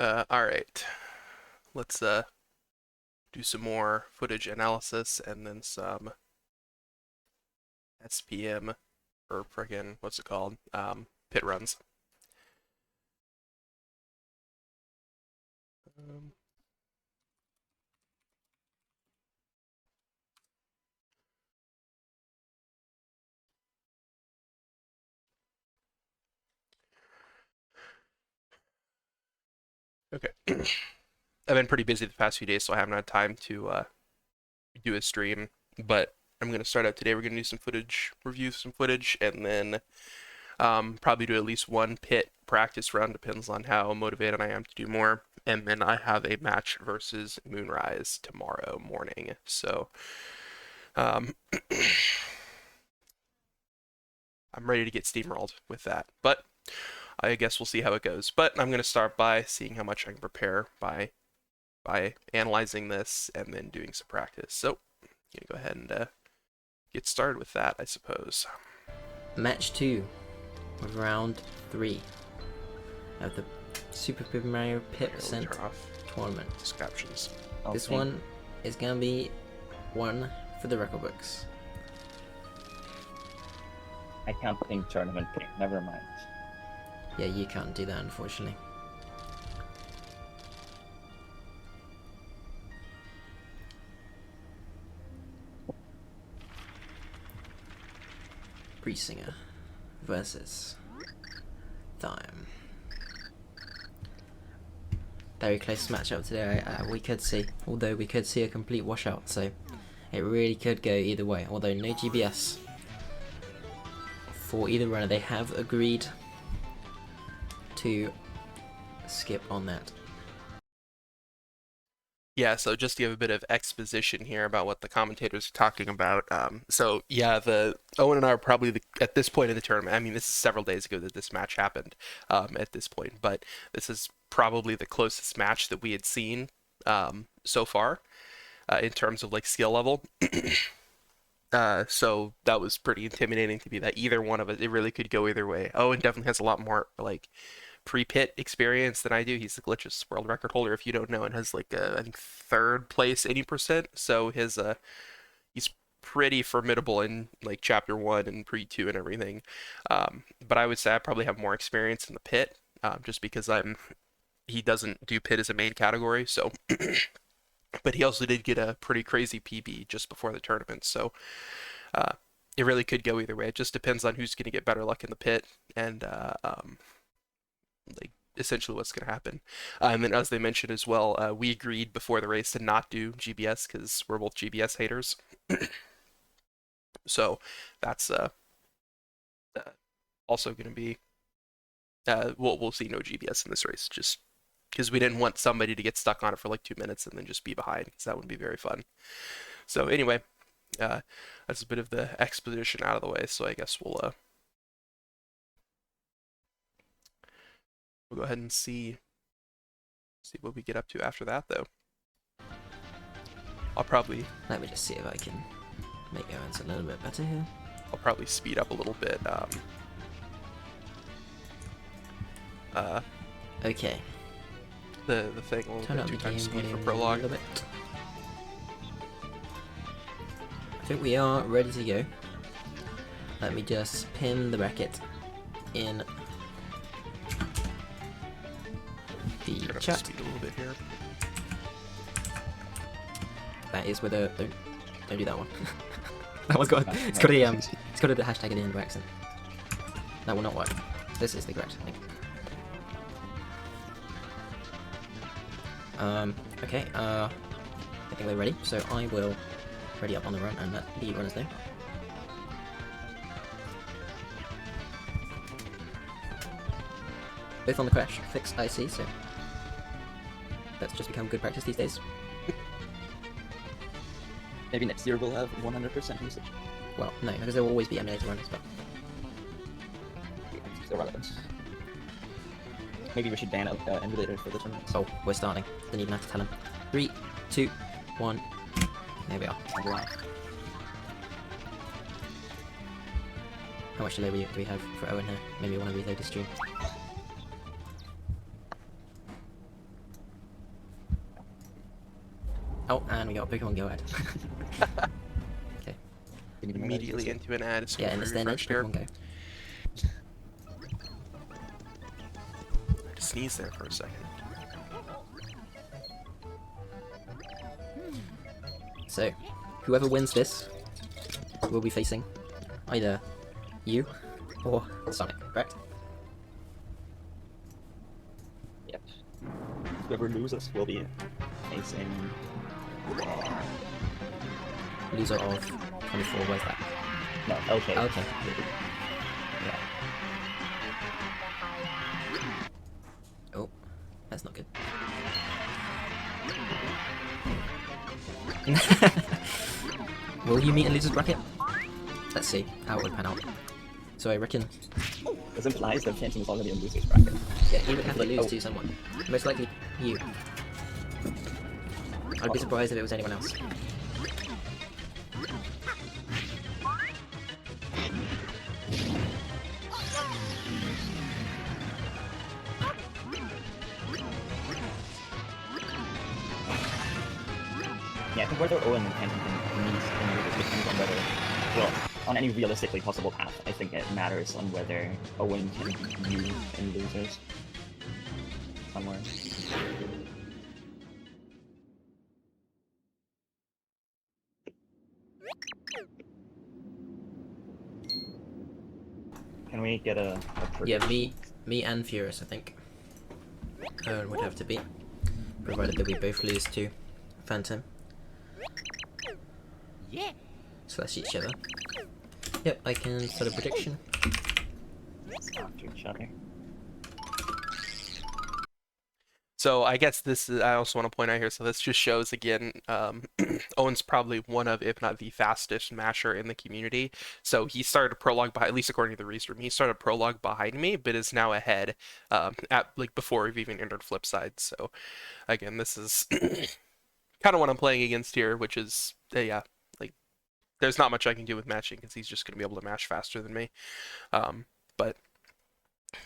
Alright. Let's do some more footage analysis and then some SPM or friggin' what's it called? Pit runs. Um, okay. I've been pretty busy the past few days, so I haven't had time to do a stream, but I'm gonna start out today. We're gonna do some footage, review some footage, and then probably do at least one pit practice run, depends on how motivated I am to do more. And then I have a match versus Moonrise tomorrow morning. So um, I'm ready to get steamrolled with that. But I guess we'll see how it goes. But I'm going to start by seeing how much I can prepare by analyzing this and then doing some practice. So I'm going to go ahead and get started with that, I suppose. Match 2 of round 3 of the Super Paper Mario Pit Percent Tournament. Captions. This one is going to be one for the record books. I can't think tournament pick, never mind. Yeah, you can't do that, unfortunately. Pre-Singer versus Time. Very close matchup today, we could see. Although we could see a complete washout, so it really could go either way. Although no GBS for either runner. They have agreed to skip on that. Yeah, so just to give a bit of exposition here about what the commentators are talking about. The Owen and I are probably at this point in the tournament. I mean, this is several days ago that this match happened. At this point, but this is probably the closest match that we had seen so far in terms of like skill level. So that was pretty intimidating to be that either one of us. It really could go either way. Owen definitely has a lot more like pre-pit experience than I do. He's the glitches world record holder, if you don't know, and has like I think third place 80%. So he's pretty formidable in like chapter one and pre-2 and everything. But I would say I probably have more experience in the pit, just because he doesn't do pit as a main category. So, but he also did get a pretty crazy PB just before the tournament. So uh, it really could go either way. It just depends on who's going to get better luck in the pit and like essentially what's going to happen. And then, as they mentioned as well, we agreed before the race to not do GBS because we're both GBS haters. So that's also going to be. We'll see no GBS in this race, just because we didn't want somebody to get stuck on it for like 2 minutes and then just be behind, because that would be very fun. So anyway, that's a bit of the exposition out of the way. So I guess we'll go ahead and see what we get up to after that, though. Let me just see if I can make Owens a little bit better here. I'll probably speed up a little bit. Okay. The thing a little Turn bit, up the 2 times game speed for volume a prologue. little bit. I think we are ready to go. Let me just pin the bracket in the Turn up the chat. speed a little bit here. That is with a don't do that one. That one's got it's got a the hashtag in the end by accident. That will not work. This is the correct thing. Okay, I think we're ready, so I will ready up on the run and let the runners know. Both on the crash, fixed I see, so that's just become good practice these days. Maybe next year we'll have 100% usage. Well, no, because there will always be emulator runners, but It's irrelevant. Maybe we should ban emulators for the tournament. oh, we're starting. Didn't even have to tell him. 3, 2, 1. There we are. Wow. How much delay do we have for Owen here? Maybe one of these later stream. Oh, and we got a Pokemon Go ad. Okay. Immediately into an ad. Yeah, in this day and age, Pokemon Go. I had to sneeze there for a second. So, whoever wins this will be facing either you or Sonic, correct? Yep. Whoever loses will be facing. Loser of 24, where's that? No, okay. Okay. Yeah. Oh, that's not good. Will you meet in loser's bracket? Let's see how it would pan out. So I reckon, This implies that Phantom is already in loser's bracket. yeah, he would have to lose to someone. Most likely you. I'd be surprised if it was anyone else. Yeah, I think whether Owen and Phantom can meet in losers depends on whether, well, on any realistically possible path. I think it matters on whether Owen can beat you in losers somewhere. Can we get a Yeah, prediction? me and Furious, I think. Owen would have to beat, provided that we both lose to Phantom. Yeah. Slash each other. Yep, I can start a prediction. After each other. So I guess this is, I also want to point out here, so this just shows again, Owen's probably one of, if not the fastest masher in the community. So he started a prologue behind, at least according to the restream, he started a prologue behind me, but is now ahead, at like before we've even entered Flipside. So again, this is kind of what I'm playing against here, which is, yeah, like there's not much I can do with matching because he's just going to be able to mash faster than me. But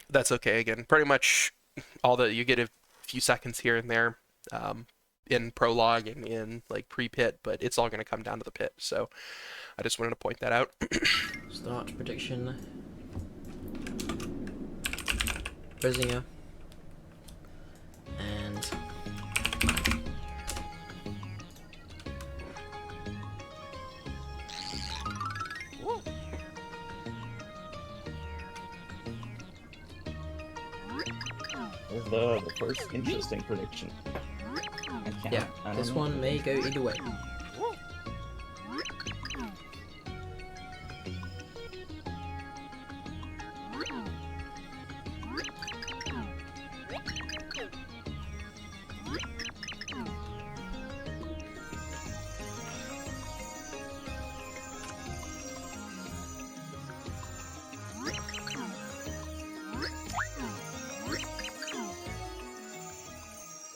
that's okay. Again, pretty much all that you get a few seconds here and there in prologue and in like pre-pit, but it's all going to come down to the pit. So I just wanted to point that out. Start prediction. Rosinger. And This is the first interesting prediction. yeah, I don't this know. one may go either way.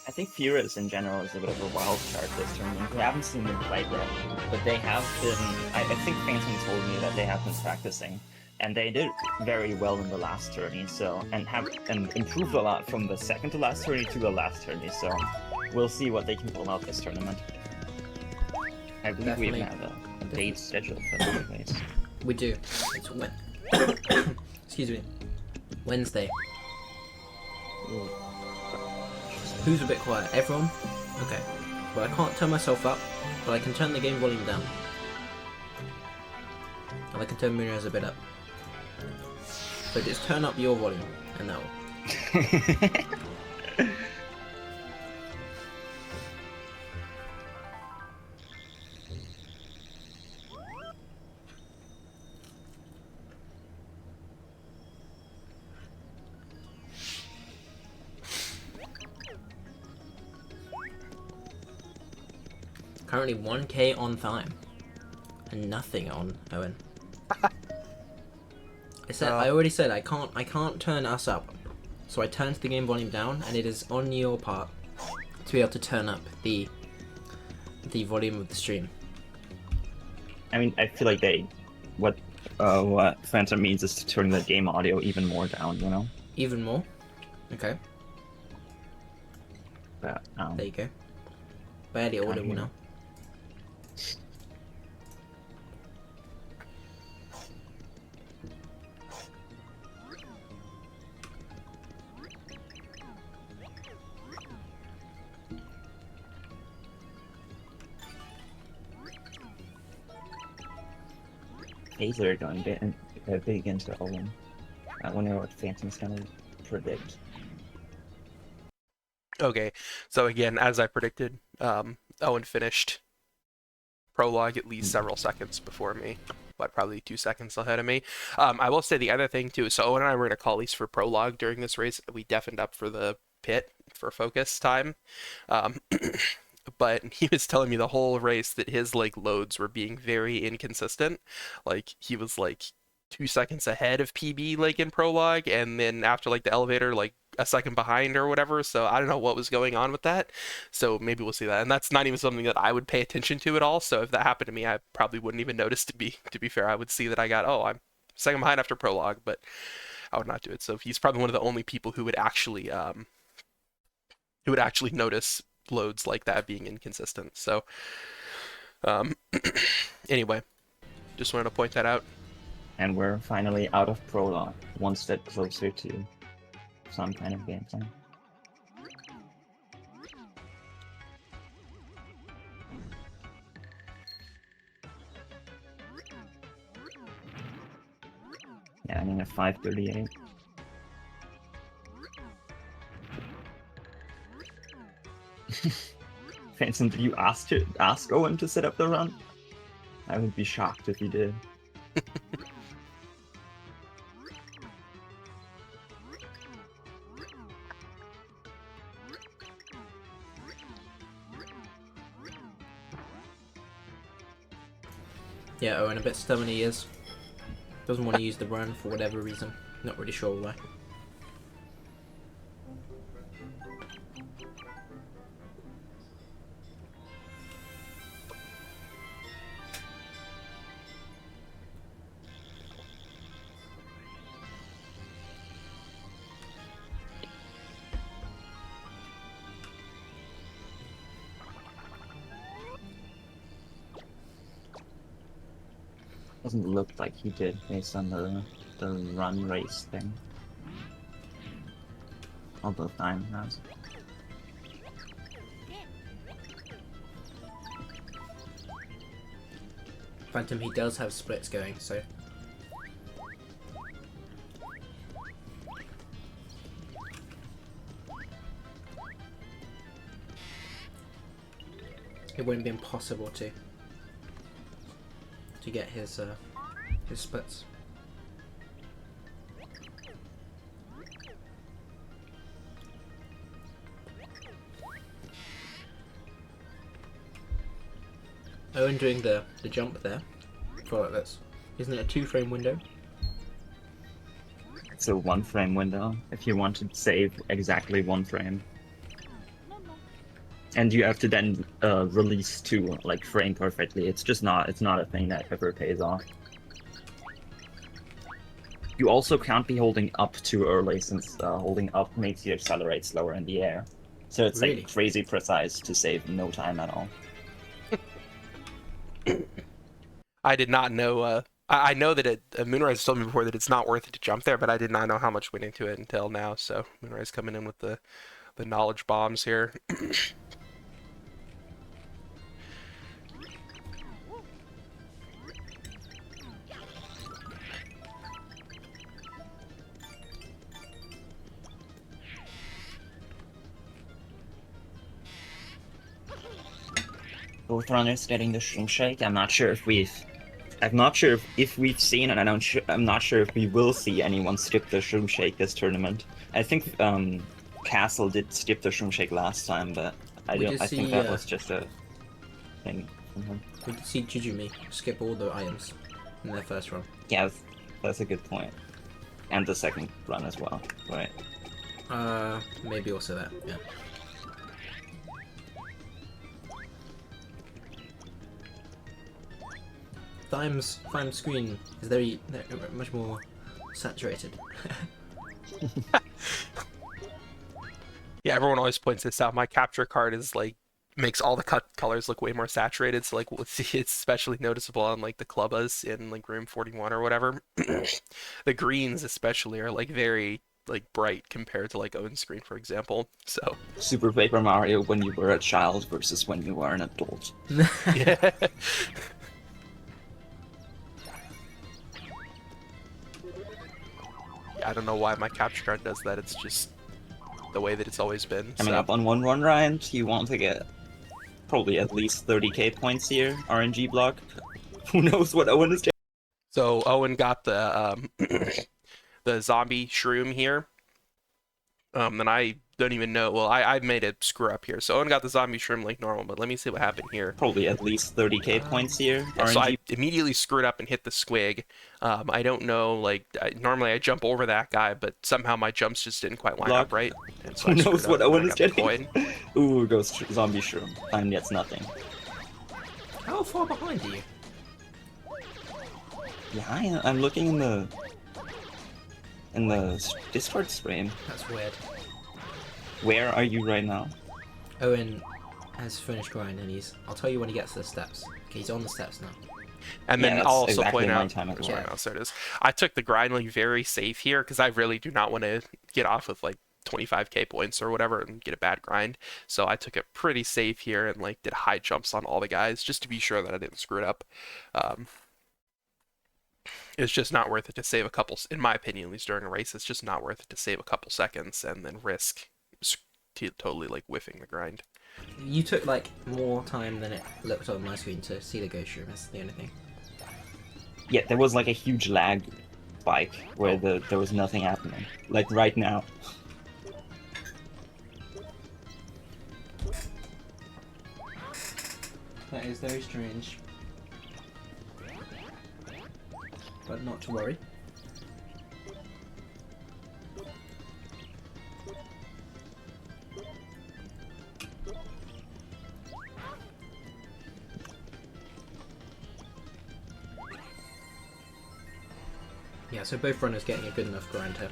I think Furious in general is a bit of a wild card this tournament. We haven't seen them fight yet, but they have been. I think Phantom told me that they have been practicing, and they did very well in the last tourney. So and improved a lot from the second to last tourney to the last tourney. So we'll see what they can pull out this tournament. I believe we even have a date scheduled for the place. We do. It's when. Excuse me. Wednesday. Who's a bit quiet? Everyone? Okay. Well, I can't turn myself up, but I can turn the game volume down. And I can turn Munoz a bit up. So just turn up your volume, and that will. Currently 1k on Thyme. And nothing on Owen. I already said I can't turn us up. So I turned the game volume down, and it is on your part to be able to turn up the volume of the stream. I mean, I feel like what Phantom means is to turn the game audio even more down, you know? Even more? Okay, But, there you go. Barely audible now. Taser going big into Owen. I wonder what Phantom's gonna predict. Okay, so again, as I predicted, Owen finished prologue at least several seconds before me, but probably 2 seconds ahead of me. I will say the other thing too. So Owen and I were in a callies for prologue during this race. We deafened up for the pit for focus time, um, but he was telling me the whole race that his like loads were being very inconsistent. Like he was like 2 seconds ahead of PB like in prologue, and then after like the elevator like a second behind or whatever. So I don't know what was going on with that. So maybe we'll see that. And that's not even something that I would pay attention to at all. So if that happened to me, I probably wouldn't even notice. To be fair, I would see that I got I'm second behind after prologue, but I would not do it. So he's probably one of the only people who would actually notice loads like that being inconsistent. So um, anyway, just wanted to point that out. And we're finally out of prologue, one step closer to some kind of gameplay. Yeah, I mean a 538. Phantom, did you ask Owen to set up the run? I would be shocked if he did. Yeah, Owen a bit stubborn he is. Doesn't want to use the run for whatever reason. Not really sure why. Doesn't look like he did based on the run race thing. Although time has. Phantom, he does have splits going, so it wouldn't be impossible to get his splits. Owen doing the jump there for like this. Isn't it a 2-frame window? It's a 1-frame window if you want to save exactly 1 frame. And you have to then release to like frame perfectly. It's not a thing that ever pays off. You also can't be holding up too early, since holding up makes you accelerate slower in the air. So it's Really? like crazy precise to save no time at all. I did not know. I know that Moonrise told me before that it's not worth it to jump there, but I did not know how much went into it until now. So Moonrise coming in with the knowledge bombs here. Both runners getting the Shroom Shake. I'm not sure if we've seen, and I'm not sure if we will see anyone skip the Shroom Shake this tournament. I think Castle did skip the Shroom Shake last time, but I think that was just a thing from him. We did see Jujumi skip all the items in their first run. Yeah, that's a good point. And the second run as well, right? Maybe also that, yeah. Thyme's screen is very much more saturated. Yeah, everyone always points this out. My capture card is like makes all the colors look way more saturated. So like it's especially noticeable on like the clubbas in like room 41 or whatever. The greens especially are like very like bright compared to like Owen's screen, for example. So Super Paper Mario when you were a child versus when you are an adult. yeah. I don't know why my capture card does that. It's just the way that it's always been. Coming So up on 1-1 Ryan, you want to get probably at least 30k points here. RNG block. Who knows what Owen is getting? so Owen got the the zombie shroom here. And I don't even know. Well, I made a screw up here. So Owen got the zombie shroom like normal, but let me see what happened here. Probably at least 30k points here. Yeah, so RNG I immediately screwed up and hit the squig. I don't know, like normally I jump over that guy, but somehow my jumps just didn't quite line block. up right, and so Who I screwed knows up, what and Owen I is got the getting? coin. Ooh, goes zombie shroom. And gets nothing. How far behind are you? Yeah, I'm looking in the Discord stream. That's weird. Where are you right now? Owen has finished grinding and I'll tell you when he gets to the steps. Okay, he's on the steps now. And Yeah, then that's I'll also exactly point my out, time as where's well. my mouse? There it is. I took the grind like very safe here because I really do not want to get off with like 25k points or whatever and get a bad grind. So I took it pretty safe here and like did high jumps on all the guys just to be sure that I didn't screw it up. It's just not worth it to save a couple, in my opinion, at least during a race. It's just not worth it to save a couple seconds and then risk totally like whiffing the grind. You took like more time than it looked on my screen to see the ghost room. That's the only thing. Yeah, there was like a huge lag spike where there was nothing happening. Like right now. That is very strange. But not to worry. Yeah, so both runners getting a good enough grind here.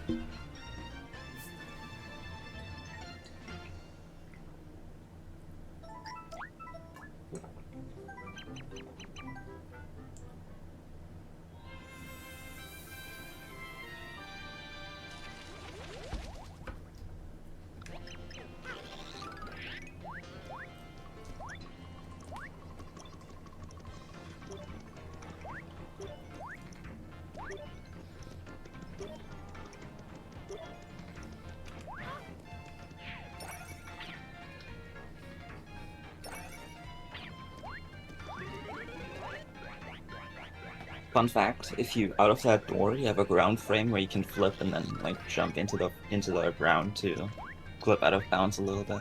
Fun fact, if you out of that door you have a ground frame where you can flip and then like jump into the ground to clip out of bounds a little bit.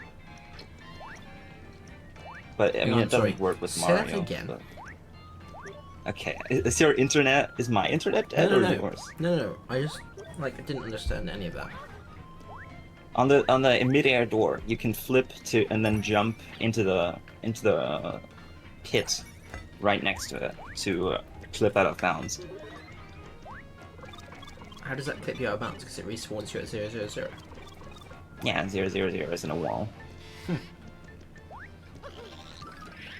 But I mean it doesn't work with Say Mario. that again. But... Okay, is your internet my internet dead No, or no. yours? No. I just I didn't understand any of that. On the mid-air door, you can flip to and then jump into the pit right next to it to clip out of bounds. How does that clip you out of bounds? Because it respawns you at 000. Yeah, 000 is in a wall.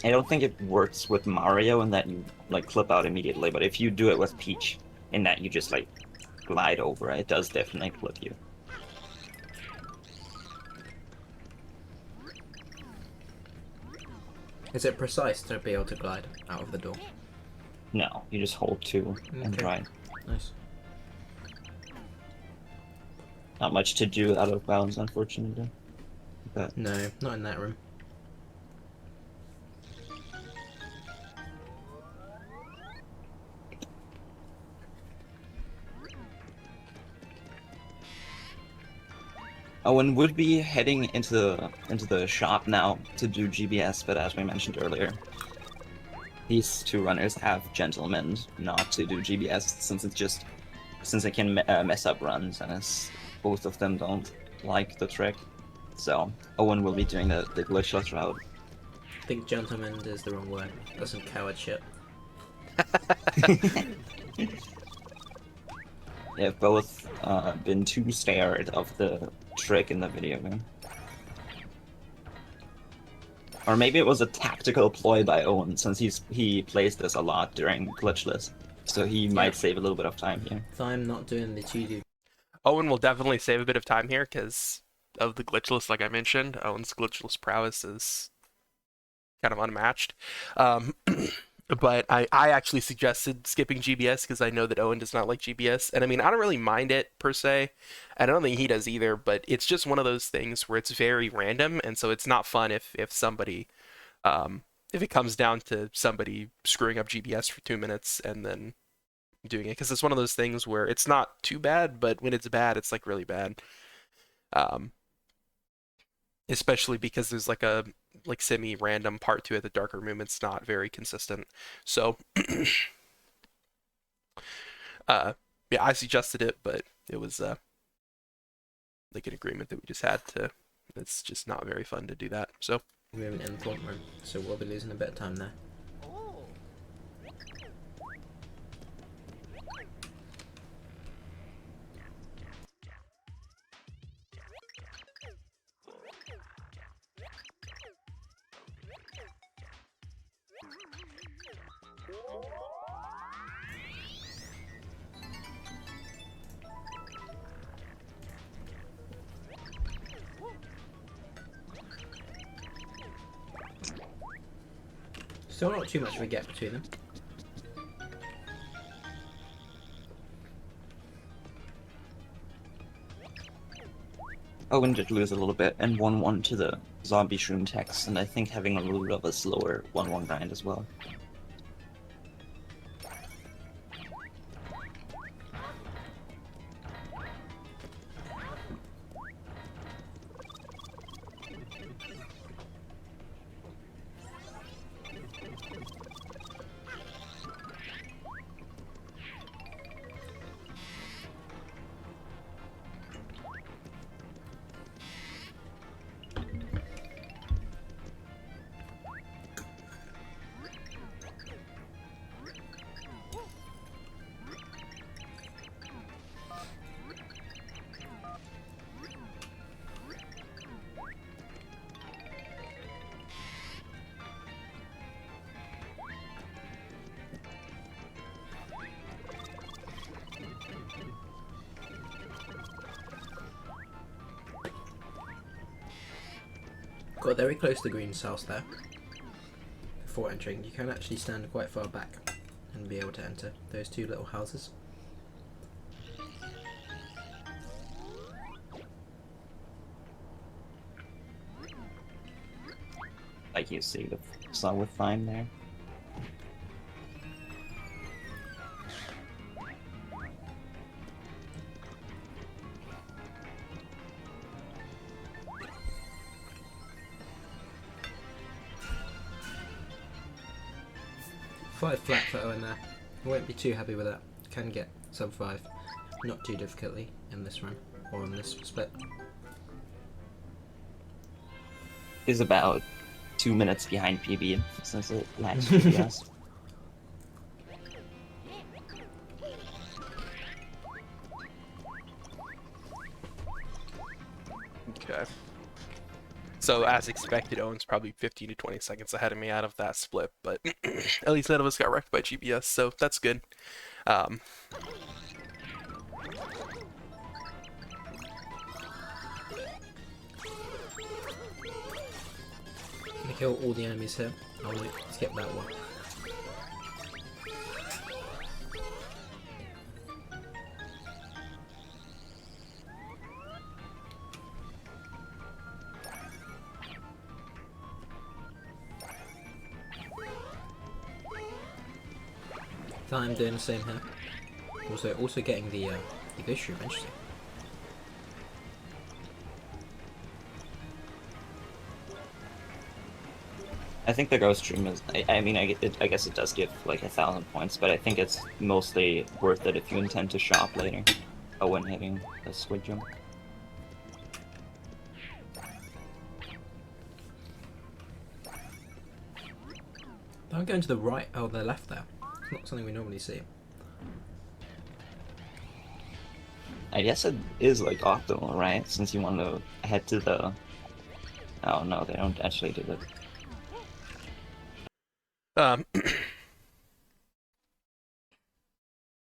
I don't think it works with Mario in that you like clip out immediately, but if you do it with Peach, in that you just like glide over it, it does definitely clip you. Is it precise to be able to glide out of the door? No, you just hold 2 and Okay. try. Nice. Not much to do out of bounds, unfortunately. But No, not in that room. Owen would be heading into the shop now to do GBS, but as we mentioned earlier, these two runners have gentlemen not to do GBS since it can mess up runs, and as both of them don't like the trick. So Owen will be doing the glitchless route. I think gentleman is the wrong word. That's some coward shit. They've both been too scared of the trick in the video game. Or maybe it was a tactical ploy by Owen, since he plays this a lot during glitchless. So he Yeah. might save a little bit of time here. So I'm not doing the 2D. Owen will definitely save a bit of time here because of the glitchless, like I mentioned. Owen's glitchless prowess is kind of unmatched. Um, but I actually suggested skipping GBS because I know that Owen does not like GBS. And I mean, I don't really mind it per se. And I don't think he does either, but it's just one of those things where it's very random. And so it's not fun if somebody, if it comes down to somebody screwing up GBS for 2 minutes and then doing it. Because it's one of those things where it's not too bad, but when it's bad, it's like really bad. Um, Especially because there's like a like semi-random part to it. The darker movement's not very consistent. So uh yeah, I suggested it, but it was like an agreement that we just had to. It's just not very fun to do that. So Moving in the front room, so we'll be losing a bit of time there. Still not too much of a gap between them. Owen did lose a little bit and 1-1 to the zombie shroom text, and I think having a little bit of a slower 1-1 grind as well. Got very close to Green's house there. Before entering, you can actually stand quite far back and be able to enter those two little houses. Like you see the song with fine there. Five flat for Owen there. I won't be too happy with that. Can get sub 5. Not too difficultly in this run, or in this split. Is about 2 minutes behind PB since it lacks GPS. okay. So as expected, Owen's probably 15 to 20 seconds ahead of me out of that split, but at least none of us got wrecked by GBS, so that's good. Um, Gonna kill all the enemies here. I'll skip that one. I'm doing the same here. Also getting the ghost room. Interesting. I think the ghost stream is. I mean, I guess it does give like 1,000 points, but I think it's mostly worth it if you intend to shop later. Oh, when hitting the squid jump. I'm going to the right. Oh, the left there. It's not something we normally see. I guess it is like optimal, right? Since you want to head to the. Oh no, they don't actually do that. Um,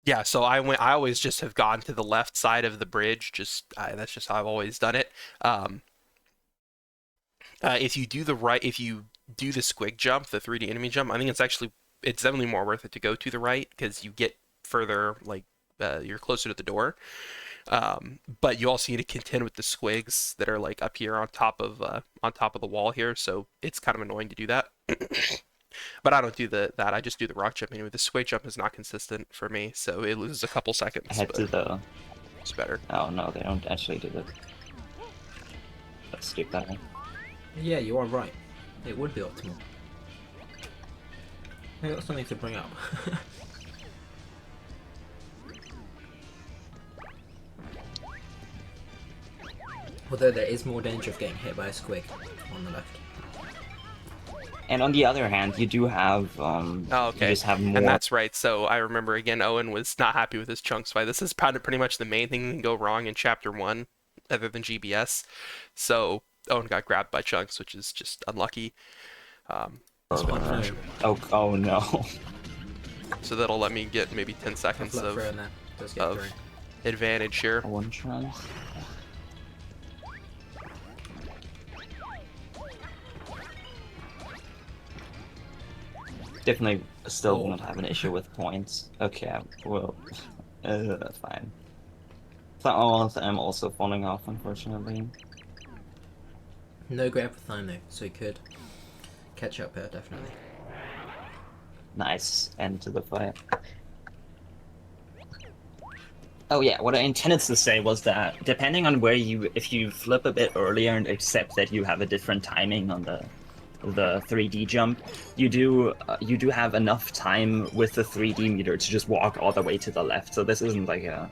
yeah, so I always just have gone to the left side of the bridge. That's just how I've always done it. Um, if you do if you do the squig jump, the 3D enemy jump, I think it's definitely more worth it to go to the right because you get further, like you're closer to the door. But you also need to contend with the squigs that are like up here on top of the wall here, so it's kind of annoying to do that. But I don't do that. I just do the rock jump anyway. The squig jump is not consistent for me, so it loses a couple I seconds, had but to the. it's better. Oh no, they don't actually do that. Let's do that one. Yeah, you are right. It would be optimal. I got something to bring up. Although there is more danger of getting hit by a squig on the left. And on the other hand, you do have Oh, you okay. just have And more. that's right. So I remember again, Owen was not happy with his chunks fight. This is pretty much the main thing that can go wrong in Chapter 1, other than GBS. So Owen got grabbed by chunks, which is just unlucky. It's been Oh no, unfortunate. Oh no. So that'll let me get maybe 10 tough seconds luck for him there. Does get of through. advantage here. One chance. Definitely still Oh. won't have an issue with points. Okay, well, fine. So I'm also falling off, unfortunately. No grab with time though, so he could catch up here definitely. Nice end to the fight. Oh yeah, what I intended to say was that depending on if you flip a bit earlier and accept that you have a different timing on the 3D jump, you do have enough time with the 3D meter to just walk all the way to the left. So this isn't like a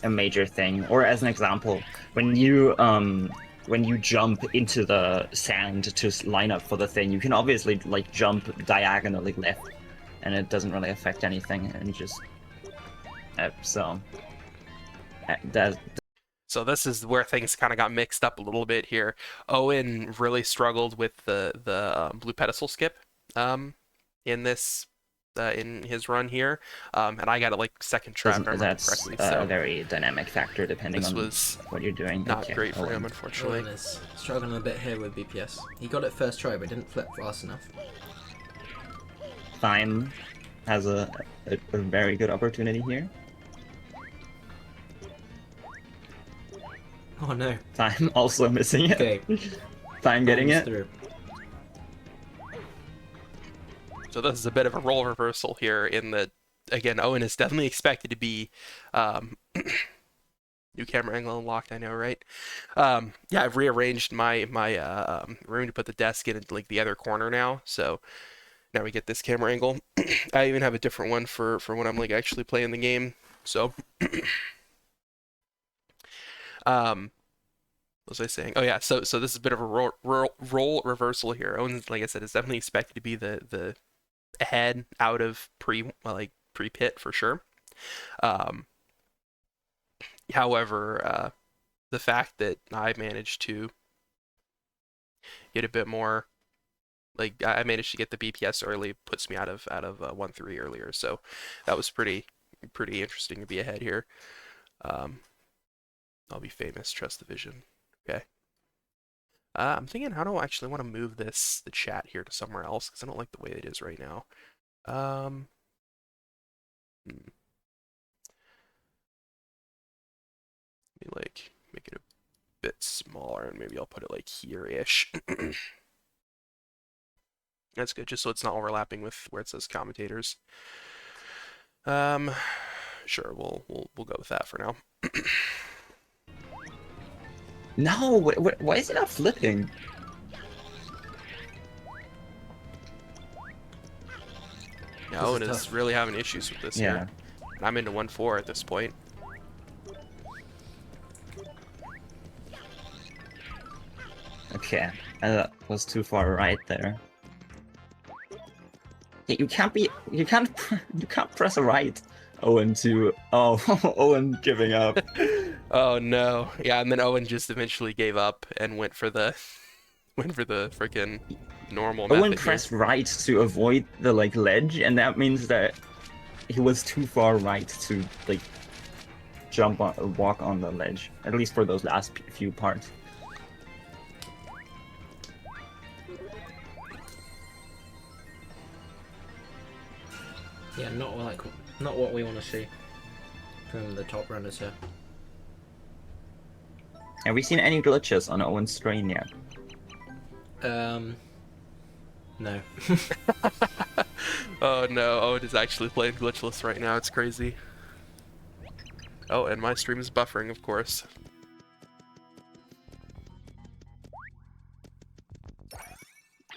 major thing. Or as an example, when you jump into the sand to line up for the thing, you can obviously like jump diagonally left, and it doesn't really affect anything, and you just so that So this is where things kind of got mixed up a little bit here. Owen really struggled with the blue pedestal skip in this in his run here, and I got it like second try if doesn't I remember that's correctly. a So very dynamic factor depending this on was what you're doing. not Okay, great for him, Owen. unfortunately. Owen is struggling a bit here with BPS. He got it first try but didn't flip fast enough. Thyme has a very good opportunity here. Oh no. Thyme also missing it. Okay. Thyme getting Owen's it. through. So this is a bit of a role reversal here in that again Owen is definitely expected to be new camera angle unlocked, I know, right? Yeah, I've rearranged my room to put the desk in like the other corner now, so now we get this camera angle. I even have a different one for when I'm like actually playing the game. So, um, what was I saying? Oh yeah, so this is a bit of a role reversal here. Owen, like I said, is definitely expected to be the head out of pre pit for sure. Um, however, the fact that I managed to get a bit more, like I managed to get the BPS early, puts me out of 1-3 earlier. So that was pretty interesting to be ahead here. Um, I'll be famous. Trust the vision. Okay. I'm thinking how do I actually want to move the chat here to somewhere else because I don't like the way it is right now. Um, hmm, Let me like make it a bit smaller and maybe I'll put it like here-ish. That's good, just so it's not overlapping with where it says commentators. Um, sure, we'll go with that for now. No, why is it not flipping? Yeah, This is Owen is tough. really having issues with this Yeah. here. And I'm into 1-4 at this point. Okay, that was too far right there. Yeah, you can't press right. Owen to Owen giving up. Oh no. Yeah, and then Owen just eventually gave up and went for the went for the freaking normal Owen method here. pressed right to avoid the like ledge, and that means that he was too far right to like walk on the ledge. At least for those last few parts. Yeah, not what we want to see from the top runners here. Have we seen any glitches on Owen's screen yet? No. Oh no, Owen is actually playing glitchless right now. It's crazy. Oh, and my stream is buffering, of course.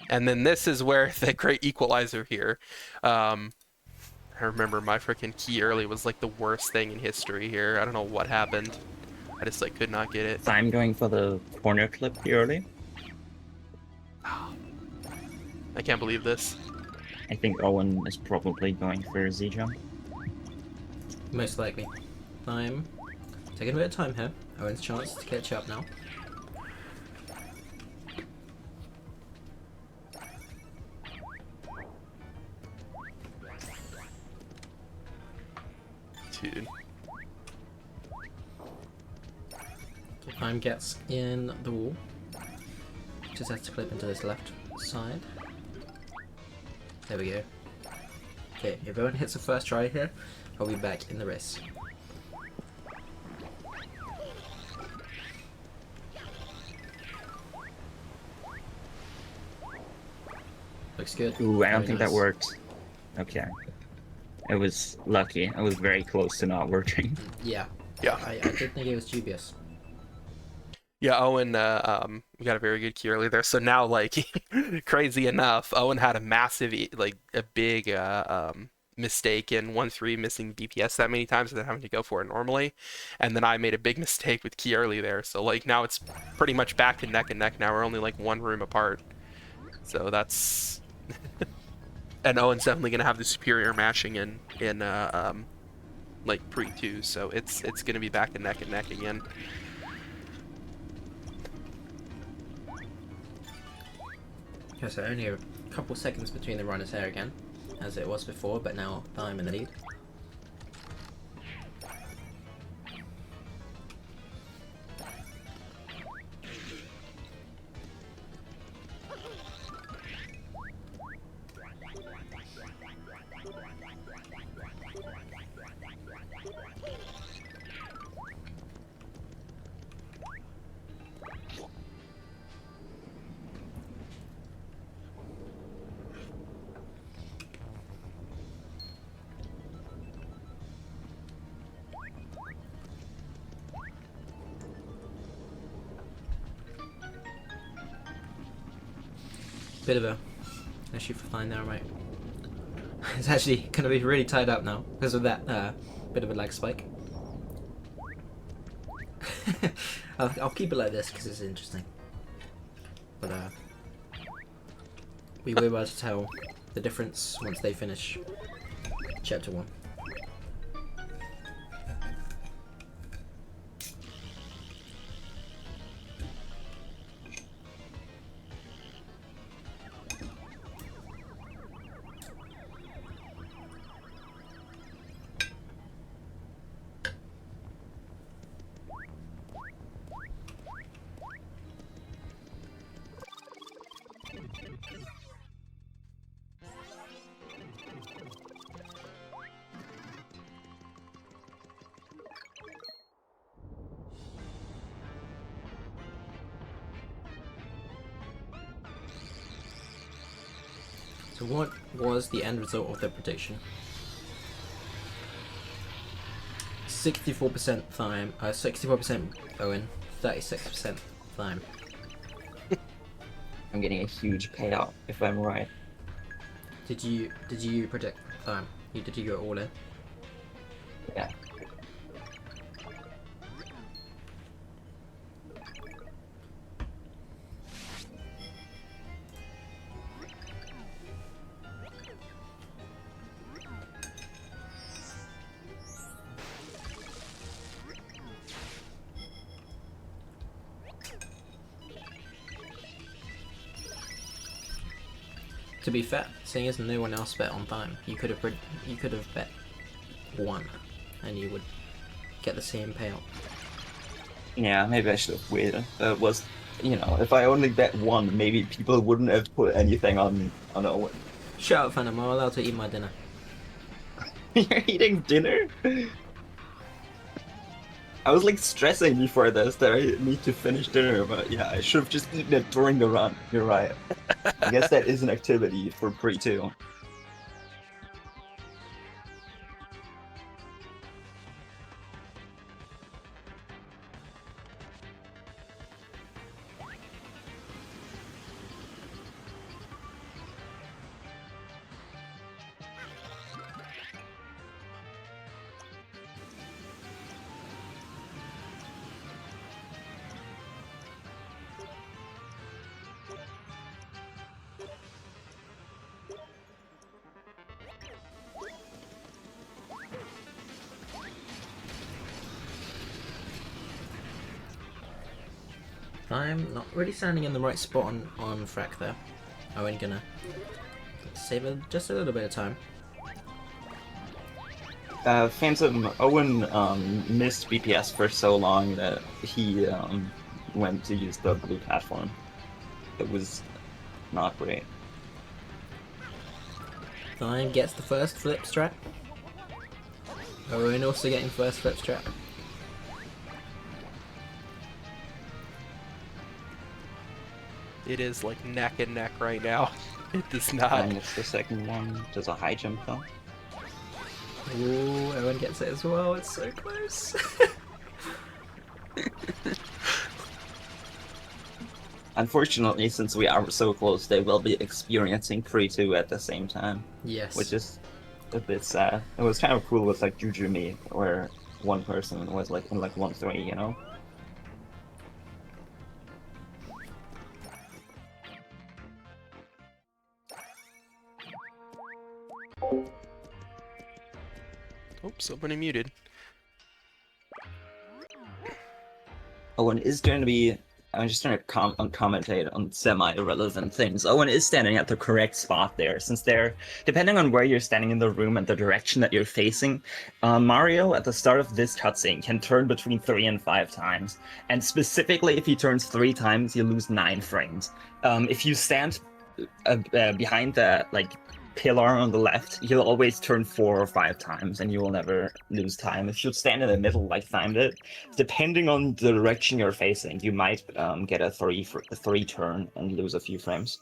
And then this is where the great equalizer here. I remember my freaking key early was like the worst thing in history here. I don't know what happened. I just like could not get it. So I'm going for the corner clip early. I can't believe this. I think Owen is probably going for a Z jump. Most likely. I'm taking a bit of time here. Owen's chance to catch up now. Dude. Time gets in the wall. Just has to clip into this left side. There we go. Okay, if Owen hits the first try here, I'll be back in the race. Looks good. Ooh, I don't Very think nice. that worked. Okay. It was lucky. I was very close to not working. Yeah. Yeah. I did think it was dubious. Yeah, Owen we got a very good key early there. So now, like, crazy enough, Owen had a massive, like, a big mistake in 1-3, missing BPS that many times and then having to go for it normally. And then I made a big mistake with key early there. So, like, now it's pretty much back to neck and neck now. We're only, like, one room apart. So that's... And Owen's definitely going to have the superior mashing in like, pre-2. So it's going to be back to neck and neck again. Okay, so only a couple seconds between the runners here again, as it was before, but now I'm in the lead. Bit of a issue for flying there, right? It's actually going to be really tied up now because of that bit of a lag spike. I'll keep it like this because it's interesting. But we will be able to tell the difference once they finish chapter 1. So what was the end result of the prediction? 64% Thyme, 64% Owen, 36% Thyme. I'm getting a huge payout if I'm right. Did you predict Thyme? Did you go all in? Yeah. To be fair, seeing as no one else bet on time, you could have bet 1, and you would get the same payout. Yeah, maybe I should have waited. If I only bet 1, maybe people wouldn't have put anything on Owen. Shut up, Phantom. I'm allowed to eat my dinner. You're eating dinner? I was like stressing before this that I need to finish dinner, but yeah, I should have just eaten it during the run. You're right. I guess that is an activity for pre too. I'm not really standing in the right spot on Frack there. I'm gonna save just a little bit of time. Phantom, Owen missed BPS for so long that he went to use the blue platform. It was not great. Time gets the first flip strat. Owen also getting first flip strat. It is like neck and neck right now. It does not. And it's the second one. Does a high jump though? Ooh, Owen gets it as well. It's so close. Unfortunately, since we are so close, they will be experiencing 3-2 at the same time. Yes. Which is a bit sad. It was kind of cool with like Jujumi, where one person was like in like 1-3, you know? Oops, somebody muted. Owen is going to be. I'm just trying to commentate on semi-irrelevant things. Owen is standing at the correct spot there, since depending on where you're standing in the room and the direction that you're facing, Mario at the start of this cutscene can turn between 3 and 5 times. And specifically, if he turns 3 times, you lose 9 frames. If you stand behind the pillar on the left, you'll always turn 4 or 5 times and you will never lose time. If you stand in the middle like Timed it, depending on the direction you're facing, you might get a 3 turn and lose a few frames.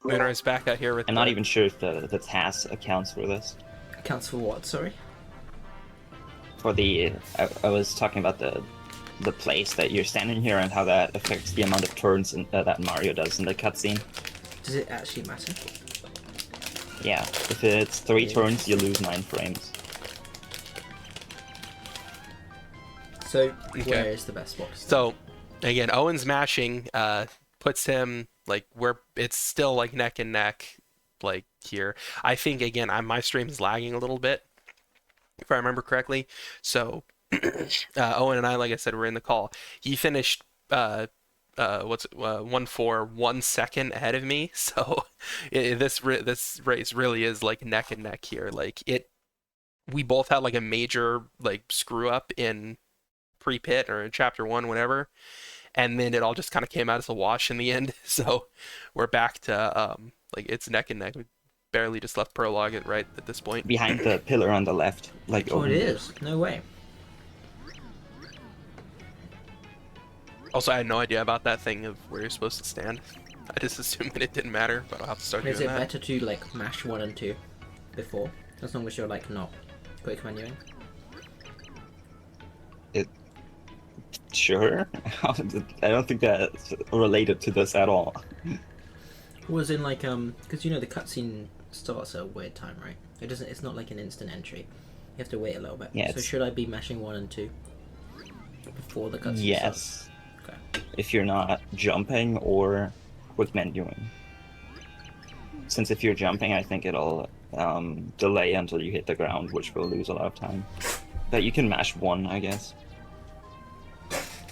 Moonrise back out here with I'm not even sure if the task accounts for this. Accounts for what, sorry? For the... I was talking about the place that you're standing here and how that affects the amount of turns that Mario does in the cutscene. Does it actually matter? Yeah, if it's 3 turns, you lose 9 frames. So, Okay. where is the best spot? So, again, Owen's mashing puts him like where it's still like neck and neck, like here. I think again, my stream is lagging a little bit, if I remember correctly. So, Owen and I, like I said, were in the call. He finished 1 second ahead of me. So, this race really is like neck and neck here. Like we both had like a major like screw up in pre-pit or in chapter 1, whatever, and then it all just kind of came out as a wash in the end. So we're back to like it's neck and neck. We barely just left prologue right at this point. Behind the pillar on the left, like Oh, Owen it did. is. No way. Also, I had no idea about that thing of where you're supposed to stand. I just assumed that it didn't matter, but I'll have to start Is doing it that. better to like mash 1 and 2 before? As long as you're like not quick menuing? Sure. I don't think that's related to this at all. Was in like because you know the cutscene starts at a weird time, right? It's not like an instant entry. You have to wait a little bit. Yeah, So it's- should I be mashing 1 and 2 before the cutscene starts? Yes. Okay. If you're not jumping or quick menuing. Since if you're jumping, I think it'll delay until you hit the ground, which will lose a lot of time. But you can mash 1, I guess.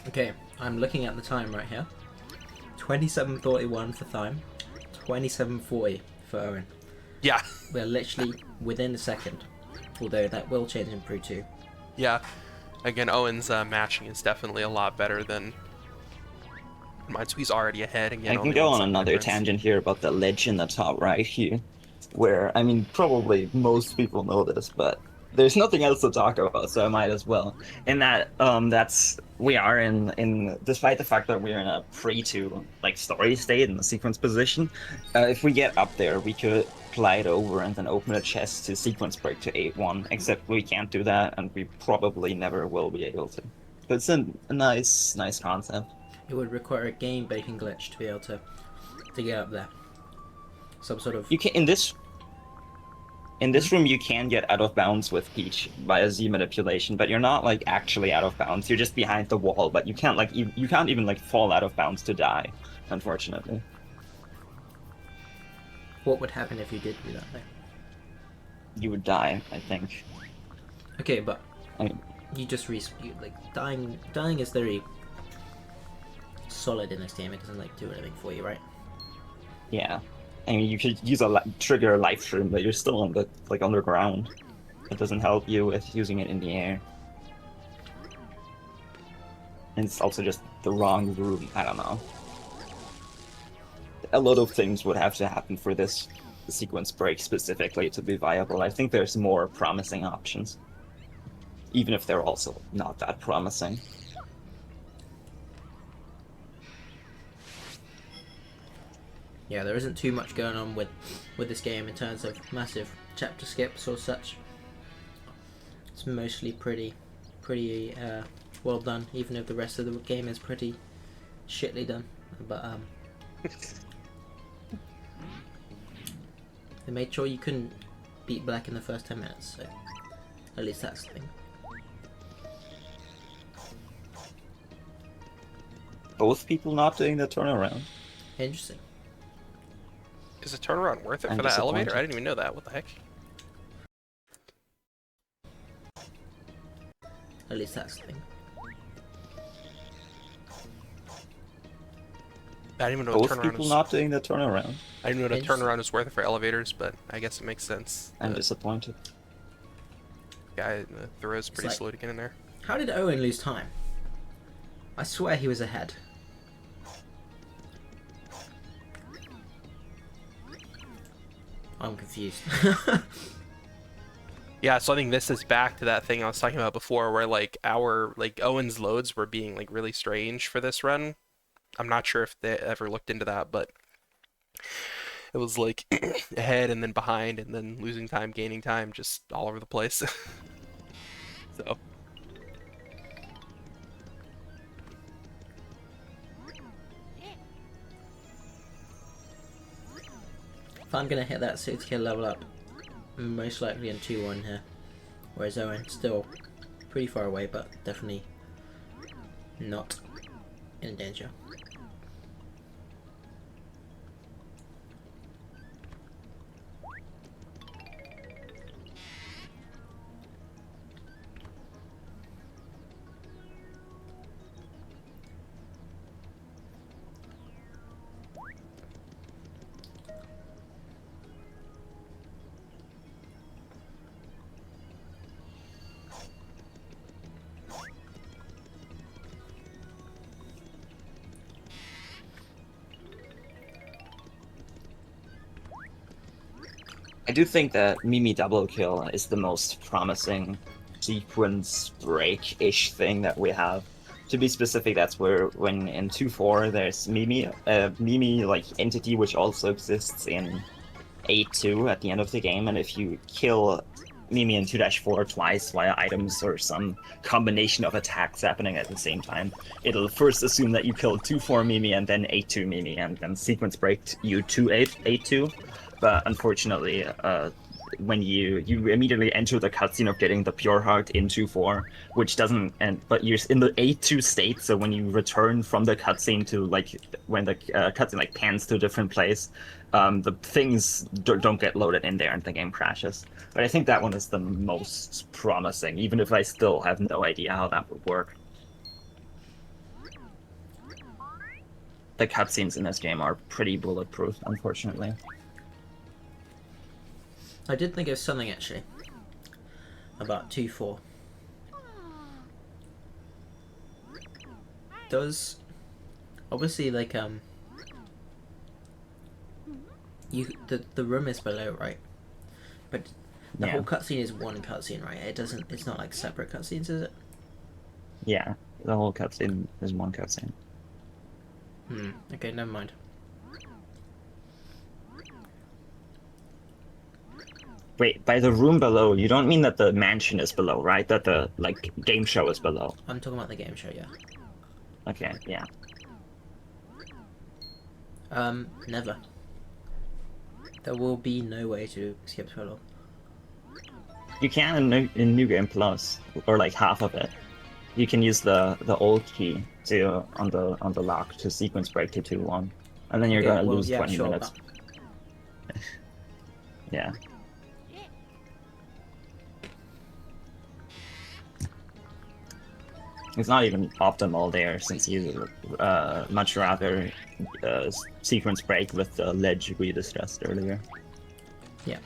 Okay, I'm looking at the time right here. 27:41 for Thyme, 27:40 for Owen. Yeah, We're literally within a second, although that will change in Pro 2. yeah. Again, Owen's matching is definitely a lot better than mine, so he's already ahead. Again, I can only go one on second another difference. tangent here about the ledge in the top right here, where, I mean, probably most people know this, but there's nothing else to talk about, so I might as well. In that, we are in despite the fact that we're in a pre-to like story state in the sequence position, if we get up there, we could glide over and then open a chest to sequence break to 8-1, except we can't do that, and we probably never will be able to. But it's a nice concept. It would require a game breaking glitch to be able to get up there. Some sort of. You can in this room you can get out of bounds with Peach via Z manipulation, but you're not like actually out of bounds. You're just behind the wall, but you can't like you can't even like fall out of bounds to die, unfortunately. What would happen if you did do that though? You would die, I think. Okay, but I mean, you just like dying. Dying is very solid in this game. It doesn't like do anything for you, right? yeah. I mean, you could use a trigger a life stream, but you're still on the like underground. It doesn't help you with using it in the air. And it's also just the wrong room. I don't know. A lot of things would have to happen for this sequence break specifically to be viable. I think there's more promising options, even if they're also not that promising. Yeah, there isn't too much going on with this game in terms of massive chapter skips or such. It's mostly pretty well done, even if the rest of the game is pretty shitly done. But they made sure you couldn't beat Black in the first 10 minutes, so at least that's the thing. Both people not doing the turnaround. Interesting. Is the turnaround worth it I'm for that elevator? disappointed. I didn't even know that. What the heck? At least that's the thing. I didn't even know what Both turnaround people is. not doing the turnaround. I didn't even know what a Interesting. turnaround is worth it for elevators, but I guess it makes sense. I'm The disappointed. guy, the Thoreau's pretty like- slow to get in there. How did Owen lose time? I swear he was ahead. I'm confused. Yeah, so I think this is back to that thing I was talking about before, where like Owen's loads were being like really strange for this run. I'm not sure if they ever looked into that, but it was like ahead and then behind and then losing time, gaining time, just all over the place. So If I'm gonna hit that 6k level up, most likely in 2-1 here. Whereas Owen still pretty far away, but definitely not in danger. I do think that Mimi double kill is the most promising sequence break-ish thing that we have. To be specific, that's where when in 2-4 there's Mimi, Mimi like entity which also exists in 8-2 at the end of the game, and if you kill Mimi in 2-4 twice via items or some combination of attacks happening at the same time, it'll first assume that you killed 2-4 Mimi and then 8-2 Mimi, and then sequence break you to 8-2. But unfortunately, when you immediately enter the cutscene of getting the pure heart in 2-4, which doesn't end, but you're in the 8-2 state, so when you return from the cutscene to like when the cutscene like pans to a different place, the things don't get loaded in there and the game crashes. But I think that one is the most promising, even if I still have no idea how that would work. the cutscenes in this game are pretty bulletproof, unfortunately. I did think of something actually about 2-4. Does obviously like the room is below, right? But the whole cutscene is one cutscene, right? It's not like separate cutscenes, is it? Yeah, the whole cutscene is one cutscene. Okay, never mind. Wait, by the room below, you don't mean that the mansion is below, right? That the like game show is below. I'm talking about the game show, yeah. Okay, yeah. Never. There will be no way to skip solo. You can in New Game Plus, or like half of it. You can use the old key to on the lock to sequence break to 2-1, and then you're Okay, gonna well, lose yeah, 20 sure, minutes. Yeah. It's not even optimal there, since you much rather sequence break with the ledge we discussed earlier. Yeah.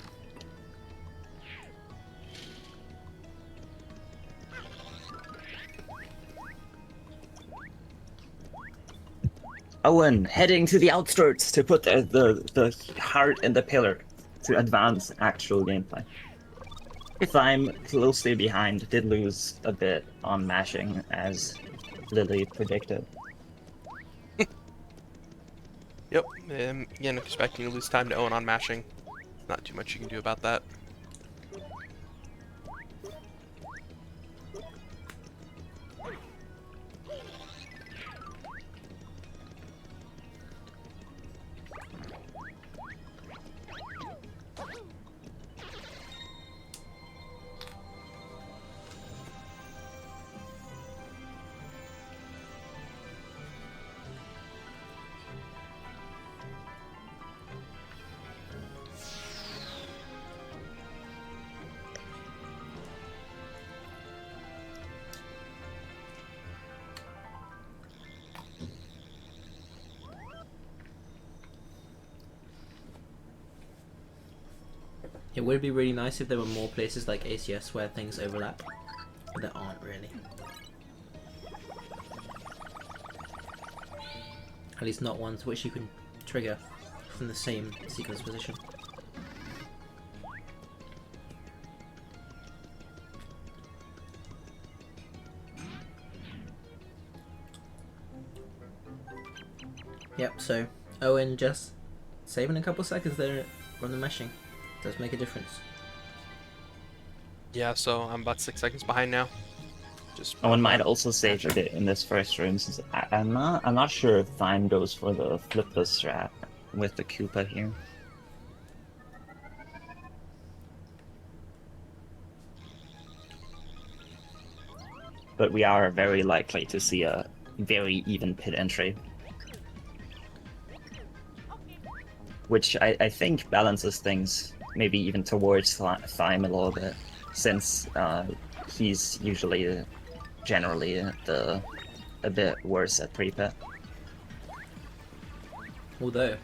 Owen heading to the outskirts to put the heart in the pillar to advance actual gameplay. If I'm closely behind, did lose a bit on mashing, as Lily predicted. Yep. Again, expecting to lose time to Owen on mashing. Not too much you can do about that. It would be really nice if there were more places like ACS where things overlap, but there aren't really. At least not ones which you can trigger from the same sequence position. Yep, so Owen just saving a couple seconds there on the meshing does make a difference. Yeah, so I'm about 6 seconds behind now. Just Owen might also save a bit in this first room, since I'm not sure if Thyme goes for the flip the strat with the Koopa here. But we are very likely to see a very even pit entry, which I think balances things maybe even towards Thyme a little bit, since he's usually generally a bit worse at pre-pit. Although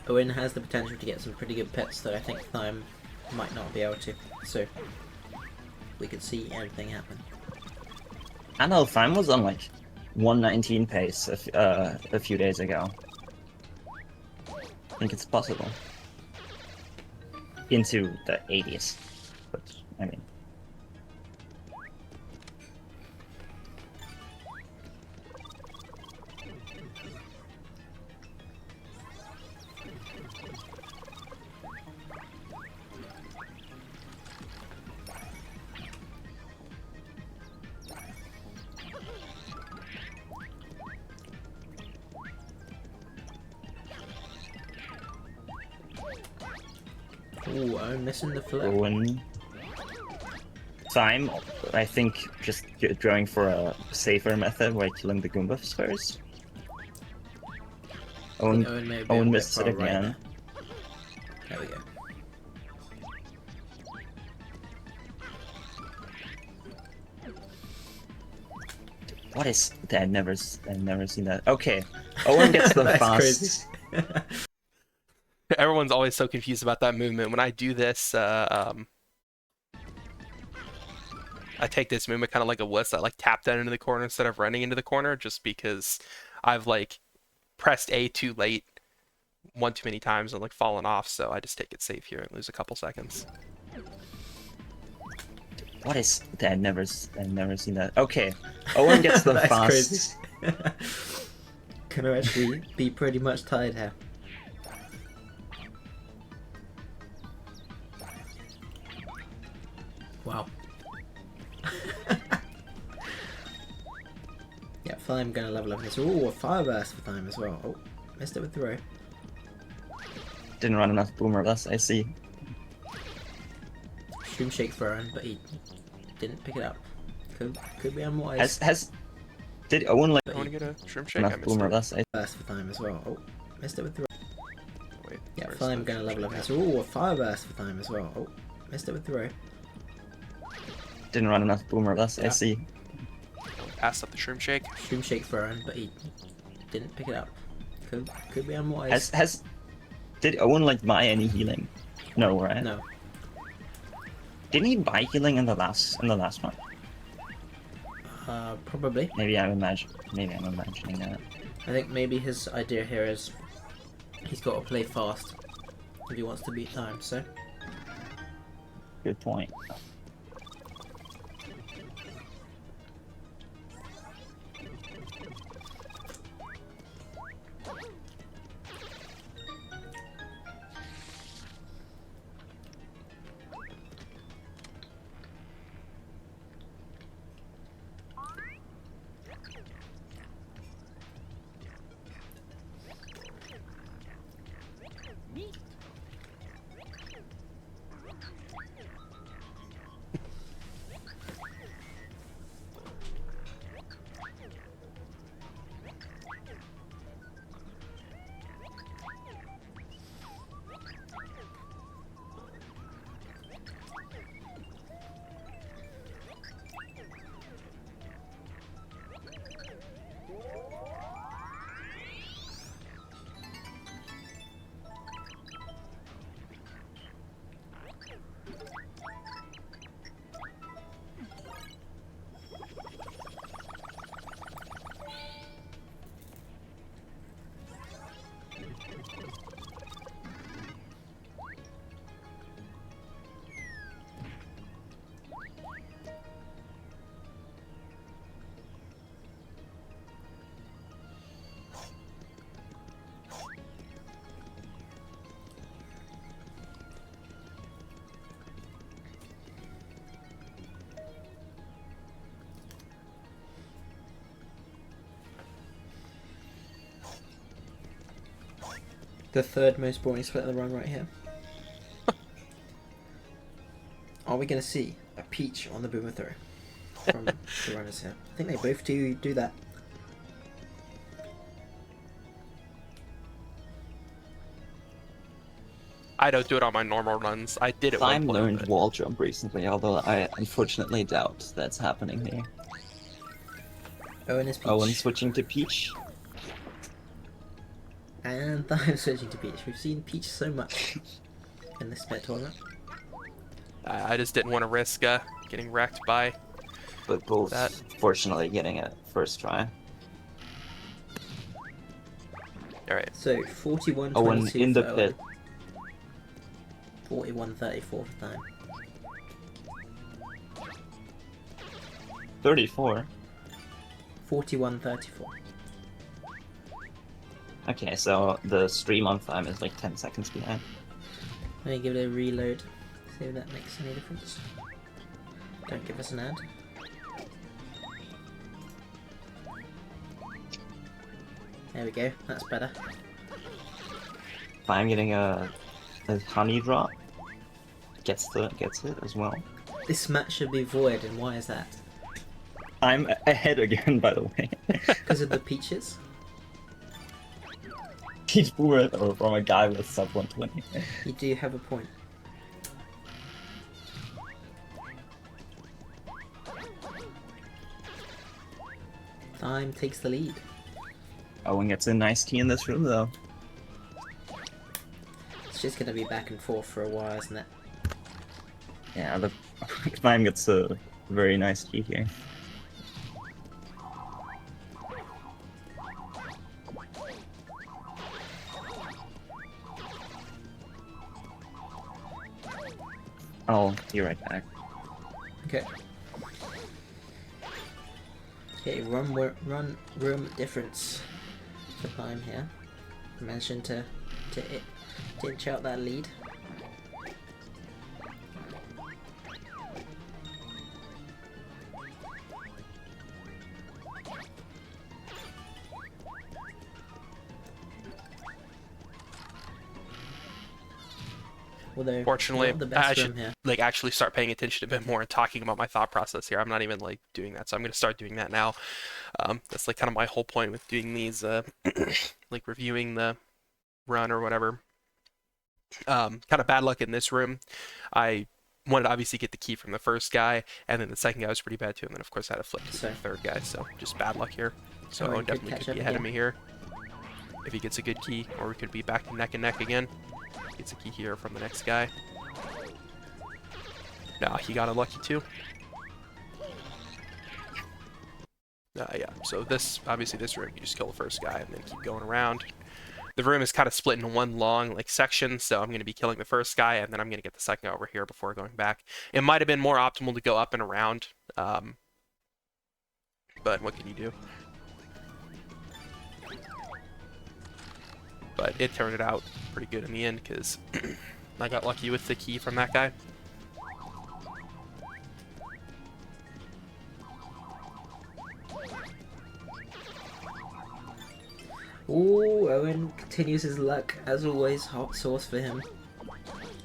Owen has the potential to get some pretty good pits that I think Thyme might not be able to, so we could see everything happen. I know Thyme was on like 119 pace a few days ago. I think it's possible. Into the 80s, but I mean. Ooh, I'm missing the flip. Owen. Thyme, I think, just going for a safer method by killing the Goombas first. Owen missed it again. There we go. What is that? I've never seen that. Okay, Owen gets the That's fast. crazy. Everyone's always so confused about that movement. When I do this, I take this movement kind of like a wuss. I like tap down into the corner instead of running into the corner, just because I've like pressed A too late one too many times and like fallen off. So I just take it safe here and lose a couple seconds. What is that? I've never seen that. Okay, Owen gets the That's fast. crazy. Can I actually be pretty much tied here? Wow. Yeah, I'm gonna level up this. Ooh, a fire burst for time as well. Oh, missed it with throw. Didn't run enough boomer. That's I see. Stream shake throwing, but he didn't pick it up. Could be unwise. Did Owen like I want to get a shrimp shake. I enough missed boomer? it. That's I Burst for time as well. Oh, missed it with throw. Wait, Yeah, where's I'm the gonna level up shrimp this. Ooh, a fire burst for time as well. Oh, missed it with throw. didn't run enough boomer. That's I Yeah. see. shake? Pass up the shrimp shake. Stream shake throwing, but he didn't pick it up. Could be unwise. Did Owen like buy any healing? No, right? No. Didn't he buy healing in the last one? Probably. Maybe I'm imagining that. I think maybe his idea here is he's got to play fast if he wants to beat time, so. Good point. The third most boring split of the run right here. Are we going to see a peach on the boomer throw from the runners here? I think they both do that. I don't do it on my normal runs. I did it Time one point, learned but wall jump recently, although I unfortunately doubt that's happening here. Owen is peach. Owen switching to Peach. And I'm switching to peach. We've seen peach so much in this split tournament. I just didn't want to risk getting wrecked by But both that. fortunately getting it first try. All right. So 41-22 Owen in the for pit. Owen. 41-34 for time. 34. 41-34. Okay, so the stream on time is like 10 seconds behind. Let me give it a reload. See if that makes any difference. Don't give us an ad. There we go. That's better. If I'm getting a honey drop, gets it as well. This match should be void, and why is that? I'm ahead again, by the way. Because of the peaches? Peach Boomer or from a guy with sub 120. You do have a point. Time takes the lead. Owen gets a nice key in this room, though. It's just gonna be back and forth for a while, isn't it? Yeah, the Climb gets a very nice key here. I'll be right back. Okay. Okay, run room difference for Climb here. Managing to inch out that lead. Although, Fortunately, not the I best room should here. like actually start paying attention a bit more and talking about my thought process here. I'm not even like doing that, so I'm gonna start doing that now. That's like kind of my whole point with doing these, like reviewing the run or whatever. Kind of bad luck in this room. I wanted to obviously get the key from the first guy, and then the second guy was pretty bad too, and then of course I had to flip to the third guy, so just bad luck here. So Owen Owen could definitely catch could be up ahead of again. me here if he gets a good key, or we could be back neck and neck again. Gets a key here from the next guy. Nah, he got unlucky too. Yeah, so obviously this room, you just kill the first guy and then keep going around. The room is kind of split into one long like section, so I'm going to be killing the first guy, and then I'm going to get the second guy over here before going back. It might have been more optimal to go up and around, but what can you do? But it turned out pretty good in the end, because I got lucky with the key from that guy. Ooh, Owen continues his luck. As always, hot sauce for him.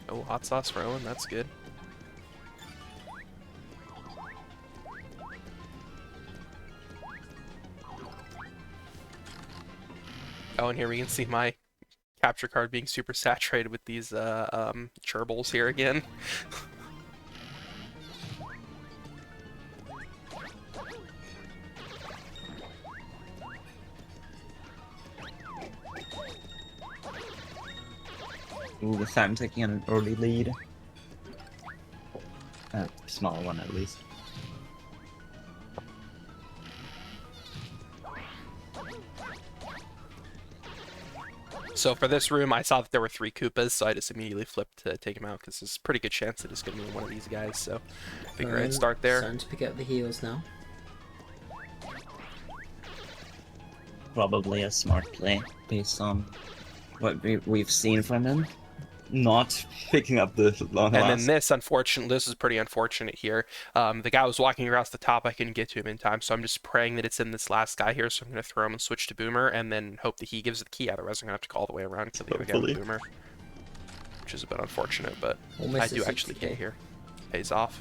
Oh, hot sauce for Owen, that's good. Oh, and here we can see my capture card being super saturated with these gerbils here again. Ooh, this time taking an early lead. A small one, at least. So for this room, I saw that there were 3 Koopas, so I just immediately flipped to take him out, because there's a pretty good chance that it's going to be one of these guys, so figure I'd start there. Starting to pick up the heals now. Probably a smart play, based on what we've seen from him. Not picking up the long And last. then this is pretty unfortunate here. The guy was walking across the top, I couldn't get to him in time, so I'm just praying that it's in this last guy here, so I'm going to throw him and switch to Boomer, and then hope that he gives the key, otherwise I'm going to have to go all the way around to the other guy with Boomer. Which is a bit unfortunate, but Almost I do a actually 60K. get here. Pays off.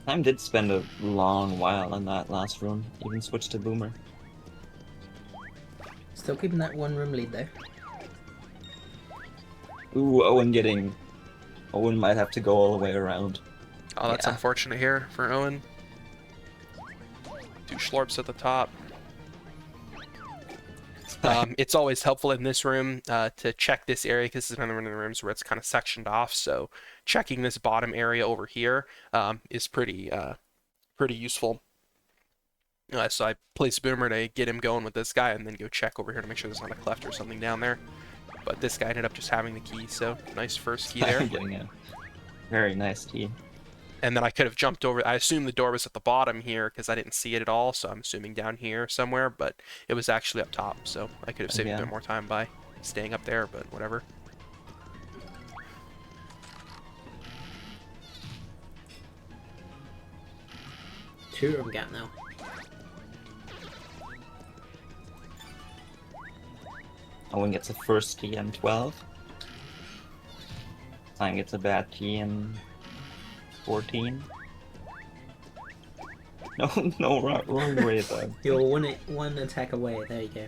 Time did spend a long while in that last room, even switched to Boomer. Still keeping that one room lead though. Ooh, Owen might have to go all the way around. Oh, that's Yeah. unfortunate here for Owen. 2 Schlorps at the top. It's always helpful in this room to check this area, because this is another one of the rooms where it's kind of sectioned off, so checking this bottom area over here is pretty useful. So I place Boomer to get him going with this guy, and then go check over here to make sure there's not a cleft or something down there. But this guy ended up just having the key, so nice first key there. Getting a very nice key. And then I could have jumped over. I assumed the door was at the bottom here because I didn't see it at all, so I'm assuming down here somewhere, but it was actually up top, so I could have saved a bit more time by staying up there, but whatever. Two room gap now. Owen gets a first key in 12. Time gets a bad key in 14. No, wrong way though. You're one attack away. There you go.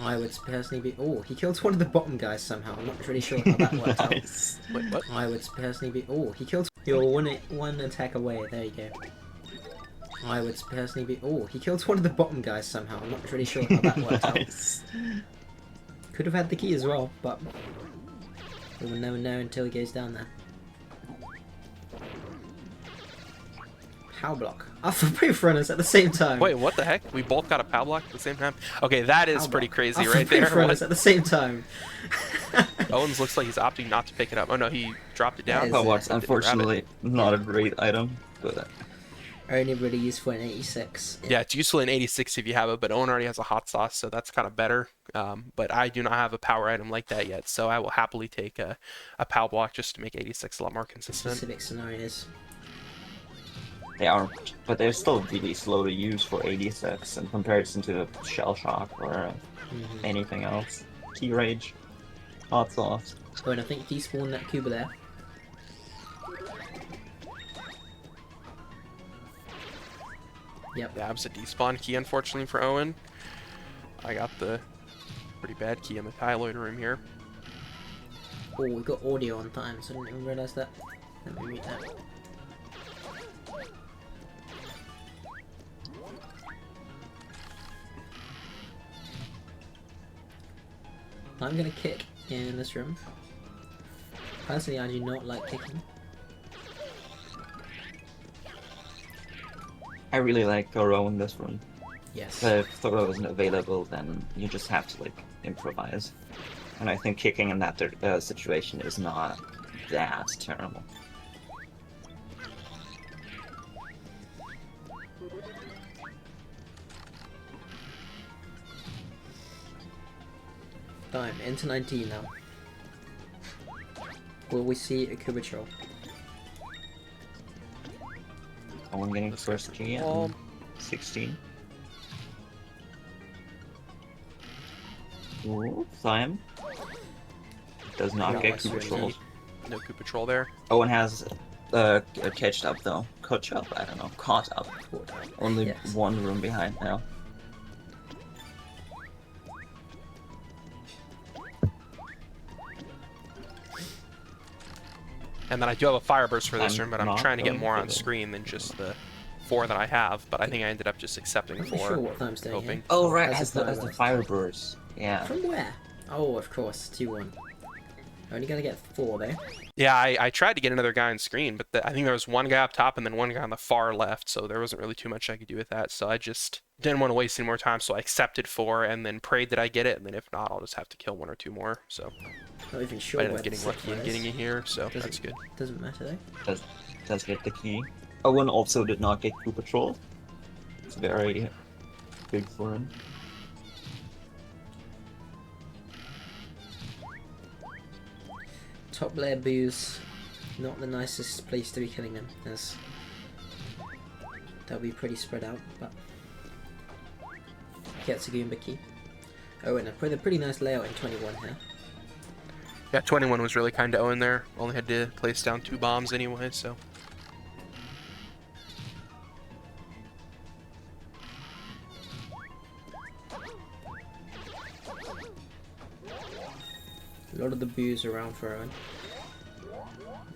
I would personally be. Oh, he killed one of the bottom guys somehow. I'm not really sure how that worked out. Nice. Wait, what? I would personally be. Oh, he killed. You're one attack away. There you go. I would personally be. Oh, he killed one of the bottom guys somehow. I'm not really sure how that worked Nice. out. Could have had the key as well, but we will never know until he goes down there. Power block. Oh, for both runners at the same time. Wait, what the heck? We both got a power block at the same time? Okay, that is Power pretty block. crazy Oh, right for both there. runners at the same time. Owens looks like he's opting not to pick it up. Oh no, he dropped it That down. is, Powerbox, Didn't grab it. unfortunately, not a great item, but Only really useful in 86. Yeah, it's useful in 86 if you have it, but Owen already has a hot sauce, so that's kind of better. But I do not have a power item like that yet, so I will happily take a power block just to make 86 a lot more consistent. Specific scenarios. they are, but they're still really slow to use for 86 in comparison to the Shell Shock or anything else. T-Rage, hot sauce. Oh, and I think despawn that Cuba there. Yep. Yeah, it was a despawn key, unfortunately, for Owen. I got the pretty bad key in the Tyloid room here. Oh, we got audio on time, so I didn't even realise that. Let me read that. I'm gonna kick in this room. Personally, I do not like kicking. I really like Goro in this one. Yes. But if Thoro isn't available, then you just have to like improvise. And I think kicking in that situation is not that terrible. Time into 19 now. Will we see a Kubitrol? Owen getting Let's first go for key wall. and 16. Ooh, Slime. Does not Yeah, get that's Koopa really Trolls. No Koopa Troll there. Owen has catched up though. Caught up, I don't know. Caught up. Only Yes. one room behind now. And then I do have a fire burst for this I'm room, but I'm not trying to get going more for on the- screen than just the 4 that I have. But I think I ended up just accepting I'm not 4. sure what time's doing hoping. here. Oh right, That's as a the fire fire burst. Yeah. From where? Oh, of course, 2-1. Only gonna get 4 though. Yeah, I tried to get another guy on screen, but I think there was one guy up top and then one guy on the far left, so there wasn't really too much I could do with that. So I just didn't want to waste any more time, so I accepted 4 and then prayed that I get it, and then if not, I'll just have to kill 1 or 2 more. So Not even sure I where ended up the getting second lucky and one getting is. it here, so Does that's it- good. Doesn't matter though. Does get the key. Owen also did not get Koopa Troll. It's very big for him. Top layer boos, not the nicest place to be killing them, as they'll be pretty spread out, but gets a Goomba key. Oh, and a pretty nice layout in 21 here. Yeah, 21 was really kind to Owen there. Only had to place down 2 bombs anyway, so. A lot of the boos around for Owen.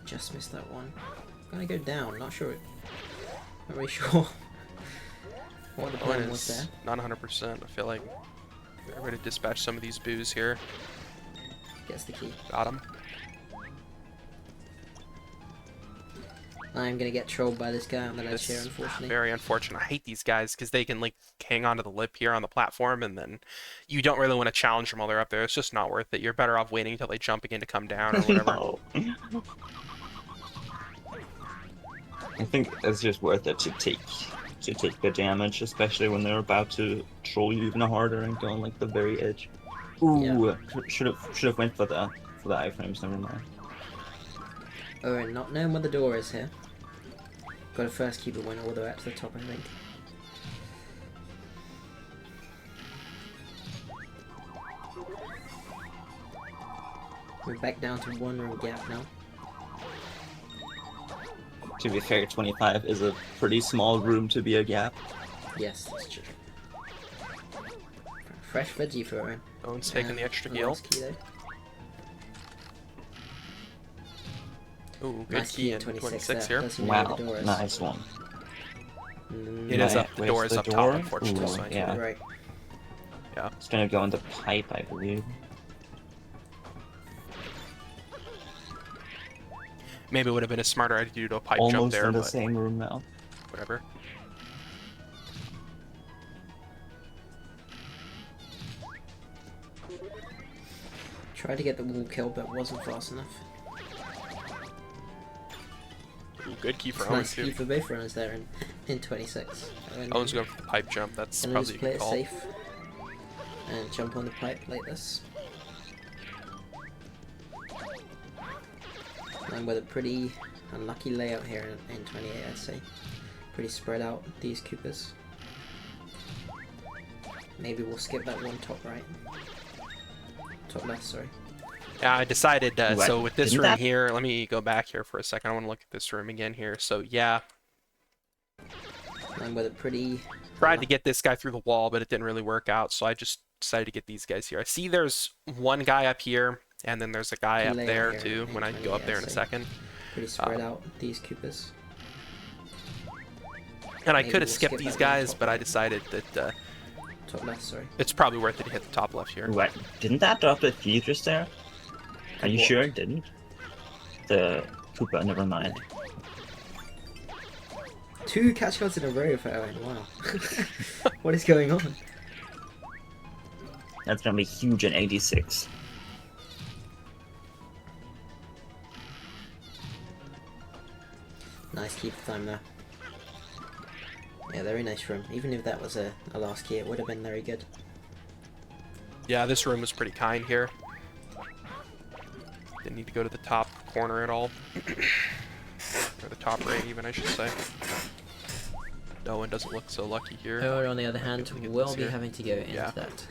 Just missed that one. Gonna go down, not sure. Not really sure what the Owen plan was there. is not 100%. I feel like I'm going to dispatch some of these boos here. Gets the key. Got him. I'm gonna get trolled by this guy on the ledge This here, is unfortunately. very unfortunate. I hate these guys because they can like hang onto the lip here on the platform, and then you don't really want to challenge them while they're up there. It's just not worth it. You're better off waiting until they jump again to come down or whatever. No. I think it's just worth it to take the damage, especially when they're about to troll you even harder and go on like the very edge. Ooh, should have went for the iframes. Never mind. Oh, and not knowing where the door is here. Got to first keep it went all the way up to the top, I think. We're back down to 1 room gap now. To be fair, 25 is a pretty small room to be a gap. Yes, that's true. Fresh veggie for Owen. Owen's taking the extra a heal. nice key though. Ooh, good Nice key in in 26 26 there. here. Doesn't know Wow, where the door is. nice one. It is Right, up. The where's door is the up door? top, unfortunately. Ooh, So I yeah. can't. Right. Yeah. It's gonna go in the pipe, I believe. Maybe it would have been a smarter idea to do a pipe jump Almost there, in the but same room now. whatever. Tried to get the wall kill, but wasn't fast enough. Ooh, good key for Owen Nice key too. for both runners there in 26. Owen's going for the pipe jump. That's Gonna probably just a play good it call. safe and jump on the pipe like this. And with a pretty unlucky layout here in 28, I'd say. Pretty spread out, these Koopas. Maybe we'll skip that one top right. Top left, sorry. Yeah, I decided, What? so with this Didn't room that- here, let me go back here for a second. I want to look at this room again here. So yeah, And with a pretty... tried to get this guy through the wall, but it didn't really work out. So I just decided to get these guys here. I see there's one guy up here, and then there's a guy up layout there here too, in when I go up 28, there in I'd a say. second. Pretty spread out, these Koopas. And I Maybe could have we'll skipped skip these that one guys, top but I right. decided that Top left, sorry. it's probably worth it to hit the top left here. What? Didn't that drop the key just there? Are you What? sure it didn't? The Koopa, never mind. 2 catch cards in a row for Owen, wow. What is going on? That's gonna be huge in 86. Nice keep time there. Yeah, very nice room. Even if that was a last key, it would have been very good. Yeah, this room was pretty kind here. Didn't need to go to the top corner at all. Or the top right even, I should say. Owen doesn't look so lucky here. Owen, on the other hand, Able to get will this be here. having to go into Yeah. that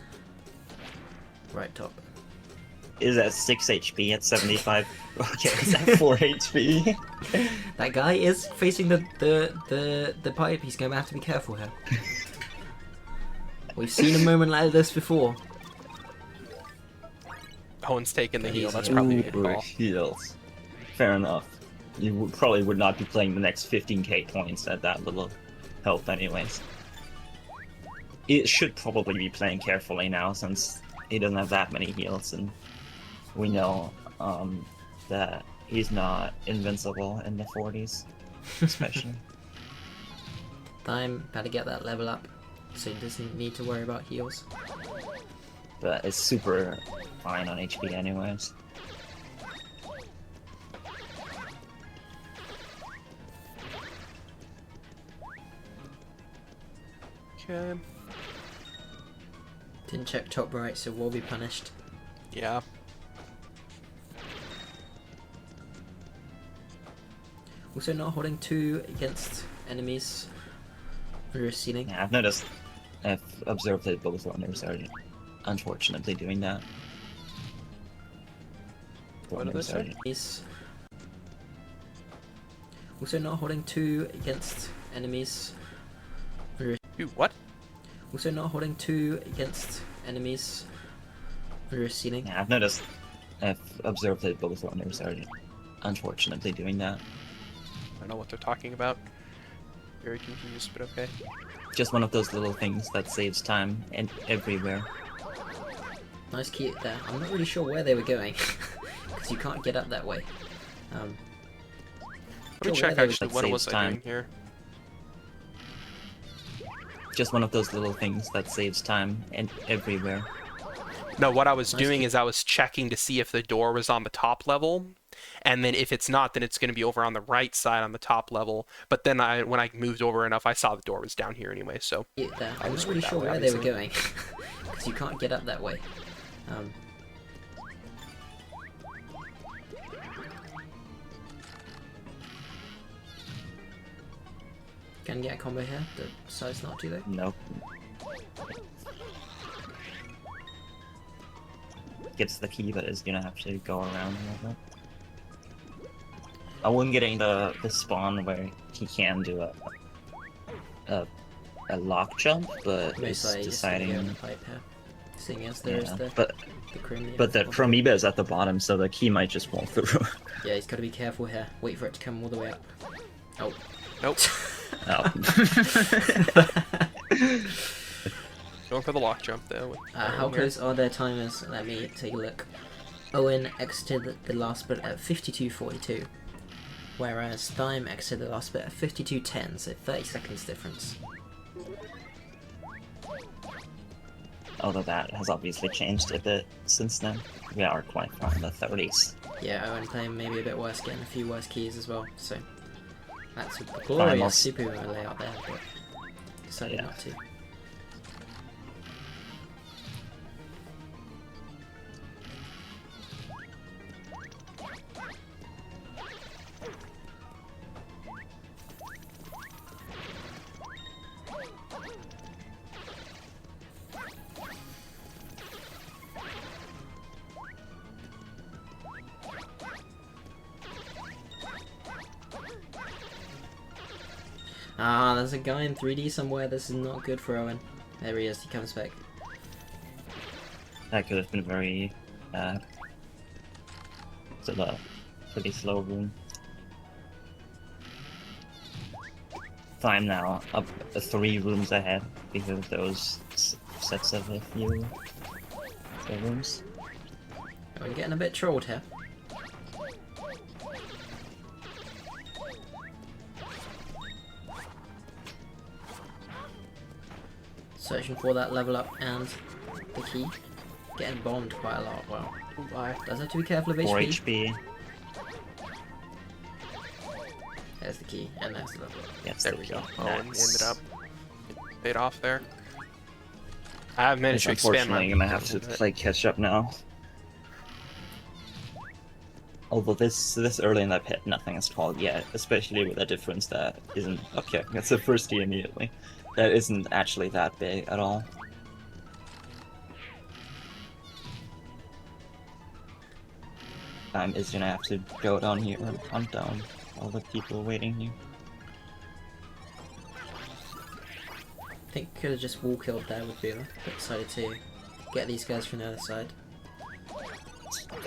right top. Is that 6 HP at 75? Okay, is that 4 HP? That guy is facing the pipe. He's going to have to be careful here. We've seen a moment like this before. Owen's taking the Get heal, easy that's here. probably a good Ooh, call. heals. Fair enough. You probably would not be playing the next 15k points at that little health anyways. It should probably be playing carefully now since he doesn't have that many heals, and we know that he's not invincible in the 40s, especially. Time, better get that level up so he doesn't need to worry about heals. But it's super fine on HP anyways. Okay. Didn't check top right, so will be punished. Yeah. Also not holding 2 against enemies through a ceiling. Yeah, I've observed that both runners are unfortunately doing that. What did they say? Enemies. Also not holding 2 against enemies through Ooh, what? Also not holding 2 against enemies through a ceiling. Yeah, I've observed that both runners are unfortunately doing that. I don't know what they're talking about. Very confused, but okay. Just one of those little things that saves time and everywhere. Nice key there. I'm not really sure where they were going because you can't get up that way. Let me Sure, check where they actually would what save was I time. doing here. Just one of those little things that saves time and everywhere. No, what I was Nice doing key. is I was checking to see if the door was on the top level, and then if it's not, then it's going to be over on the right side on the top level. But then when I moved over enough, I saw the door was down here anyway. So Key there. I I'm just not really went that sure way, where they were obviously. going because you can't get up that way. Can get a combo here. The side's not too though. Nope. Gets the key, but is gonna have to go around a little bit. I wasn't getting the spawn where he can do a lock jump, but Most it's likely just gonna go in the deciding pipe here. seeing as there is Yeah, the chromium. but the Chromiba is at the bottom, so the key might just fall through. Yeah, he's got to be careful here. Wait for it to come all the way up. Oh. Nope. Oh. Going for the lock jump though. How close are their timers? Let me take a look. Owen exited the last bit at 52.42, whereas Thyme exited the last bit at 52.10, so 30 seconds difference. Although that has obviously changed a bit since then. We are quite far in the 30s. Yeah, Owen playing maybe a bit worse, getting a few worse keys as well, so that's a glorious super layout there, but decided not to. Ah, there's a guy in 3D somewhere. This is not good for Owen. There he is. He comes back. That could have been very sort of a pretty slow room. Time now up 3 rooms ahead because of those sets of a few rooms. Owen getting a bit trolled here. Searching for that level up and the key. Getting bombed quite a lot. Wow. Does have to be careful of HP. 4 HP. There's the key, and there's the level up. Yes, There we go. Nice. Owen ended up paid off there. I have managed to expand my. Unfortunately, I'm gonna have to play catch up now. Although this early in that pit, nothing is called yet, especially with a difference that isn't okay. That's the first key immediately. That isn't actually that big at all. Time is gonna have to go down here and hunt down all the people waiting here. I think could have just wall killed there with Bula, but decided to get these guys from the other side.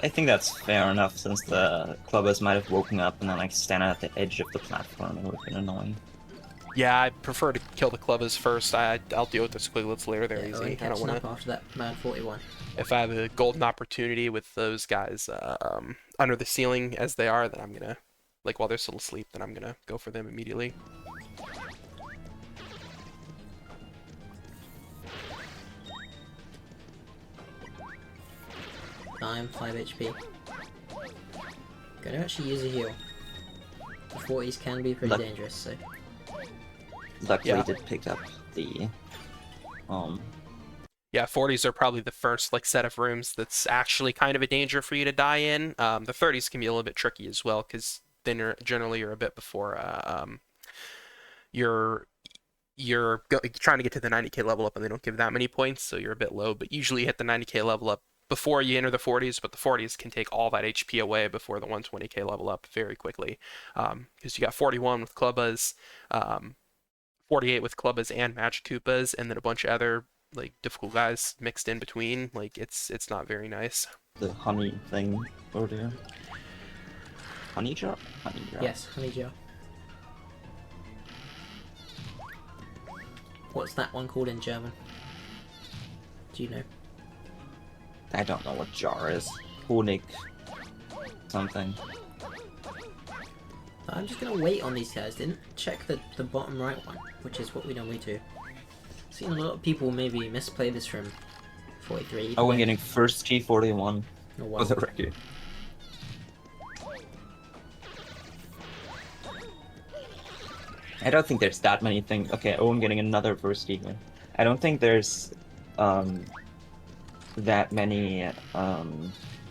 I think that's fair enough, since the clubbers might have woken up and then like standing at the edge of the platform. It would have been annoying. Yeah, I prefer to kill the clubbers first. I'll deal with the squiglets later. They're Yeah, easy. Owen I don't catching want up to. after that man 41. If I have a golden opportunity with those guys under the ceiling as they are, then I'm gonna, like while they're still asleep, then I'm gonna go for them immediately. I'm 5 HP. Gonna actually use a heal. The 40s can be pretty dangerous, so. Luckily, Yeah. did pick up the Yeah, 40s are probably the first like set of rooms that's actually kind of a danger for you to die in. The 30s can be a little bit tricky as well because then you're a bit before you're trying to get to the 90k level up and they don't give that many points, so you're a bit low. But usually you hit the 90k level up before you enter the 40s, but the 40s can take all that HP away before the 120k level up very quickly. Because you got 41 with Clubbas, 48 with Clubbas and Magic Koopas, and then a bunch of other like difficult guys mixed in between. Like it's not very nice. the honey thing over there. Honey jar? Honey jar. Yes, honey jar. What's that one called in German? Do you know? I don't know what jar is. Honig something. I'm just gonna wait on these guys. Didn't check the bottom right one, which is what we normally do. Seen a lot of people maybe misplay this room. 43. Oh, we're getting first G41 Oh, wow. for the record. I don't think there's that many things. Okay, Owen getting another first G1. I don't think there's that many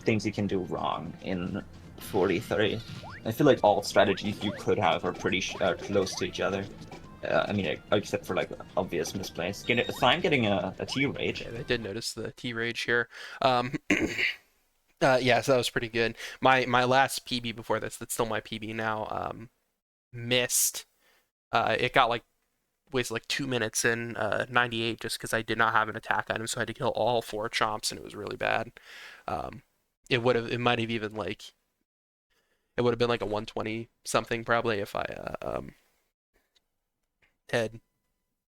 things you can do wrong in 43. I feel like all strategies you could have are pretty close to each other. I mean, except for like obvious misplays. I'm getting a T rage. Yeah, I did notice the T rage here. Yeah, so that was pretty good. My last PB before this, that's still my PB now. Missed. It got like wasted like 2 minutes in 98 just because I did not have an attack item, so I had to kill all 4 chomps, and it was really bad. Um, it might have even like, it would have been like a 120 something probably if I had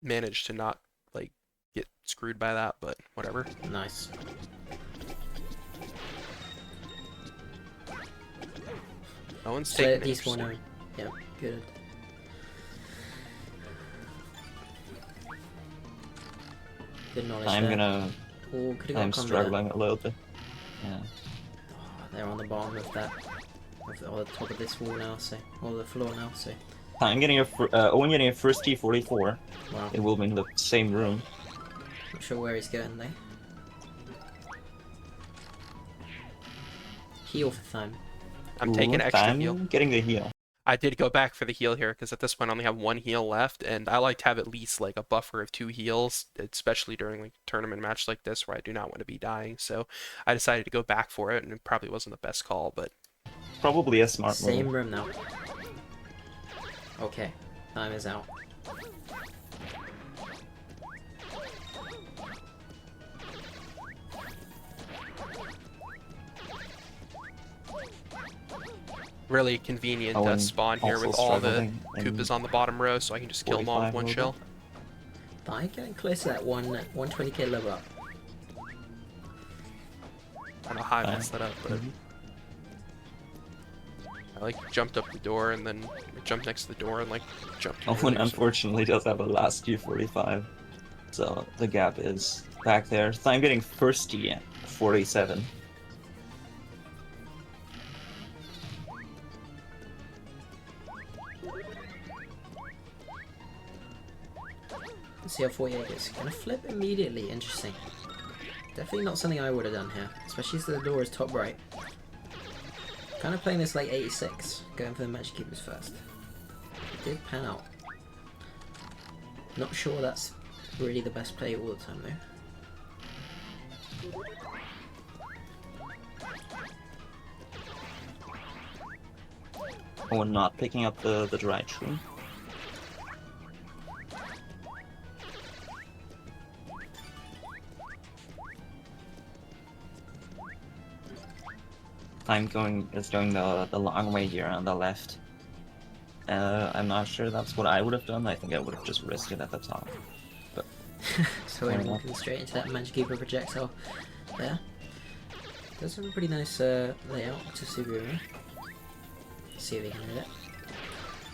managed to not like get screwed by that, but whatever. Nice. Owen's So taking these it. four now. Yeah, good. Good knowledge I'm there. gonna. Oh, could have got I'm a combo struggling a little bit. Yeah. there. Oh, they're on the bottom of that, or the top of this wall now, so, or the floor now, so. I'm getting a. Owen getting a first T44. Wow. It will be in the same room. Not sure where he's going though. Heal for time. I'm taking Ooh, extra I'm heal. getting the heal. I did go back for the heal here because at this point I only have 1 heal left, and I like to have at least like a buffer of 2 heals, especially during like tournament match like this where I do not want to be dying. So I decided to go back for it, and it probably wasn't the best call, but Probably a smart Same move. room now. Okay, time is out. really convenient Owen spawn here also with all the struggling in Koopas on the bottom row, so I can just kill them all with 45 one movement. shell. By getting close to that 120k level up. I don't know how I messed that up, but I like jumped up the door and then jumped next to the door and like jumped. Owen earlier, so- unfortunately does have a last T45, so the gap is back there. So I'm getting first T at 47. Let's see how 48 is. Gonna flip immediately. Interesting. Definitely not something I would have done here, especially as the door is top right. Kind of playing this like 86, going for the Magic Keepers first. It did pan out. Not sure that's really the best play all the time though. Owen not picking up the dry tree. I'm going the long way here on the left. I'm not sure that's what I would have done. I think I would have just risked it at the top. But So we're walking straight into that Magic Keeper projectile there. Does have a pretty nice layout to Subaru. See if he can hit it.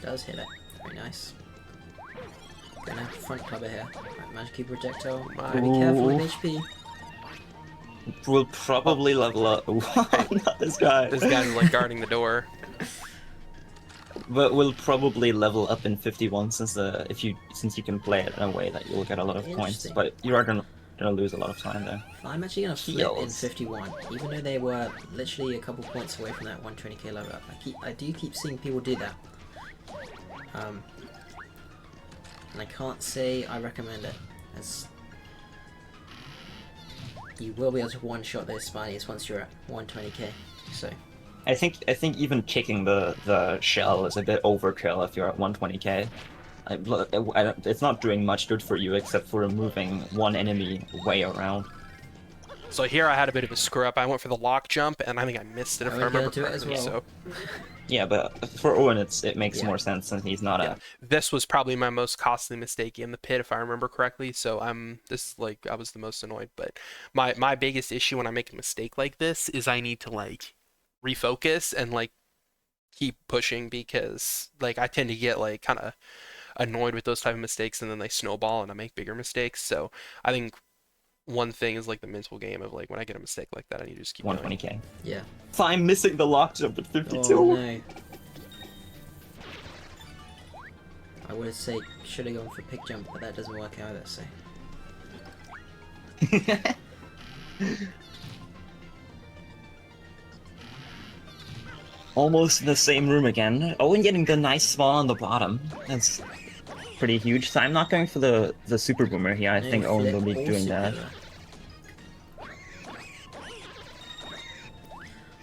Does hit it. Very nice. Gonna have front clubber here. Right, Magic Keeper projectile. Be careful with HP. we'll probably level up. Not this guy. This guy's like guarding the door. But we'll probably level up in 51 since you can play it in a way that you'll get a lot of points. Interesting. But you are gonna lose a lot of time there. I'm actually gonna flip in Heals. 51, even though they were literally a couple points away from that 120k level up. I do keep seeing people do that. And I can't say I recommend it, as you will be able to one-shot those Spinies once you're at 120k. So I think even kicking the shell is a bit overkill if you're at 120k. It's not doing much good for you except for removing one enemy way around. So here I had a bit of a screw up. I went for the lock jump, and I think I missed it if I Owen remember gonna do it as correctly. well. So Yeah, but for Owen it makes Yeah. more sense since he's not yeah, this was probably my most costly mistake in the pit, if I remember correctly. So this is like I was the most annoyed. But my biggest issue when I make a mistake like this is I need to like refocus and like keep pushing, because like I tend to get like kind of annoyed with those type of mistakes, and then they snowball and I make bigger mistakes. So I think one thing is like the mental game of like when I get a mistake like that, I need to just keep going. 120k. yeah. So I'm missing the lock jump at 52. Oh no. I would say should have gone for pick jump, but that doesn't work either. So Almost in the same room again. Owen getting the nice spawn on the bottom. That's pretty huge. So I'm not going for the super boomer here. I think Owen will be doing that.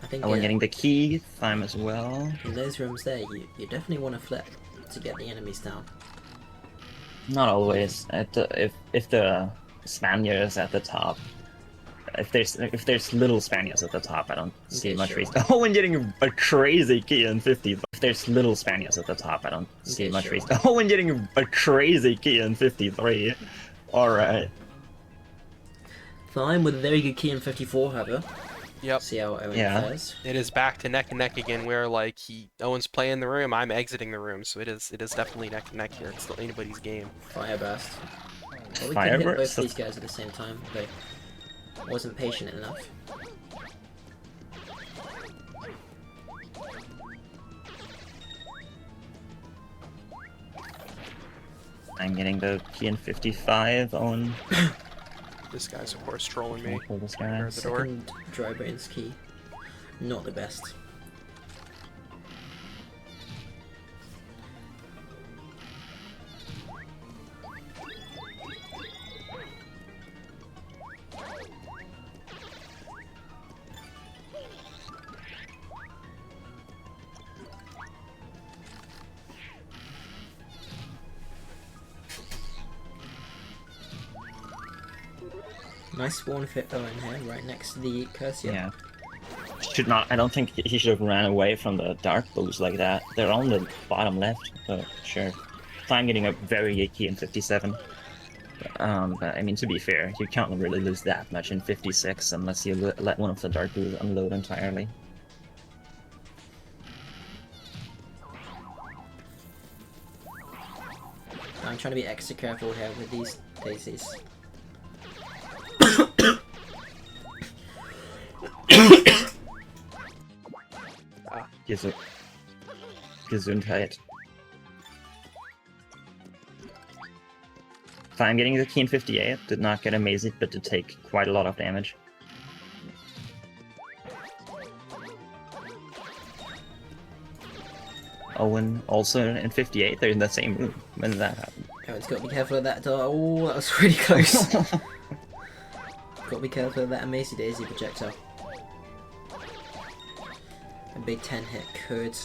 I think Owen getting the key. Time as well. in those rooms there, you definitely want to flip to get the enemies down. Not always. If the Spaniard is at the top, if there's little Spaniards at the top, I don't see Okay, much sure. reason. Owen getting a crazy key in 50. If there's little Spaniards at the top, I don't see Okay, much sure. reason. Owen getting a crazy key in 53. All right. Fine with a very good key in 54, however. Yep. See how Owen Yeah. fares. It is back to neck and neck again, where like Owen's playing the room, I'm exiting the room, so it is definitely neck and neck here. It's still anybody's game. Fire burst. Well, we could hit Fireworks? both these guys at the same time, but wasn't patient enough. I'm getting the key in 55. Owen. This guy's of course trolling me. Pull this guy. Guard the door. Second dry bones key. Not the best. Nice spawn fit Owen here, right next to the Cursia. Yeah. Should not. I don't think he should have ran away from the dark boost like that. They're on the bottom left, but sure. I'm getting a very good key in 57. But, I mean, to be fair, you can't really lose that much in 56 unless you let one of the dark boosts unload entirely. I'm trying to be extra careful here with these daisies. Gesundheit. Fine, getting the key in 58. Did not get amazing, but did take quite a lot of damage. Owen also in 58. They're in the same room. When did that happen? Owen's got to be careful of that door. Oh, that was really close. Got to be careful of that Amacy Daisy projectile. A big 10 hit could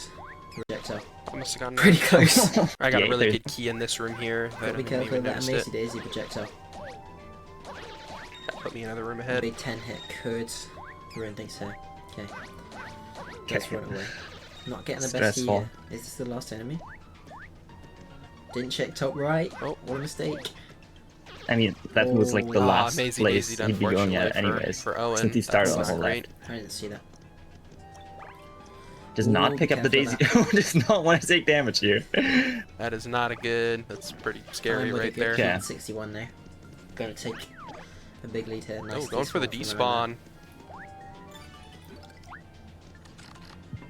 projectile. I must have gotten Pretty close. I got a Yeah, really there- good key in this room here. I Got to be didn't careful even of that notice Amacy it. Daisy projectile. That put me another room A ahead. big 10 hit could ruin things here. Okay. Let's run away. Not getting the best key Stressful. here. Is this the last enemy? Didn't check top right. Oh. What a mistake. I mean, that was like the Oh, last Maisie place daisied, he'd be going at unfortunately, anyways. for Owen. Since he started That's on the not left. great. I didn't see that. Does not Ooh, pick up the careful daisy. Does not want to take damage here. That is not a good. That's pretty scary Time with a right good there. key Yeah. in 61 there. Gonna take a big lead here. Nice Oh, going for the despawn from Owen. despawn.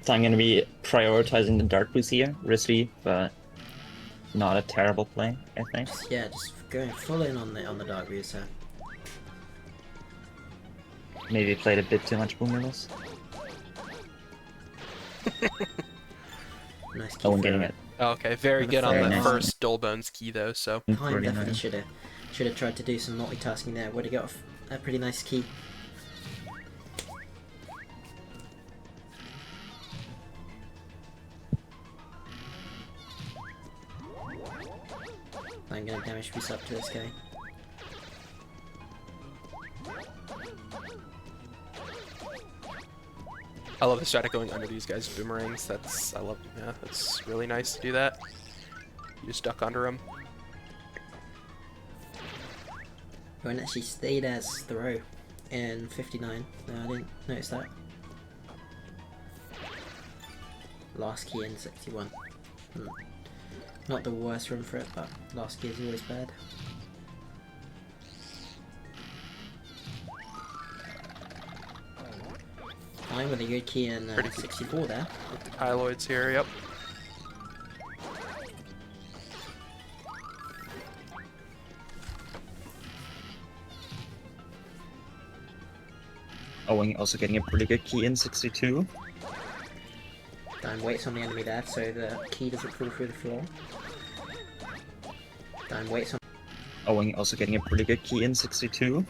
So I'm going to be prioritizing the dark boost here. Risky, but not a terrible play, I think. Yeah, just going full in on the dark views here. Maybe played a bit too much boomerless. Nice key. Owen for getting Owen. it. Okay, very good on Very the nice. first dull bones key though. So Time Pretty definitely nice. should have tried to do some multitasking there. Would have got a pretty nice key. I'm gonna damage piece up to this guy. I love the strat going under these guys' boomerangs. I love. Yeah, that's really nice to do that. You just duck under them. Owen actually stayed as throw in 59. No, I didn't notice that. Last key in 61. Not the worst room for it, but last key is always bad. Fine with a good key in Pretty good 64 there. With the Kyloids here. Yep. Owen also getting a pretty good key in 62. Dan waits on the enemy there so the key doesn't fall through the floor. Dan waits on. Owen also getting a pretty good key in 62.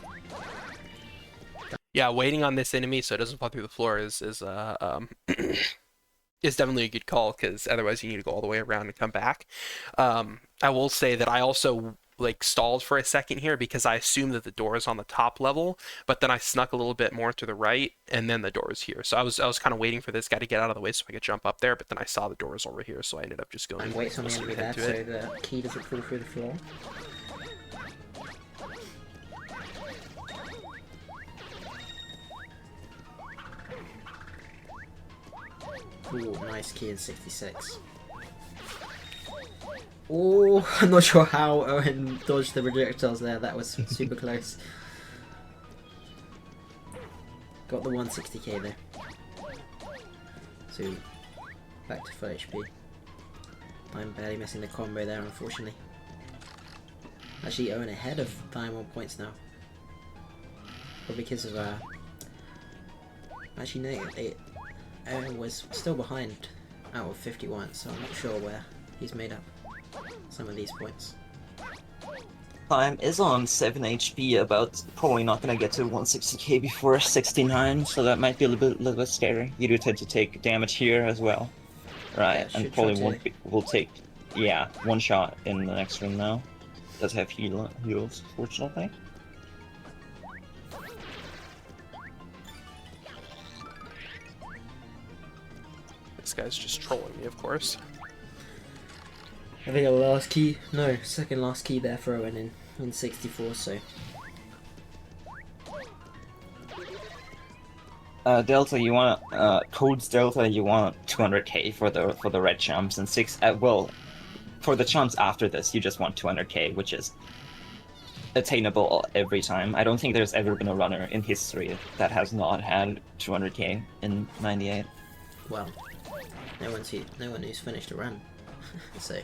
Yeah, waiting on this enemy so it doesn't fall through the floor is is definitely a good call because otherwise you need to go all the way around and come back. I will say that I also like stalled for a second here because I assumed that the door is on the top level, but then I snuck a little bit more to the right, and then the door is here. So I was kind of waiting for this guy to get out of the way so I could jump up there, but then I saw the doors over here, so I ended up just going And wait on the closer enemy ahead there to so it. the key doesn't fall through the floor. Ooh, nice key in 66. Oh, I'm not sure how Owen dodged the projectiles there. That was super close. Got the 160k there. So, back to full HP. I'm barely missing the combo there, unfortunately. Actually, Owen ahead of Diamond points now. Probably because of, actually, no, Owen was still behind out of 51, so I'm not sure where he's made up some of these points. Time is on 7 HP, about probably not gonna get to 160k before 69, so that might be a little bit scary. You do tend to take damage here as well. Right, Yeah, and should probably try to. will take, yeah, one shot in the next room now. Does have heals, fortunately. This guy's just trolling me, of course. I think a last key, no, second last key there for Owen in 64, so. Delta, you want codes Delta, you want 200k for the red chumps, and well, for the chumps after this, you just want 200k, which is attainable every time. I don't think there's ever been a runner in history that has not had 200k in 98. Well, no one who's finished a run, so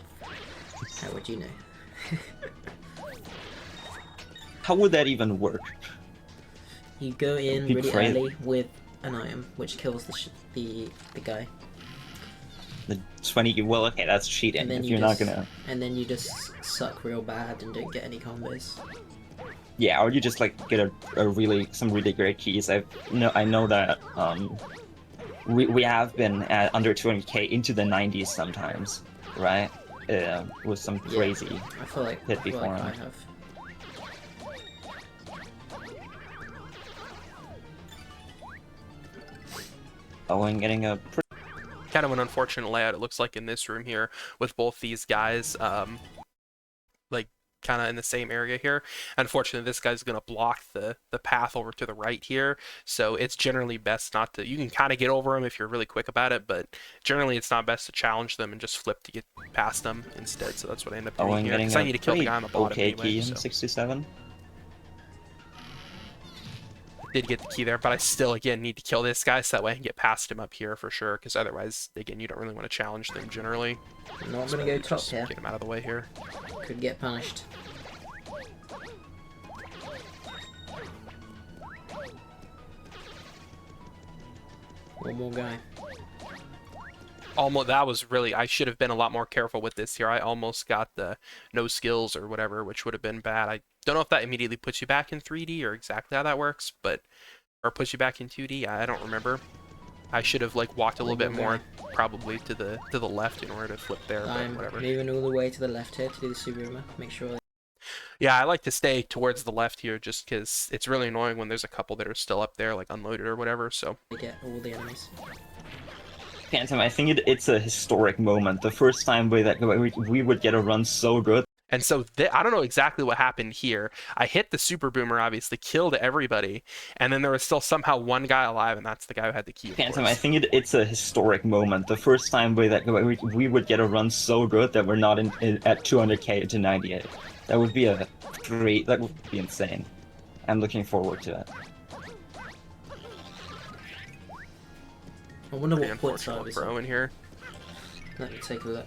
how would you know? How would that even work? You go in Be really crazy. early with an item, which kills the guy, The 20, well, okay, that's cheating. and then If you you're just, not gonna, and then you just suck real bad and don't get any combos. yeah, or you just like get some really great keys. I know that we have been at under 200k into the 90s sometimes, right? With some crazy I feel like hit before I him. have. Owen getting a Kind of an unfortunate layout, it looks like, in this room here with both these guys, like kind of in the same area here. Unfortunately, this guy's going to block the path over to the right here, so it's generally best not to. You can kind of get over him if you're really quick about it, but generally it's not best to challenge them and just flip to get past them instead. So that's what I end up doing Owen here getting because I a need to kill the pretty guy on the bottom okay anyway. key in So 67. did get the key there, but I still again need to kill this guy so that way I can get past him up here for sure. Because otherwise, again, you don't really want to challenge them generally. I'm not So gonna go top just here. get him out of the way here. Could get punished. One more guy. Almost, that was really, I should have been a lot more careful with this here. I almost got the no skills or whatever, which would have been bad. I don't know if that immediately puts you back in 3D or exactly how that works, but or puts you back in 2D. I don't remember. I should have like walked a little bit more probably to the left in order to flip there, but I'm whatever. moving all the way to the left here to do the Subaruma. Make sure Yeah, I like to stay towards the left here just because it's really annoying when there's a couple that are still up there, like unloaded or whatever. So they get all the enemies. Phantom, I think it's a historic moment. The first time we would get a run so good. and so I don't know exactly what happened here. I hit the super boomer, obviously killed everybody, and then there was still somehow one guy alive, and that's the guy who had the key. Phantom, I think it's a historic moment. The first time we would get a run so good that we're not at 200k to 98. That would be that would be insane. I'm looking forward to it. I wonder Pretty what points I unfortunate was for Owen here. Let me take a look.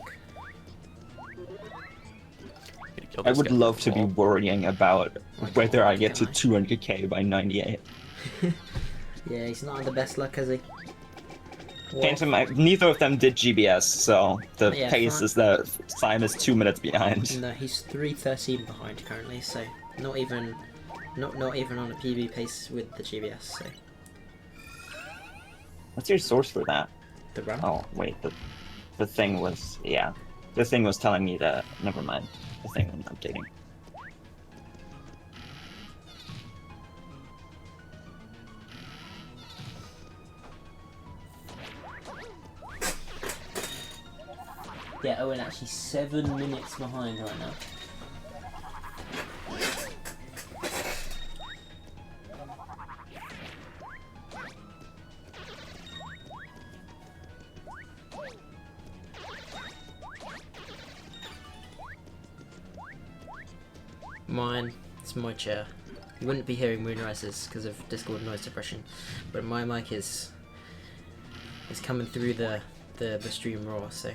I would love to be worrying about whether I get to can 200k by 98. Yeah, he's not had the best luck, has he? Well, Phantom, neither of them did GBS, so the Yeah, pace fine. is that Simon is 2 minutes behind. no, he's 3:13 behind currently, so not even on a PB pace with the GBS. So What's your source for that? The run? Oh wait, the thing was the thing was telling me that. Never mind. The thing was updating. Yeah, Owen actually 7 minutes behind right now. Mine, it's my chair. You wouldn't be hearing Moonrises because of Discord noise suppression, but my mic is coming through the stream raw, so.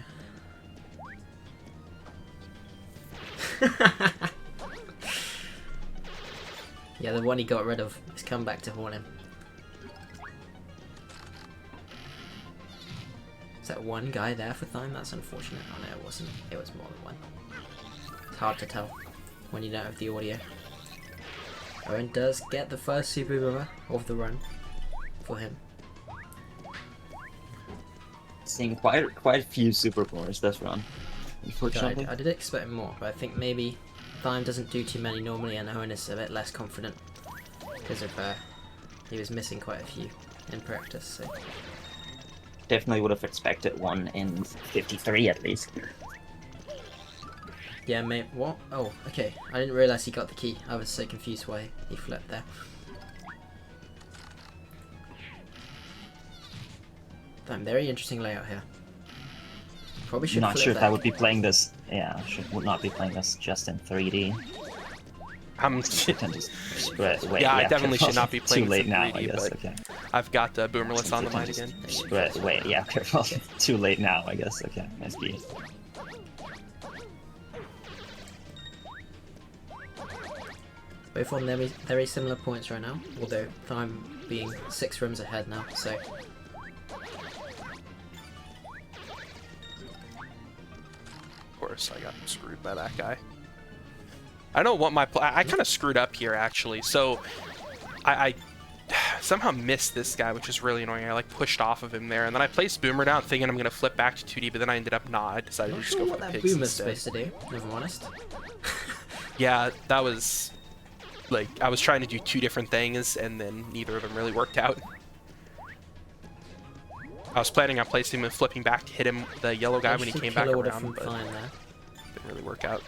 Yeah, the one he got rid of has come back to haunt him. Is that one guy there for Thyme? That's unfortunate. Oh no, it wasn't. It was more than one. It's hard to tell when you don't have the audio. Owen does get the first super boomer of the run for him. Seeing quite a few super boomers this run. Unfortunately. I did expect more, but I think maybe Thyme doesn't do too many normally, and Owen is a bit less confident because of he was missing quite a few in practice. So. Definitely would have expected one in 53 at least. Yeah, mate. What? Oh, okay. I didn't realise he got the key. I was so confused why he flipped there. Damn, very interesting layout here. Probably should. Not flip sure if that. I would be playing this. Yeah, would not be playing this just in 3D. I'm Tend to spread. Wait, yeah, I definitely should not be playing too late this in now. 3D, I guess. but Okay. I've got Boomerless on the mind again. Spread. Wait, yeah, careful. Too late now. I guess. Okay, nice B. Both on very similar points right now, although Thyme being 6 rooms ahead now, so. Of course, I got screwed by that guy. I don't know what my I kind of screwed up here actually. So I somehow missed this guy, which is really annoying. I like pushed off of him there, and then I placed Boomer down, thinking I'm gonna flip back to 2D, but then I ended up not. I decided to Not just sure go what for the that pigs boomer's instead. supposed to do, if I'm honest. Yeah, that was like I was trying to do 2 different things, and then neither of them really worked out. I was planning on placing him and flipping back to hit him, the yellow guy, when he came back Killer around, from but Thyme there. didn't really work out.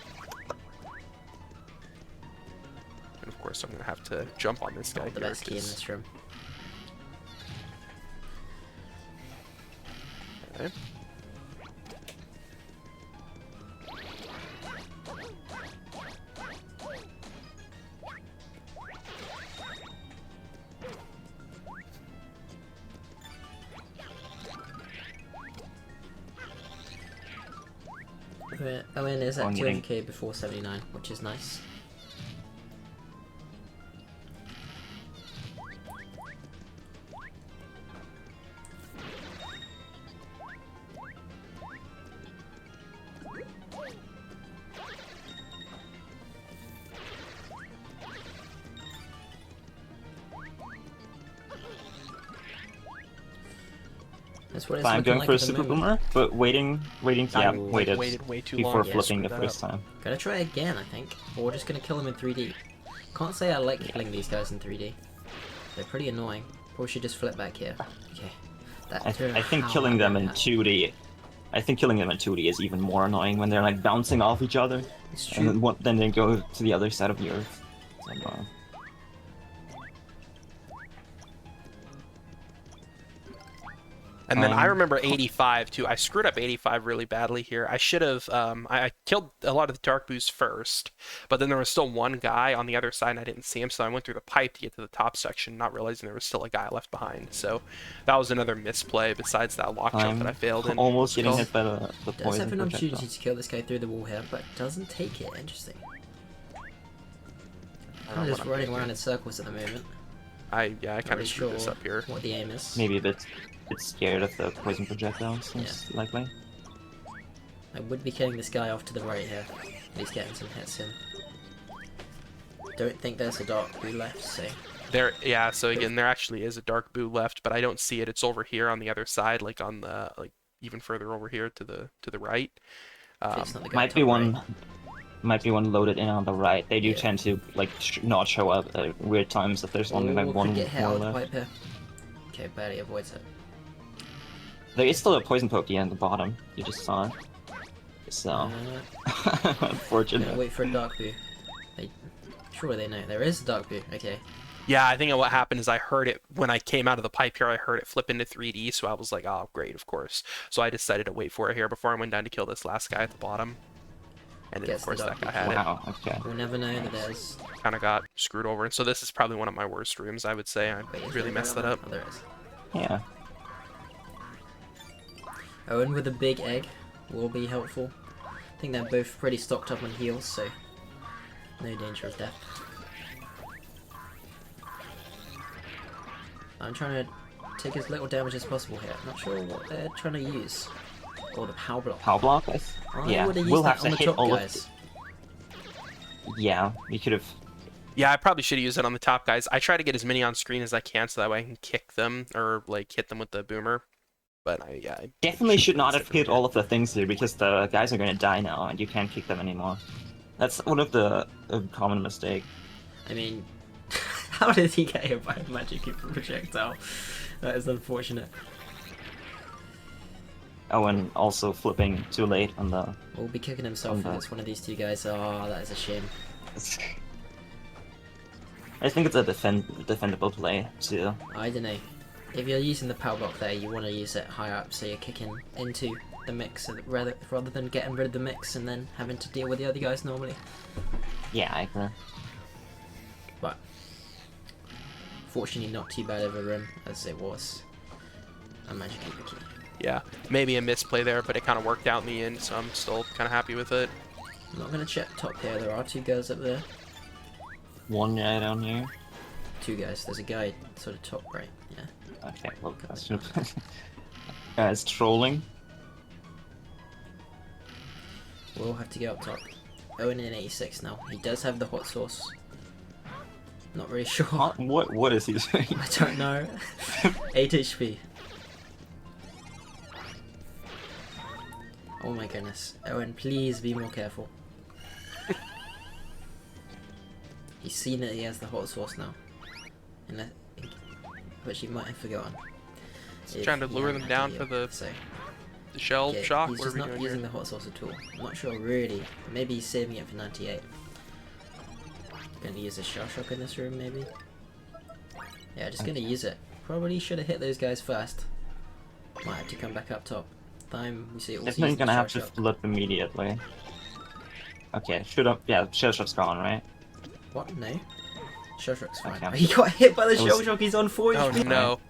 And of course, I'm gonna have to jump on this guy Not the here, best key in 'cause- this room. Okay. Owen is at I'm getting- 200k before 79, which is nice. That's what it's I'm looking going like for a at the super moment. boomer, but waiting. I Waited waited way too before long. flipping the Screwed that first up. time. Gonna try again, I think. Or we're just gonna kill them in 3D. Can't say I like killing these guys in 3D. They're pretty annoying. Or we should just flip back here. Okay. I think killing them in 2D. I think killing them in 2D is even more annoying when they're like bouncing off each other, It's and true. then they go to the other side of the earth. So, And then I Um, remember 85 too. I screwed up 85 really badly here. I should have. I killed a lot of the dark boos first, but then there was still one guy on the other side, and I didn't see him, so I went through the pipe to get to the top section, not realizing there was still a guy left behind. So that was another misplay. Besides that lock jump that I failed in. almost getting Cool. hit by the Does have poison an projectile. opportunity to kill this guy through the wall here, but doesn't take it. Interesting. I don't Kind know of just what I'm running thinking. around in circles at the moment. I kind Not really of screwed sure this up here. what the aim is. Maybe a bit scared of the poison projectiles, most likely. I would be killing this guy off to the right here. He's getting some hits in. Don't think there's a dark blue left, so Yeah, so again, there actually is a dark boo left, but I don't see it. It's over here on the other side, like on the like even further over here to the right. Okay, it's not the guy Might be top right. one. Might be one loaded in on the right. They do Yeah. tend to like not show up at weird times if there's only like Oh, could one get hit more out of the left. pipe here. Okay, barely avoids it. There is still a poison pokey at the bottom. You just saw it. So Gonna unfortunate. wait for a dark boo. They, sure they know. There is a dark boo. Okay. Yeah, I think what happened is I heard it when I came out of the pipe here. I heard it flip into 3D, so I was like, "Oh, great, of course." So I decided to wait for it here before I went down to kill this last guy at the bottom. And then, of Gets the course, dark that guy boo. had Wow. Okay. We'll never know that there's. it. Kind of got screwed over. And so this is probably one of my worst rooms, I would say. I Wait, is really there a messed guy that on up. Oh, there is. Yeah. Owen with a big egg will be helpful. I think they're both pretty stocked up on heals, so no danger of death. I'm trying to take as little damage as possible here. I'm not sure what they're trying to use. Or the power block. Power block. I Yeah. would have used We'll that have on to the hit top all guys. of. Yeah. We could have. Yeah, I probably should have used it on the top guys. I try to get as many on screen as I can so that way I can kick them or like hit them with the boomer. But I Definitely should not have differently hit all of the things here because the guys are going to die now and you can't kick them anymore. That's one of the common mistake. I mean, how did he get hit by a magic projectile? That is unfortunate. Owen also flipping too late on the. We'll be kicking himself if it's one of these two guys. Oh, that is a shame. I think it's a defendable play too. I don't know. If you're using the power block there, you want to use it high up so you're kicking into the mix rather than getting rid of the mix and then having to deal with the other guys normally. Yeah, I agree. But fortunately, not too bad of a run as it was. A magic key. yeah, maybe a misplay there, but it kind of worked out in the end, so I'm still kind of happy with it. I'm not going to check top here. There are two guys up there. One guy down here. Two guys. There's a guy sort of top right. Yeah. Okay, well, guys trolling. We'll have to go up top. Owen in 86 now. He does have the hot sauce. Not really sure. What is he saying? I don't know. 8 HP. Oh my goodness. Owen, please be more careful. He's seen that he has the hot sauce now. Which he might have forgotten. He's trying to lure them down for the shell okay, shock. he's What just are we not doing using here? the hot sauce at all. I'm not sure really. Maybe he's saving it for 98. Gonna use a shell shock in this room maybe? Yeah, just gonna use it. Probably should have hit those guys first. Might have to come back up top. Time we see it. Definitely gonna have to flip immediately. Okay, should have. Yeah, shell shock's gone, right? What? No. Shell shock's fine. Okay. He got hit by the It was- shell shock. He's on 4 Oh HP. no.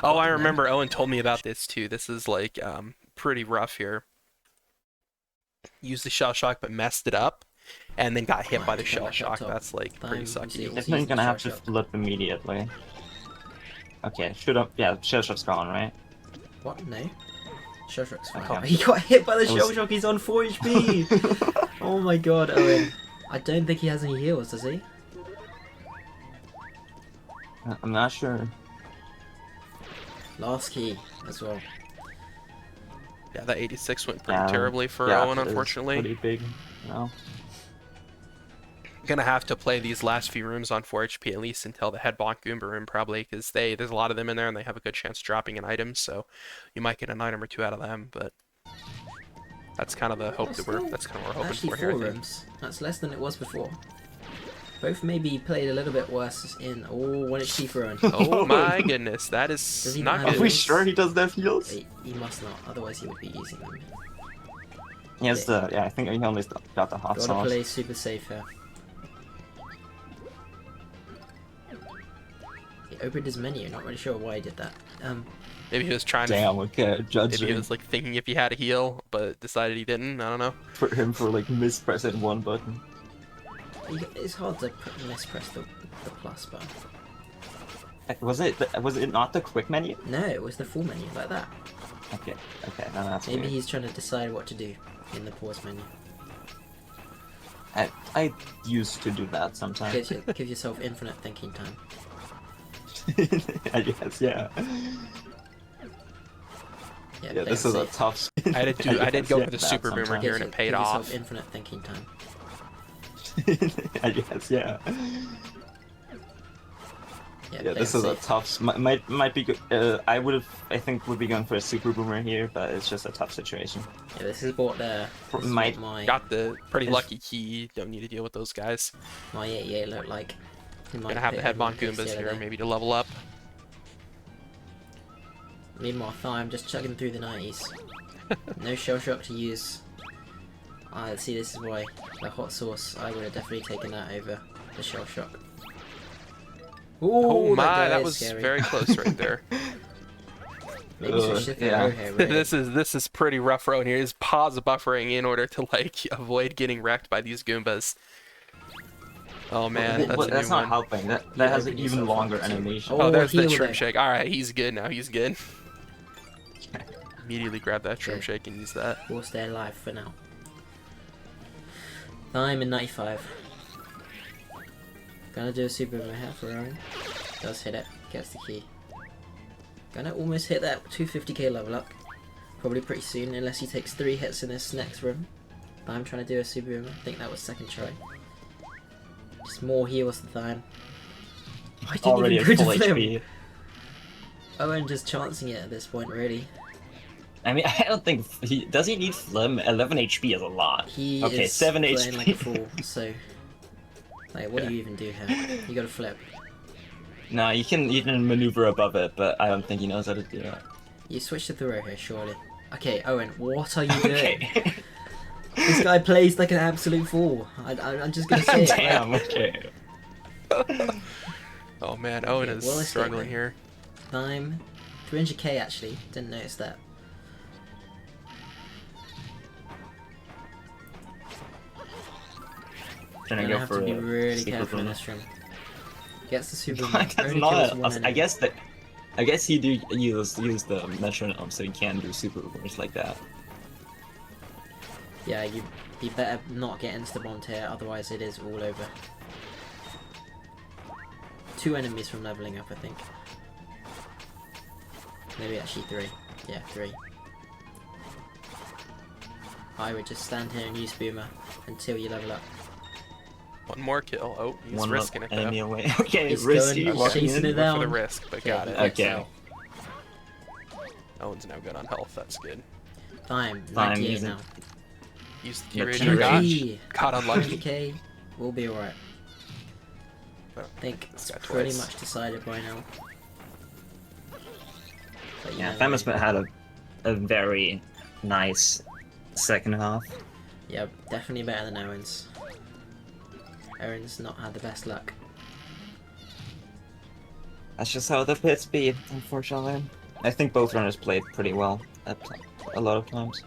Oh, I No. remember Owen told me about this too. This is like pretty rough here. Used the shell shock but messed it up and then got hit Might by have the to come shell back up shock. top. That's like pretty Time we see sucky. it. Definitely gonna have to Shell shock. flip immediately. Okay, should have. Yeah, shell shock's gone, right? What? No. Shell shock's fine. Okay. He got hit by the It was- shell shock. He's on 4 HP. Oh my god, Owen. I don't think he has any heals, does he? I'm not sure. Last key as well. Yeah, that 86 went pretty Yeah, terribly for yeah, Owen, it is unfortunately. Pretty big. No. Gonna have to play these last few rooms on 4 HP at least until the head bonk Goomba room probably, because there's a lot of them in there and they have a good chance of dropping an item, so you might get an item or two out of them, but that's kind of the hope that that's kind of what we're hoping Actually, for here, 4 I think. rooms. That's less than it was before. Both maybe played a little bit worse in 1 HP for Owen. Oh my goodness, that Does is he not not have Are we good. heals? sure he does have heals? He must not, otherwise he would be using them. He has the. Yeah, I think he only got the hot Gotta sauce. play super safe here. He opened his menu, not really sure why he did that. Maybe he was trying Damn, to, okay, maybe judging he was like thinking if he had a heal, but decided he didn't, I don't know. for him for like mispressing one button. It's hard to mispress the plus button. Was it not the quick menu? No, it was the full menu, like that. Okay, no, that's Maybe weird. he's trying to decide what to do in the pause menu. I used to do that sometimes. Give yourself infinite thinking time. I guess, yeah. Yeah, Yeah, play this it is a safe. tough. I did go yeah, for the that super boomer sometimes. here and it paid Give yourself off. infinite thinking time. I guess, yeah. Yeah, Yeah, play this it is a safe. tough. Might be good. I think would be going for a super boomer here, but it's just a tough situation. Yeah, this is what Might Got the pretty Is- lucky key. Don't need to deal with those guys. my 88 looked like. He might Gonna have the put Headbon everyone picks the Goombas other here, day. maybe to level up. Meanwhile, I'm just chugging through the 90s. No shell shock to use. See, this is why the hot sauce. I would have definitely taken that over the shell shock. Oh Ooh, my, that is was scary. very close right there. Maybe switch to yeah. Throw here, really. This is pretty rough road here. Is pause buffering in order to like avoid getting wrecked by these Goombas. Oh man, that's a that's new not one. helping. That Yeah, has an open even yourself longer up too. animation. Oh, there's that heal shrimp there. shake. All right, he's good now. He's good. Immediately grab that shrimp Okay. shake and use that. We'll stay alive for now. I'm in 95. Gonna do a super over here for Owen. Does hit it. Gets the key. Gonna almost hit that 250k level up. Probably pretty soon, unless he takes 3 hits in this next room. But I'm trying to do a super boomer. I think that was second try. Just more heals the time. I didn't Already even at go full to flip. HP. Owen just chancing it at this point, really. I mean, I don't think does he need Flim? 11 HP is a lot. He Okay, is 7 playing HP. like a fool, so... Like, what do you even do here? You gotta flip. No, you can maneuver above it, but I don't think he knows how to do it. You switch to Throw here, surely. Okay, Owen, what are you doing? Okay. This guy plays like an absolute fool. I'm just gonna say it. Damn. Like, Okay. Oh man, Owen Okay, is well, let's get struggling there. here. time 300k actually. Didn't notice that. Gonna Gonna go have for to be a really super careful in boomer. this room. Gets the super. That's only not. kills one I enemy. guess that. I guess he do use the metronome, so he can do super boomers like that. Yeah, you better not get into the bond here, otherwise it is all over. 2 enemies from leveling up, I think. Maybe actually 3. Yeah, 3. I would just stand here and use Boomer until you level up. One more kill. Oh, he's One risking it enemy though. away. Okay, He's risky. going- Walking chasing in. it Went for the down. risk, but Okay, got he it. gets Okay. out. Owen's now good on health. That's good. Time, Time, 98 using- now. Used the Yeah, T-Rage T-Rage. got. Gee, Got unlucky. 20k, we'll be alright. Oh, I think it's it's got pretty twice. much decided by now. But you Yeah, never Famous know. had a very nice second half. Yeah, definitely better than Owen's. Owen's not had the best luck. That's just how the pits be, unfortunately. I think both runners played pretty well at a lot of times.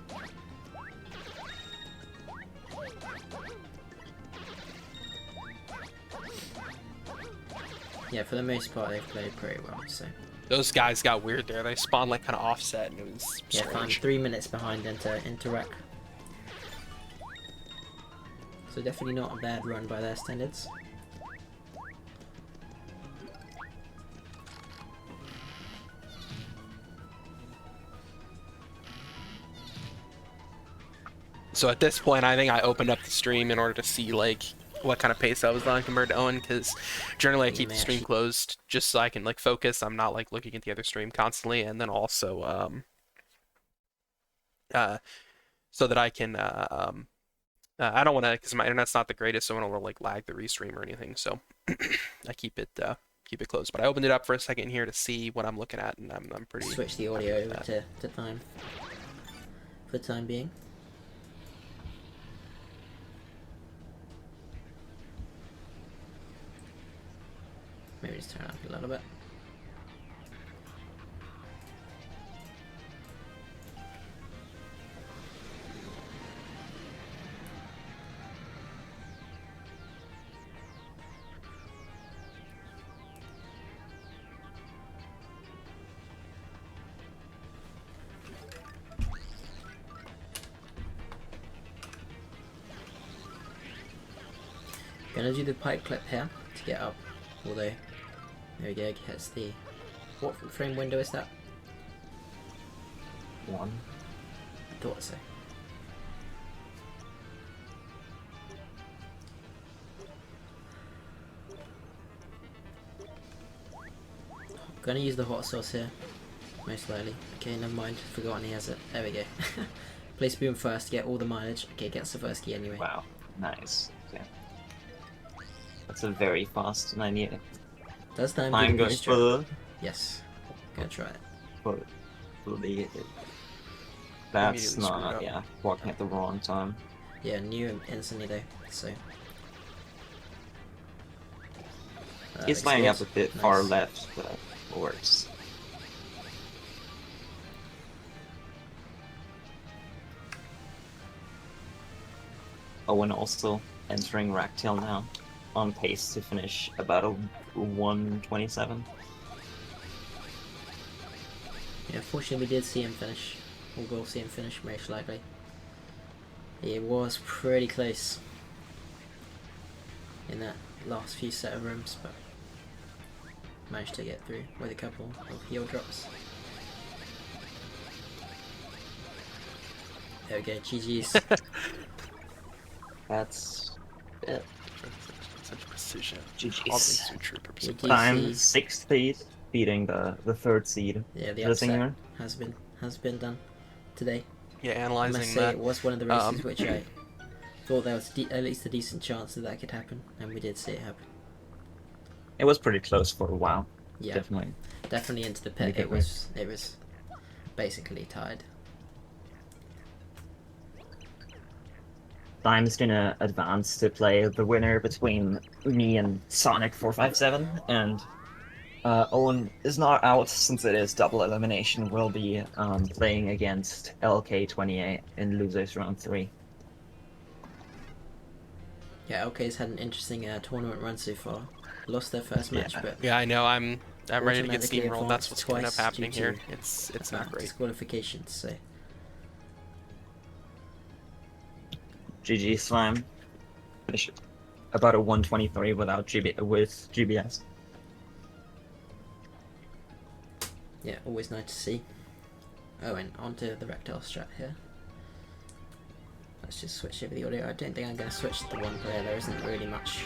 Yeah, for the most part they've played pretty well, so. Those guys got weird there. They spawned like kind of offset, and it was Yeah, I'm strange. 3 minutes behind into rec. So definitely not a bad run by their standards. So at this point, I think I opened up the stream in order to see like what kind of pace I was on compared to Owen, because generally I You keep may the stream actually- closed just so I can like focus. I'm not like looking at the other stream constantly, and then also so that I can I don't want to, because my internet's not the greatest, so I don't want to like lag the restream or anything. So I keep it closed. But I opened it up for a second here to see what I'm looking at, and I'm pretty. Switch the audio over to time. For the time being. Maybe just turn it up a little bit. Gonna do the pipe clip here to get up, although There we go, gets the... What frame window is that? 1. I thought so. Gonna use the hot sauce here, most likely. Okay, never mind, forgotten he has it. There we go. Place boom first, get all the mileage. Okay, gets the first key anyway. Wow, nice. Okay. That's a very fast 98. Does time I'm do the going boost for drop? the... Yes. Gonna try it. For, That's Immediately screwed not, up. yeah, walking at the wrong time. Yeah, knew him instantly though, so... He's lining up a explores. bit far Nice. left, but it works. Owen also entering Ractail now, on pace to finish about a 127. Yeah, fortunately we did see him finish. We will see him finish most likely. It was pretty close in that last few set of rooms, but managed to get through with a couple of heal drops. There we go, GG's. That's it. Such precision. GG's. All these two true purpose. Yeah, Time DC. 6th seed, beating the 3rd seed. Yeah, the The upset singer. has been done today. Yeah, I must analyzing say that. it was one of the races um, which I thought there was at least a decent chance that could happen, and we did see it happen. It was pretty close for a while. Yeah, Definitely. definitely into the pit. Okay, It was basically tied. Time's gonna advance to play the winner between me and Sonic457, and Owen is not out since it is double elimination. We'll be playing against LK28 in losers round 3. Yeah, LK's had an interesting tournament run so far. Lost their first match, Yeah. but Yeah, I know. I'm ready to get automatically steamrolled. That's advanced what's going to end up twice happening due here. to, It's not great. disqualifications. So GG Slime. Finish about a 123 without with GBS. yeah, always nice to see. Oh, and onto the Rectile strat here. Let's just switch over the audio. I don't think I'm going to switch to the one player. There isn't really much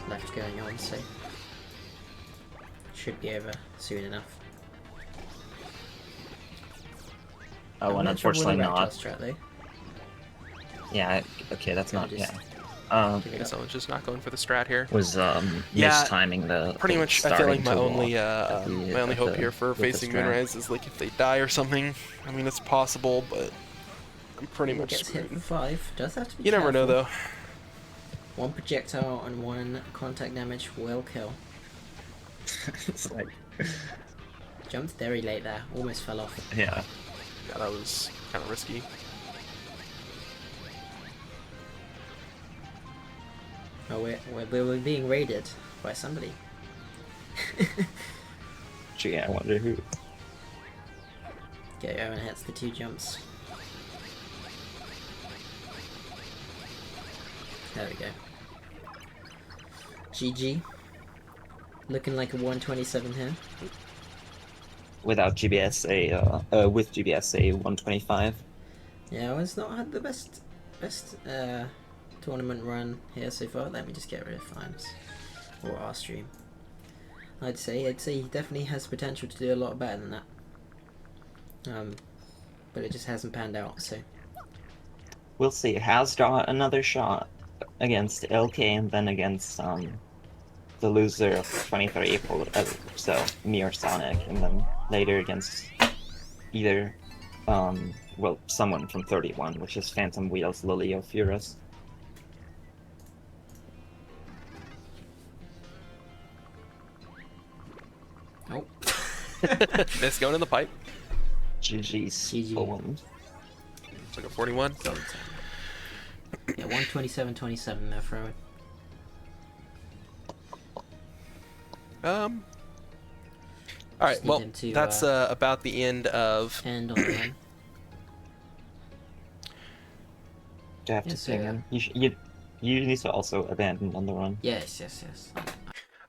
left going on, so should be over soon enough. Oh, I'm and not sure what unfortunately the Rectile not. strat though. Yeah, okay, that's Can I not, just yeah. pick I it guess up? I was just not going for the strat here. Was Yeah, mistiming the Pretty the much, I feel like starting my to only walk at the- my only at hope the- here for with the facing strat. Moonrise is like if they die or something. I mean, it's possible, but I'm pretty Ooh, much gets hit for screwed. 5. Does have to be You never know, careful. though. One projectile and one contact damage will kill. It's like, Jumped very late there, almost fell off. yeah. Yeah, that was kind of risky. Oh, we're being raided by somebody. Gee, I wonder who. Okay, Owen hits the 2 jumps. There we go. GG. Looking like a 127 here. Without GBS, with GBS, a 125. Yeah, well, it's not had the best tournament run here so far. Let me just get rid of Fines or our stream. I'd say he definitely has potential to do a lot better than that. But it just hasn't panned out. So We'll see. Has got another shot against LK and then against the loser of 23 April, so me or Sonic, and then later against either well, someone from 31, which is Phantom Wheels, Lily, or Furus. oh, Miss going in the pipe. GG's GG. Owen. It's like a 41. yeah, 127-27 they're throwing. All right. Just need Well, him to, that's about the end of. And on the run. Do I have to Yes, sing sir. him? You need to also abandon on the run. Yes.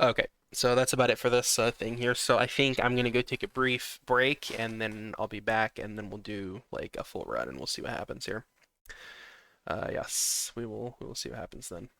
Okay. So that's about it for this thing here. So I think I'm gonna go take a brief break, and then I'll be back, and then we'll do like a full run, and we'll see what happens here. Yes, we will see what happens then.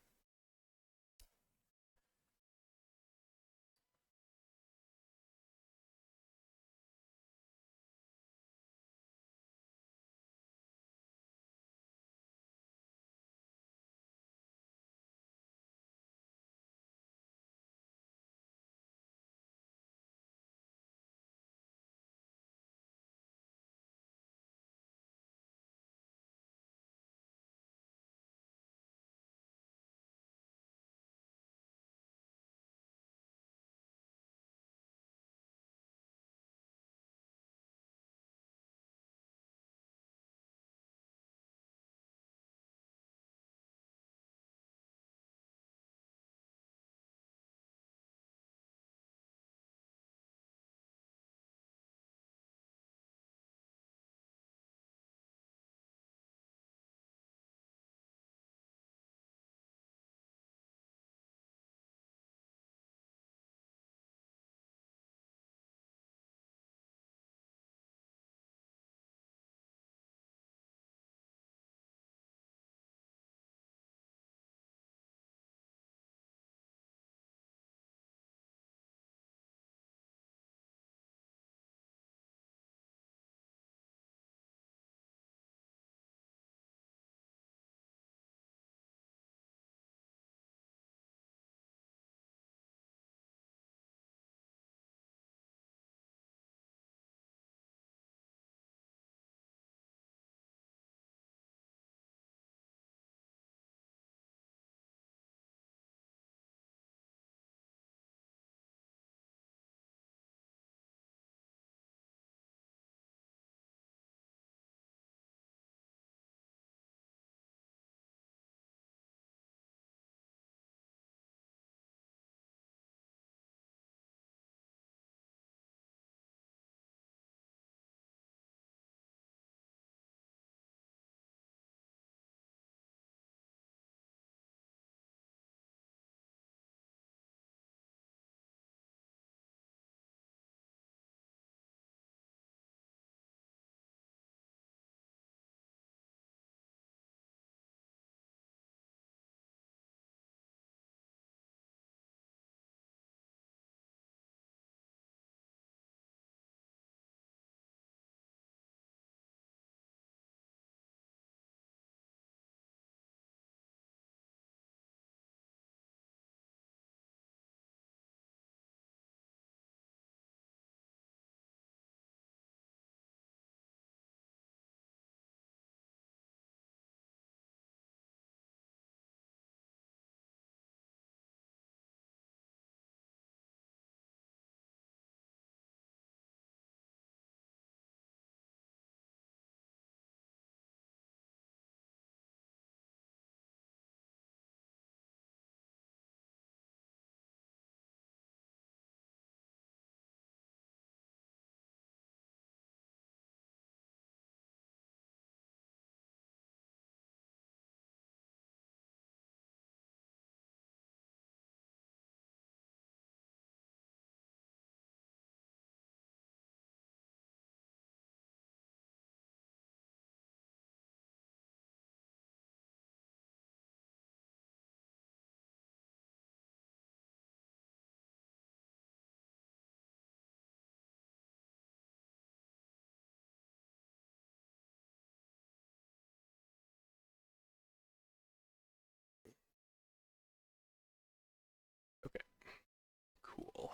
Okay, cool.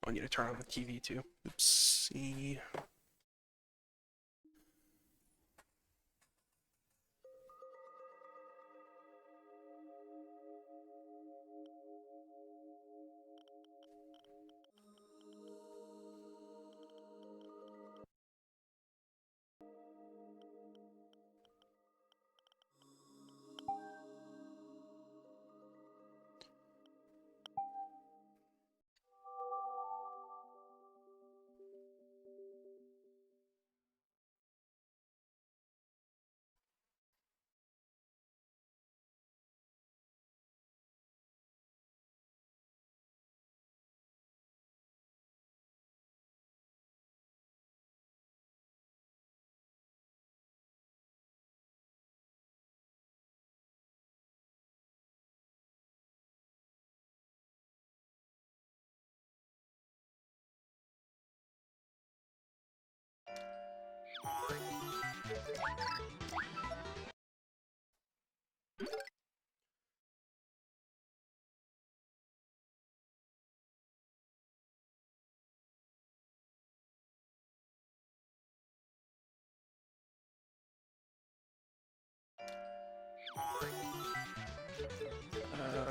I need to turn on the TV too. Oopsie.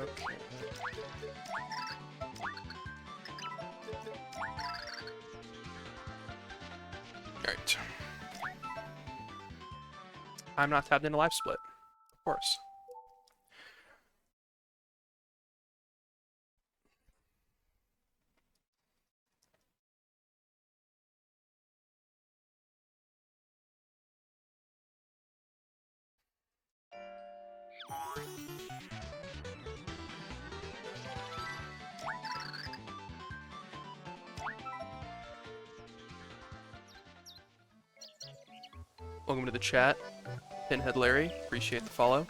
Okay. Alright. I'm not tapped into live split. Of course. Welcome to the chat. Pinhead Larry, appreciate the follow.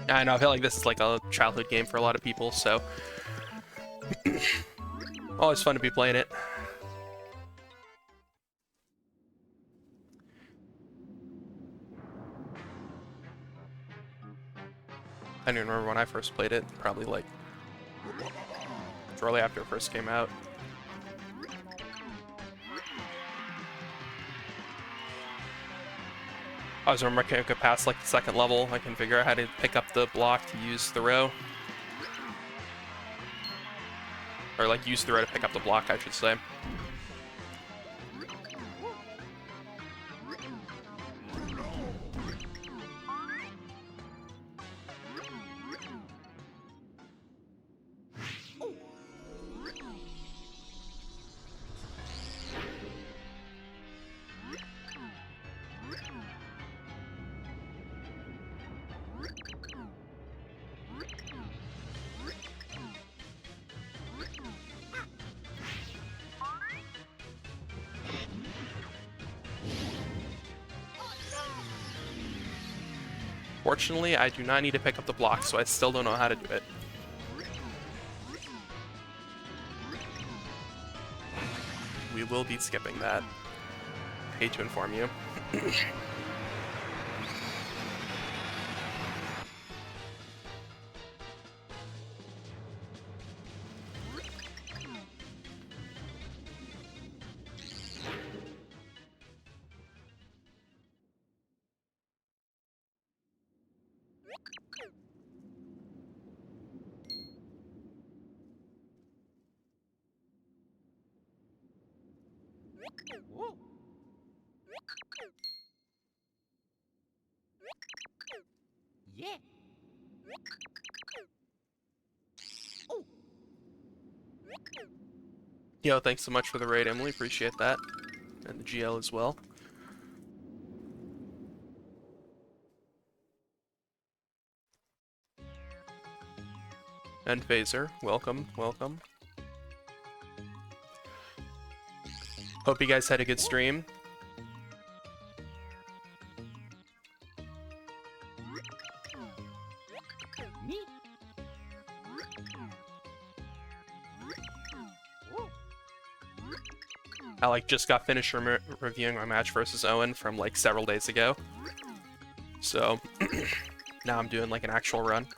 I know, I feel like this is like a childhood game for a lot of people, so always fun to be playing it. I don't even remember when I first played it, probably like shortly after it first came out. I was remembering I could pass like the second level, I can figure out how to pick up the block to use the row. Or like use the row to pick up the block, I should say. Fortunately, I do not need to pick up the block, so I still don't know how to do it. We will be skipping that. Hate to inform you. Yo, thanks so much for the raid, Emily. Appreciate that. And the GL as well. And Phaser, welcome, welcome. Hope you guys had a good stream. I like just got finished reviewing my match versus Owen from like several days ago. So now I'm doing like an actual run.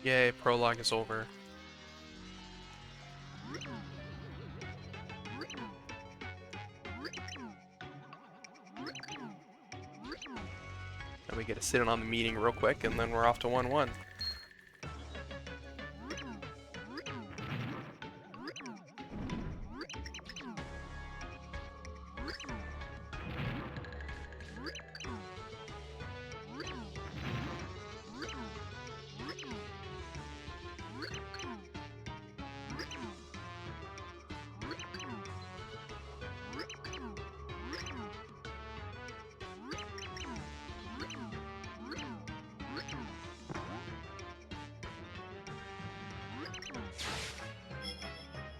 Yay, prologue is over. And we get to sit in on the meeting real quick, and then we're off to 1-1.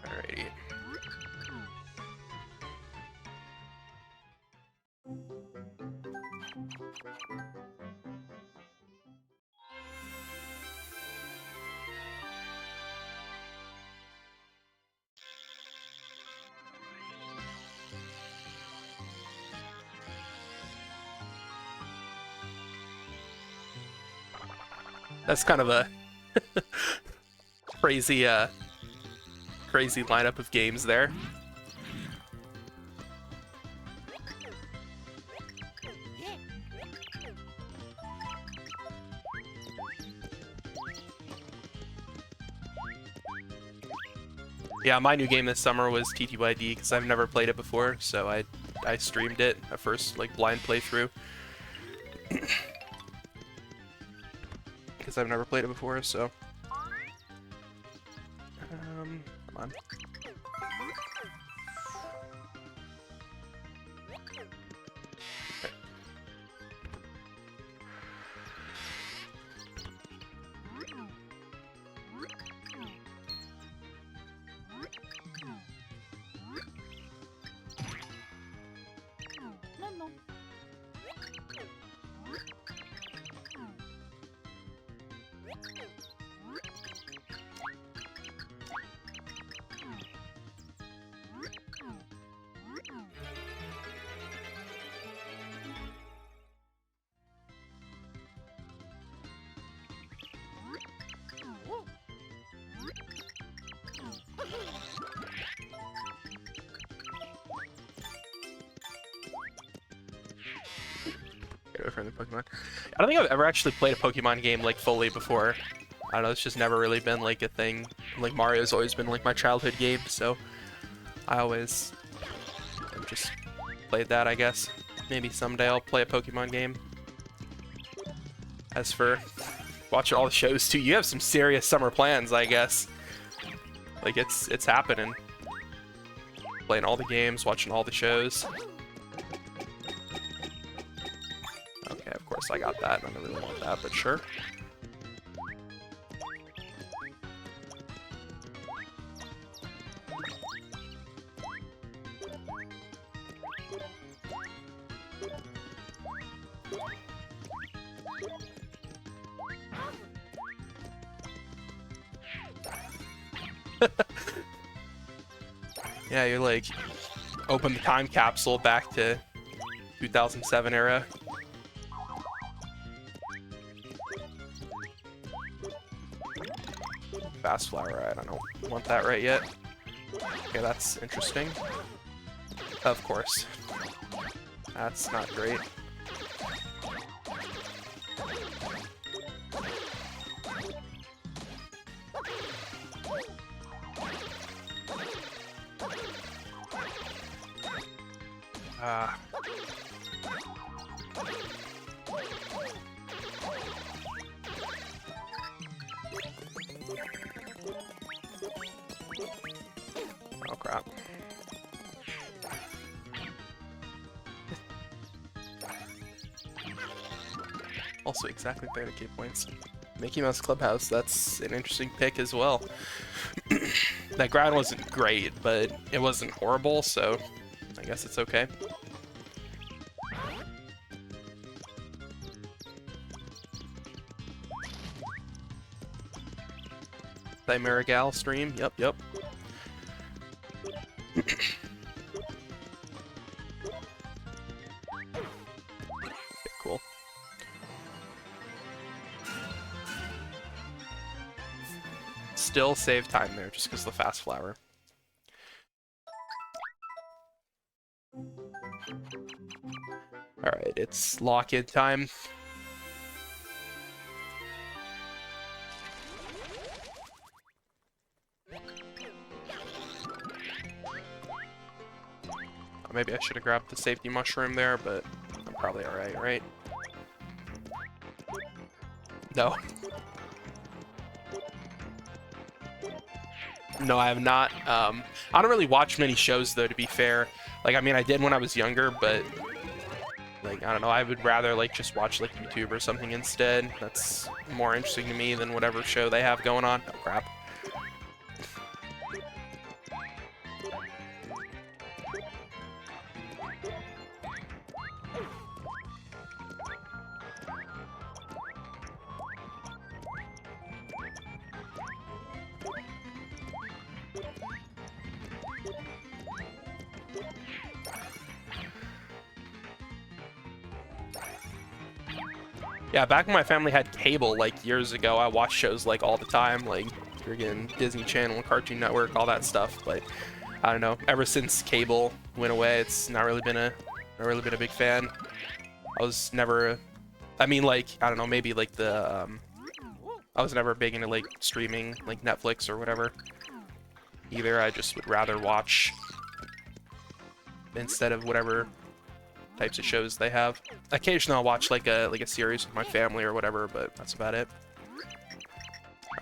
Alrighty. That's kind of a crazy, crazy lineup of games there. Yeah, my new game this summer was TTYD because I've never played it before, so I streamed it, a first like blind playthrough. Because I've never played it before, so come on. Get away from the Pokemon. I don't think I've ever actually played a Pokemon game like fully before. I don't know, it's just never really been like a thing. Like Mario's always been like my childhood game, so I always just played that, I guess. Maybe someday I'll play a Pokemon game. As for watching all the shows too, you have some serious summer plans, I guess. Like it's happening. Playing all the games, watching all the shows. Okay, of course I got that. I don't really want that, but sure. Yeah, you're like, open the time capsule back to 2007 era. Fast flower, I don't want that right yet. Okay, that's interesting. Of course. That's not great. Oh crap. Also exactly 30k points. Mickey Mouse Clubhouse, that's an interesting pick as well. That ground wasn't great, but it wasn't horrible, so I guess it's okay. Chimera stream. Yep, yep. Cool. Still save time there just because of the fast flower. Alright, it's lock-in time. Maybe I should have grabbed the safety mushroom there, but I'm probably alright, right? No. No, I have not. I don't really watch many shows, though, to be fair. Like, I mean, I did when I was younger, but... Like, I don't know, I would rather, like, just watch, like, YouTube or something instead. That's more interesting to me than whatever show they have going on. Oh, crap. Yeah, back when my family had cable, like, years ago, I watched shows, like, all the time, like, friggin' Disney Channel, Cartoon Network, all that stuff, but, I don't know, ever since cable went away, it's not really been a big fan. I was never, I mean, like, I don't know, maybe, like, I was never big into, like, streaming, like, Netflix or whatever, either. I just would rather watch instead of whatever types of shows they have. Occasionally I'll watch like a series with my family or whatever, but that's about it.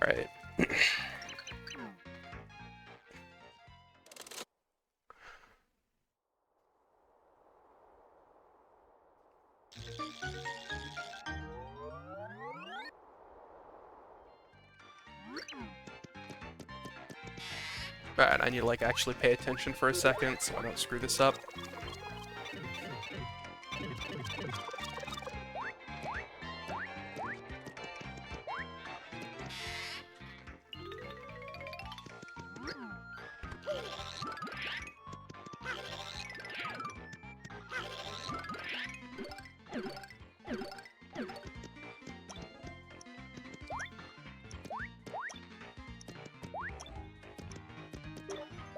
Alright. Alright, I need to like actually pay attention for a second so I don't screw this up.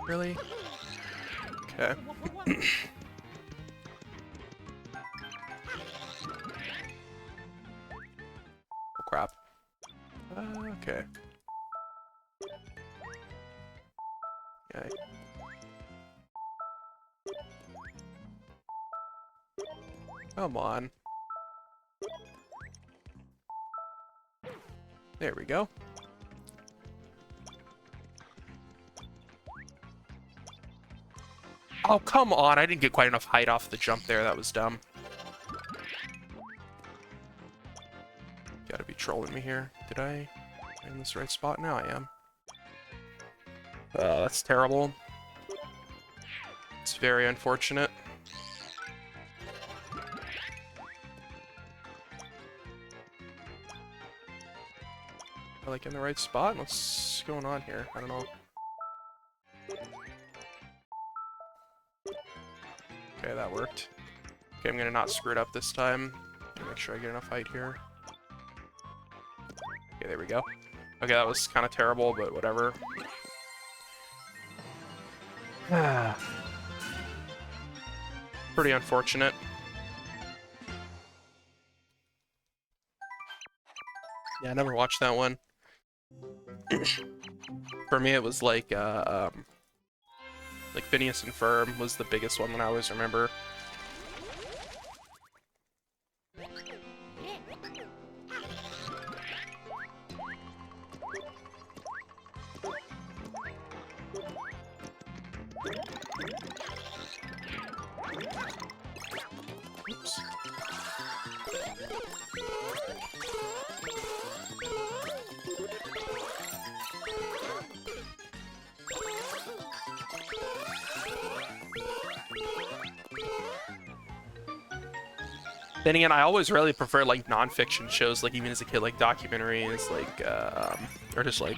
Really? Okay. Oh crap. Okay. Okay. Come on. There we go. Oh, come on. I didn't get quite enough height off the jump there. That was dumb. Gotta be trolling me here. Did I in this right spot? Now I am. That's terrible. It's very unfortunate. Am I, like, in the right spot? What's going on here? I don't know. Okay, that worked. Okay, I'm gonna not screw it up this time. Make sure I get enough height here. Okay, there we go. Okay, that was kind of terrible, but whatever. Pretty unfortunate. Yeah, I never watched that one. For me, it was like Phineas and Ferb was the biggest one that I always remember. Oops. Then again, I always really prefer like non-fiction shows, like even as a kid, like documentaries, like or just like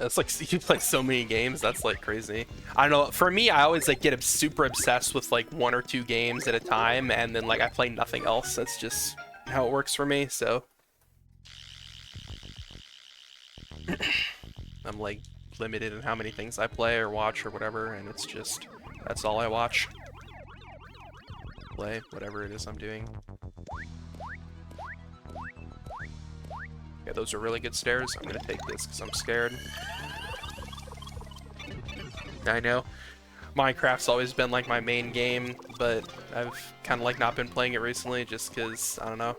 That's like you play so many games. That's like crazy. I don't know. For me, I always like get super obsessed with like 1 or 2 games at a time, and then like I play nothing else. That's just how it works for me. So I'm like limited in how many things I play or watch or whatever, and it's just that's all I watch. Play whatever it is I'm doing. Yeah, those are really good stairs. I'm gonna take this because I'm scared. I know. Minecraft's always been like my main game, but I've kind of like not been playing it recently just because, I don't know.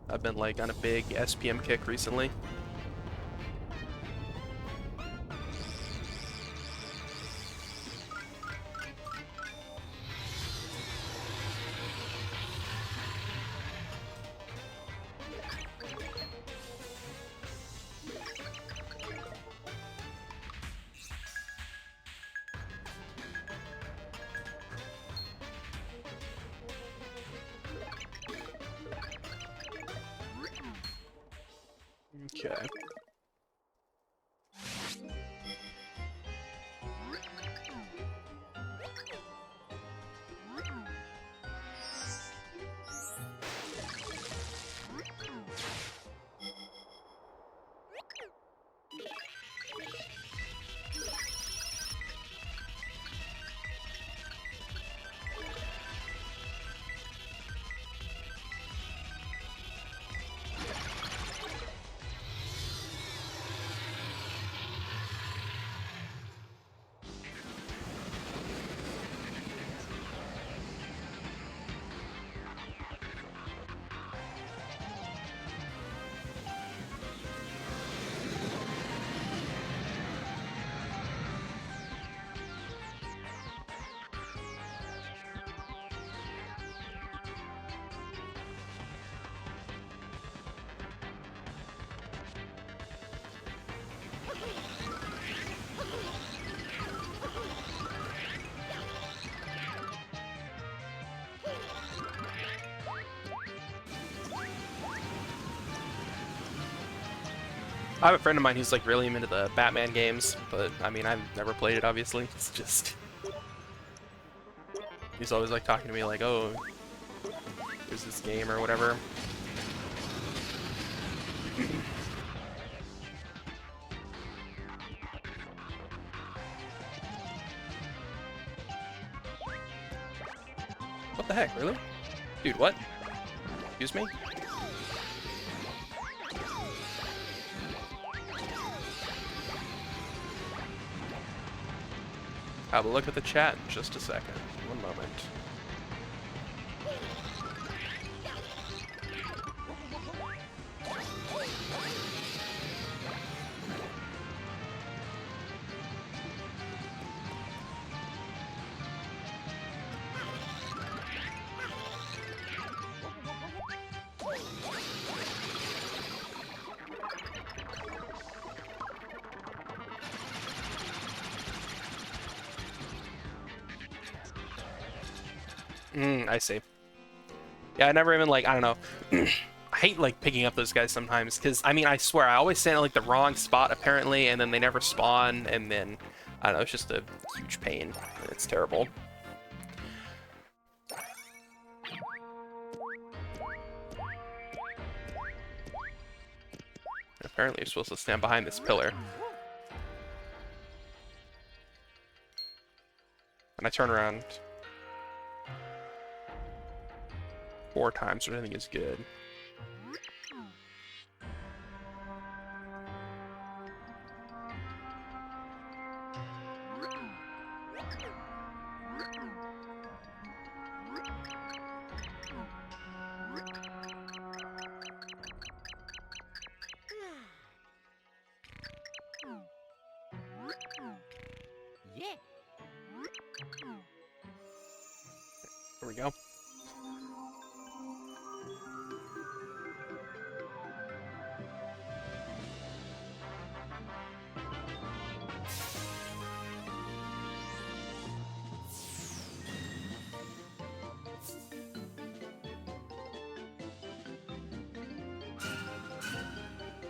I've been like on a big SPM kick recently. Okay. I have a friend of mine who's like really into the Batman games, but I mean, I've never played it, obviously. It's just... He's always like talking to me like, oh, there's this game or whatever. What the heck, really? Dude, what? Excuse me? I will look at the chat in just a second. One moment. I see. Yeah, I never even like, I don't know. I hate like picking up those guys sometimes because I mean, I swear I always stand at like the wrong spot apparently, and then they never spawn, and then I don't know, it's just a huge pain. It's terrible. Apparently, you're supposed to stand behind this pillar. And I turn around 4 times, which I think is good. There we go.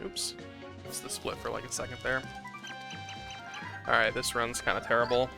Oops. It's the split for like a second there. Alright, this run's kind of terrible.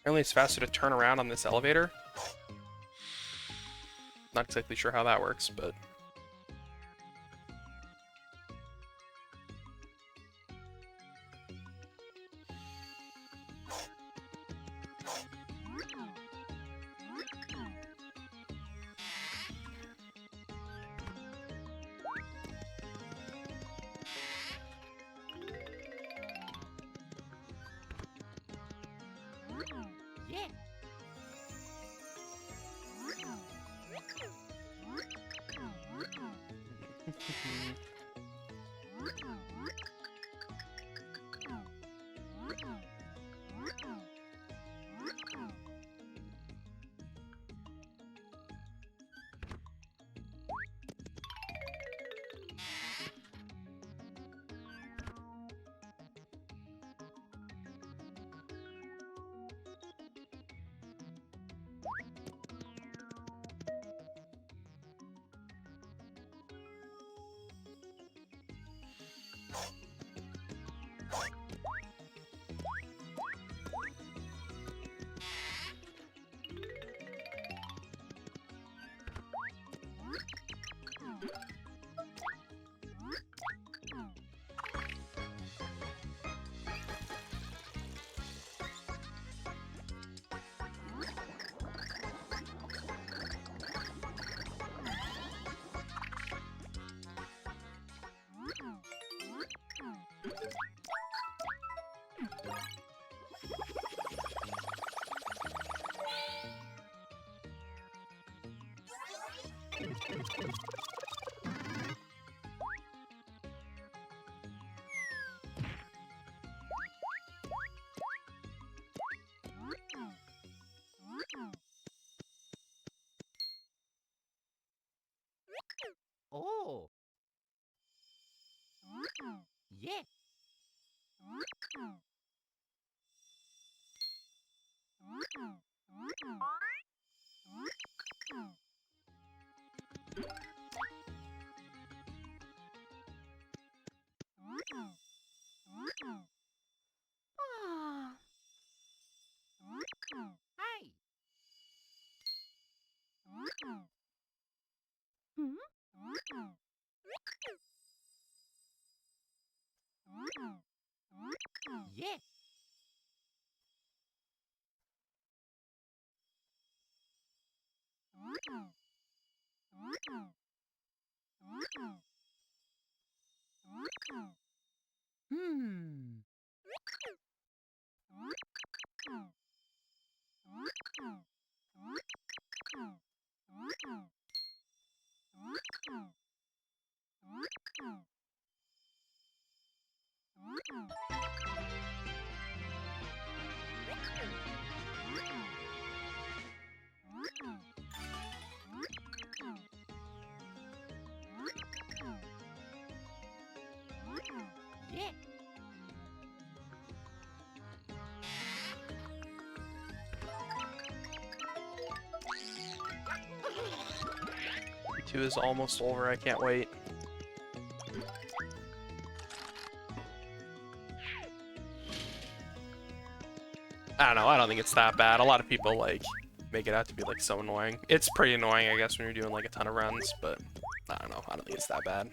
Apparently it's faster to turn around on this elevator. Not exactly sure how that works, but... Oh. Yeah. Ah. Hey. Hmm? Yeah. Hmm. Yeah. 2 is almost over. I can't wait. I don't know. I don't think it's that bad. A lot of people like make it out to be like so annoying. It's pretty annoying, I guess, when you're doing like a ton of runs, but I don't know. I don't think it's that bad.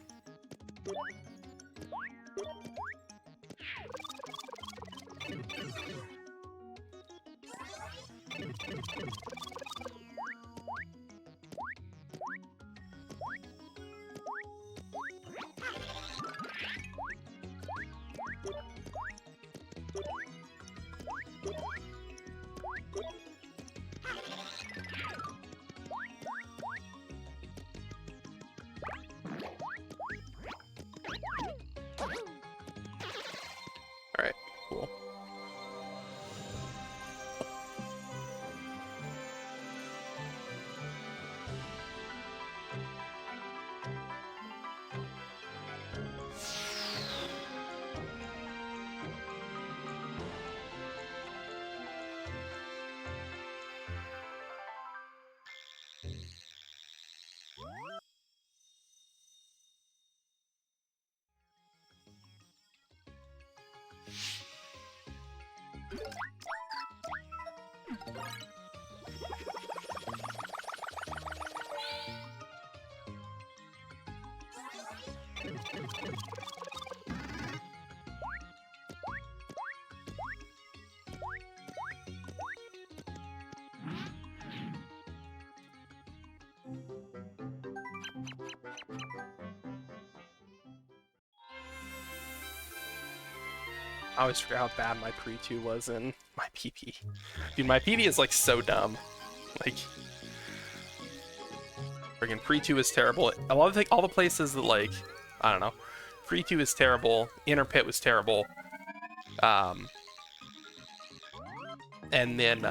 Alright, cool. I always forget how bad my pre-2 was in my PP. Dude, my PP is like so dumb. Like, friggin' pre-2 is terrible. A lot of all the places that like, I don't know, pre-2 is terrible. Inner pit was terrible. And then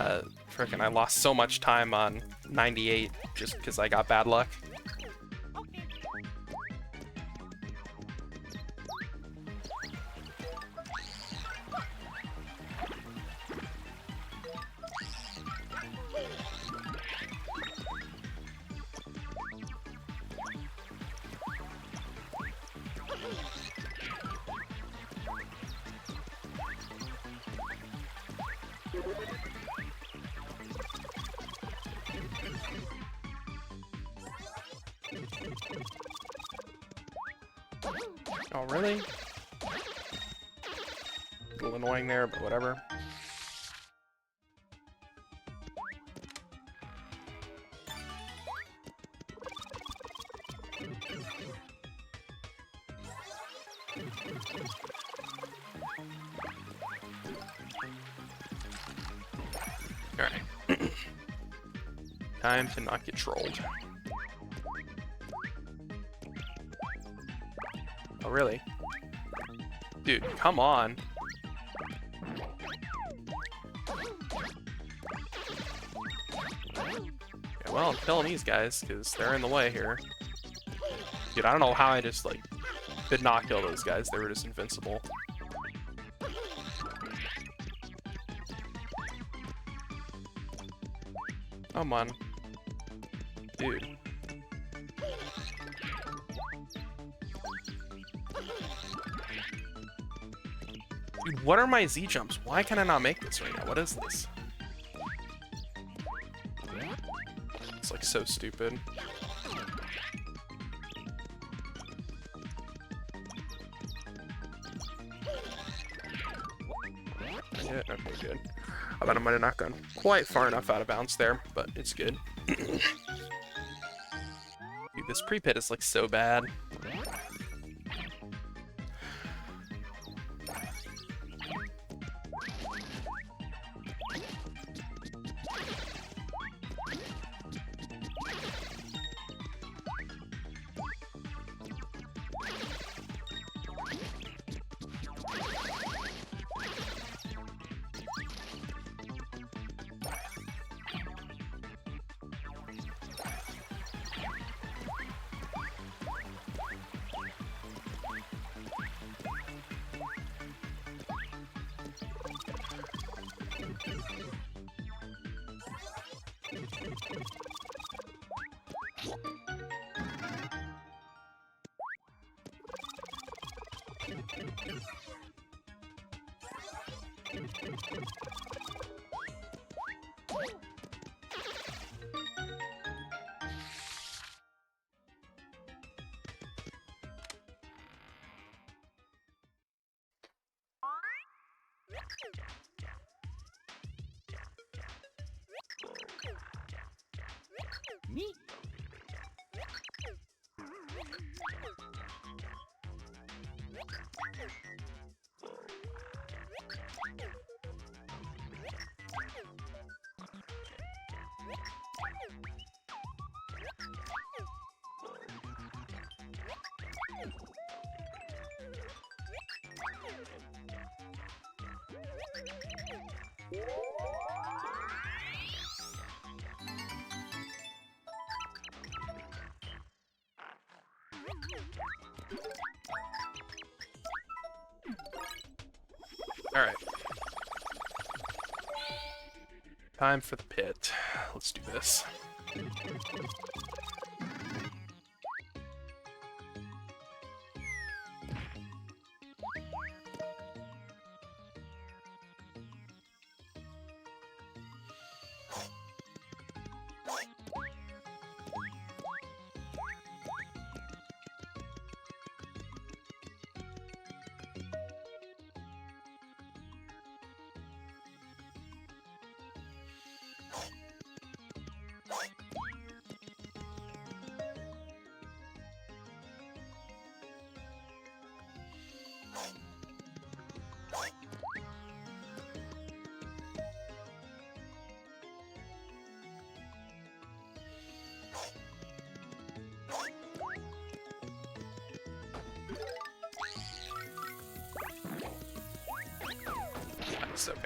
frickin' I lost so much time on 98 just because I got bad luck. Oh, really? A little annoying there, but whatever. Alright. Time to not get trolled. Oh, really? Dude, come on. Okay, well, I'm killing these guys, because they're in the way here. Dude, I don't know how I just, like, did not kill those guys. They were just invincible. Come on. Dude. Dude, what are my Z jumps? Why can I not make this right now? What is this? It's like so stupid. Yeah, okay, good. I bet I might have not gone quite far enough out of bounds there, but it's good. Dude, this pre-pit is like so bad. Me. Alright. Time for the pit. Let's do this. Nice, okay.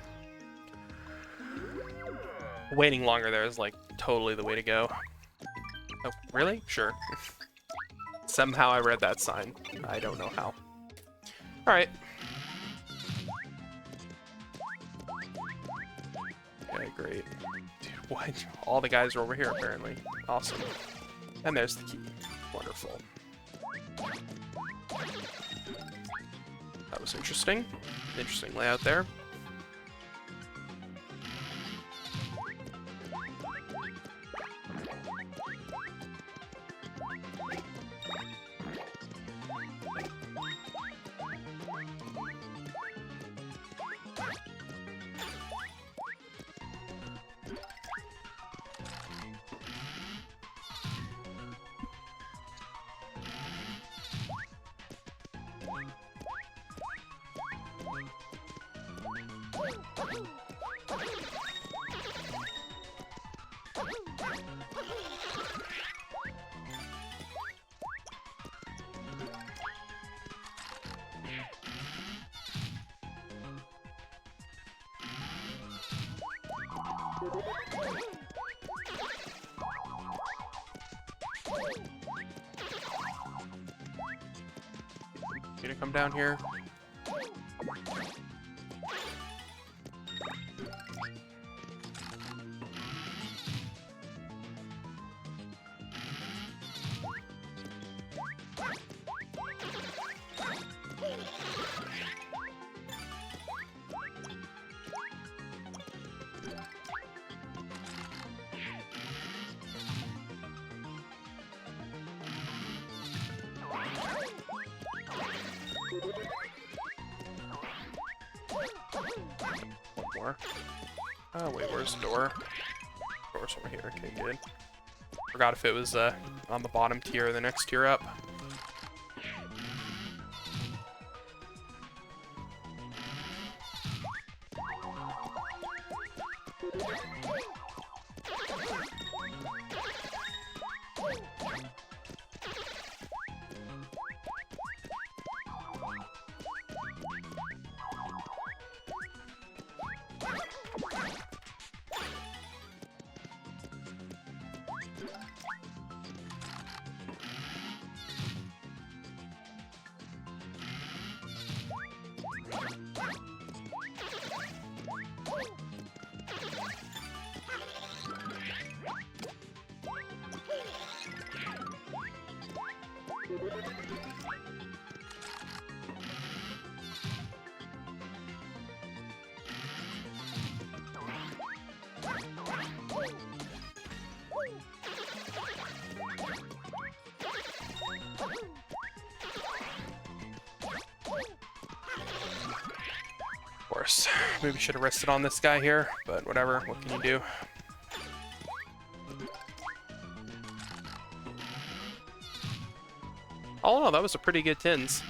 Waiting longer there is like totally the way to go. Oh, really? Sure. Somehow I read that sign. I don't know how. Alright. Okay, great. Dude, what? All the guys are over here, apparently. Awesome. And there's the key. Wonderful. That was interesting. Interesting layout there. You gonna come down here? One more. Oh wait, where's the door? Door's over here. Okay, good. Forgot if it was on the bottom tier or the next tier up. Of course. Maybe should have rested on this guy here, but whatever. What can you do? Oh no, that was a pretty good tins.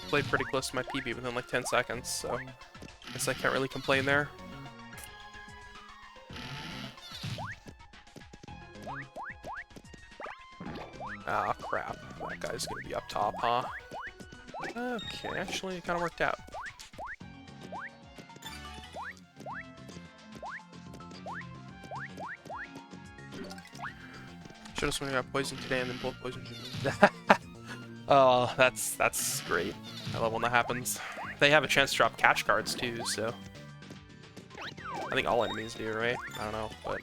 Played pretty close to my PB within like 10 seconds, so I guess I can't really complain there. Ah, crap. That guy's gonna be up top, huh? Okay, actually, it kind of worked out. Should've sworn I got poisoned today and then both poisoned you. Oh, that's great. I love when that happens. They have a chance to drop catch cards too, so I think all enemies do, right? I don't know, but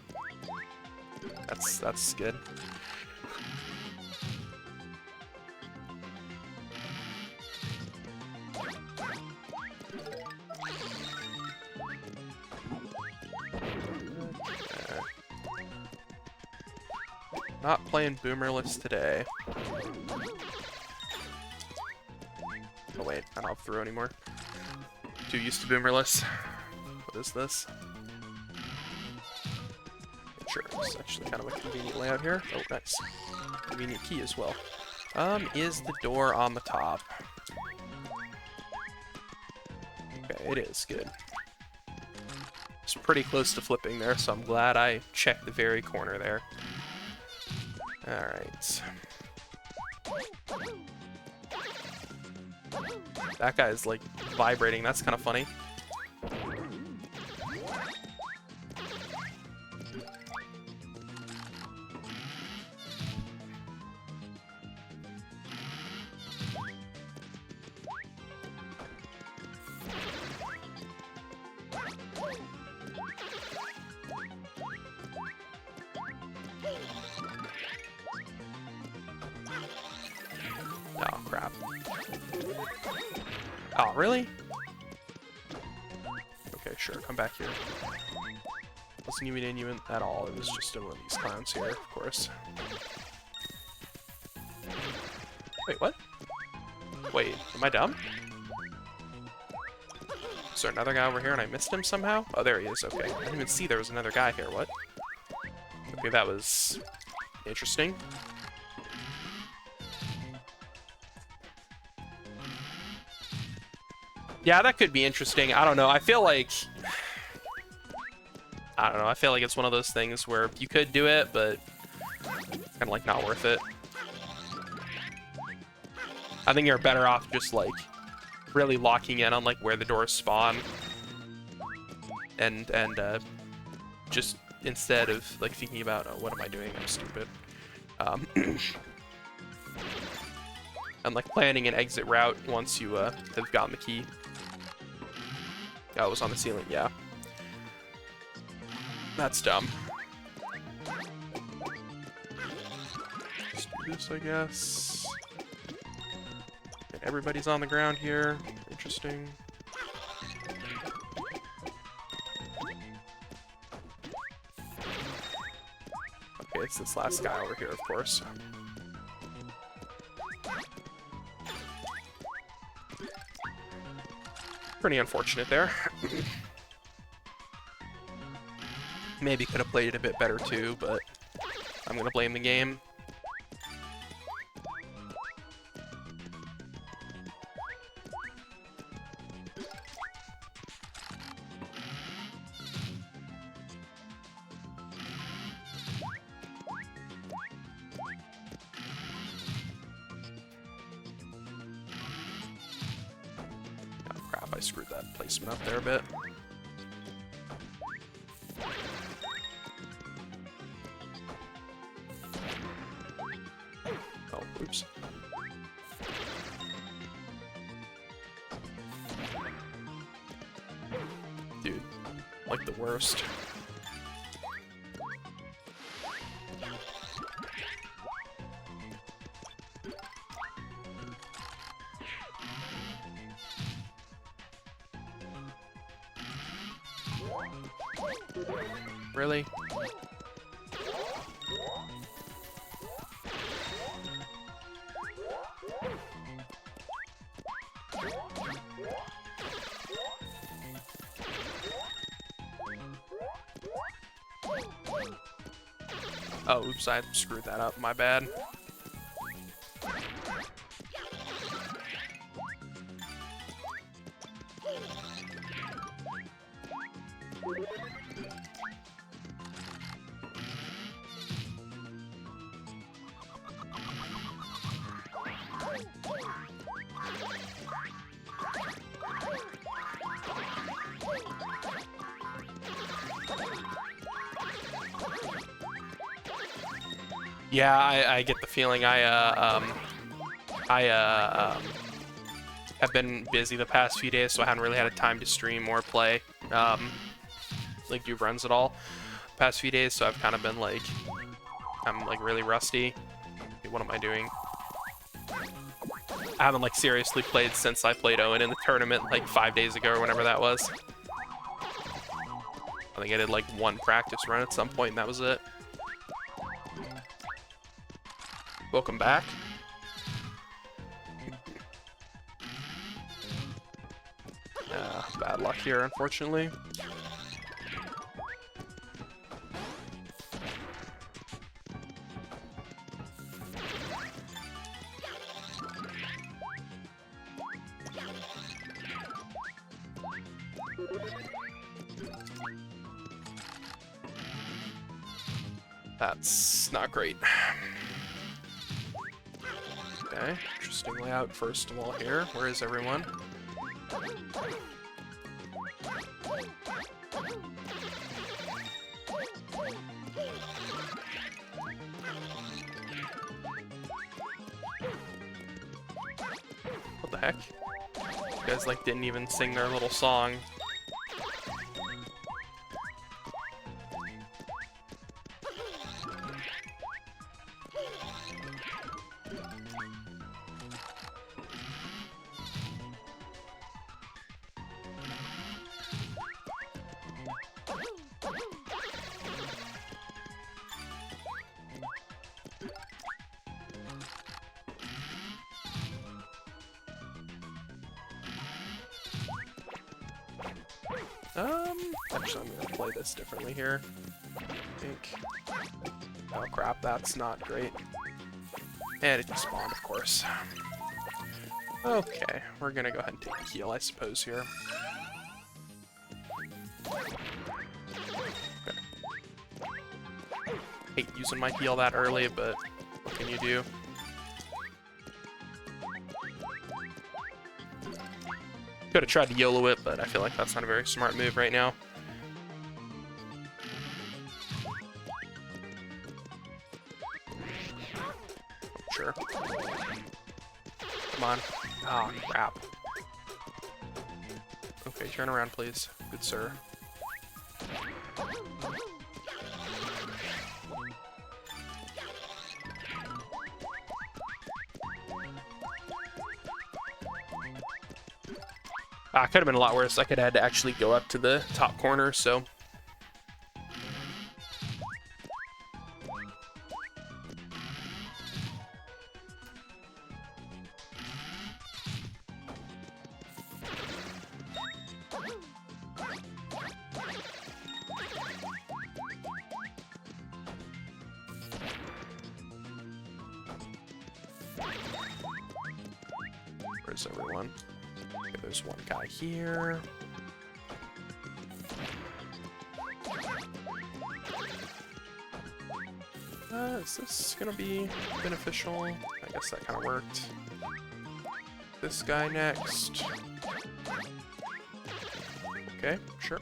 that's good. Not playing boomerless today. Oh wait, I don't have throw anymore. Too used to boomerless. What is this? Sure, it's actually kind of a convenient layout here. Oh, nice. Convenient key as well. Is the door on the top? Okay, it is. Good. It's pretty close to flipping there, so I'm glad I checked the very corner there. Alright. That guy's like vibrating, that's kind of funny. Oh, crap. Oh, really? Okay, sure, come back here. Wasn't even in you at all, it was just one of these clowns here, of course. Wait, what? Wait, am I dumb? Is there another guy over here and I missed him somehow? Oh, there he is, okay. I didn't even see there was another guy here, what? Okay, that was interesting. Yeah, that could be interesting. I don't know. I feel like it's one of those things where you could do it, but kind of like not worth it. I think you're better off just like really locking in on like where the doors spawn and just instead of like thinking about, oh, what am I doing? I'm stupid. And like planning an exit route once you have gotten the key. Oh, it was on the ceiling, yeah. That's dumb. Let's do this, I guess. And everybody's on the ground here. Interesting. Okay, it's this last guy over here, of course. Pretty unfortunate there. Maybe could have played it a bit better too, but I'm gonna blame the game. Oh crap, I screwed that placement up there a bit. Oops. Dude, like the worst. Really? Oh, oops, I screwed that up. My bad. Yeah, I get the feeling have been busy the past few days, so I haven't really had a time to stream or play, like do runs at all the past few days, so I've kind of been like, I'm like really rusty. What am I doing? I haven't like seriously played since I played Owen in the tournament like 5 days ago or whenever that was. I think I did like one practice run at some point and that was it. Welcome back. Bad luck here, unfortunately. That's not great. Okay, interesting layout first of all here. Where is everyone? What the heck? You guys like didn't even sing their little song. Actually, I'm gonna play this differently here. I think. Oh crap, that's not great. And it just spawned, of course. Okay, we're gonna go ahead and take a heal, I suppose, here. Okay. Hate using my heal that early, but what can you do? Could have tried to YOLO it, but I feel like that's not a very smart move right now. sure. Come on. Oh, crap. Okay, turn around, please. Good sir. Ah, could have been a lot worse. I could have had to actually go up to the top corner, so... Where's everyone? Okay, there's one guy here. Is this gonna be beneficial? I guess that kind of worked. This guy next. Okay, sure.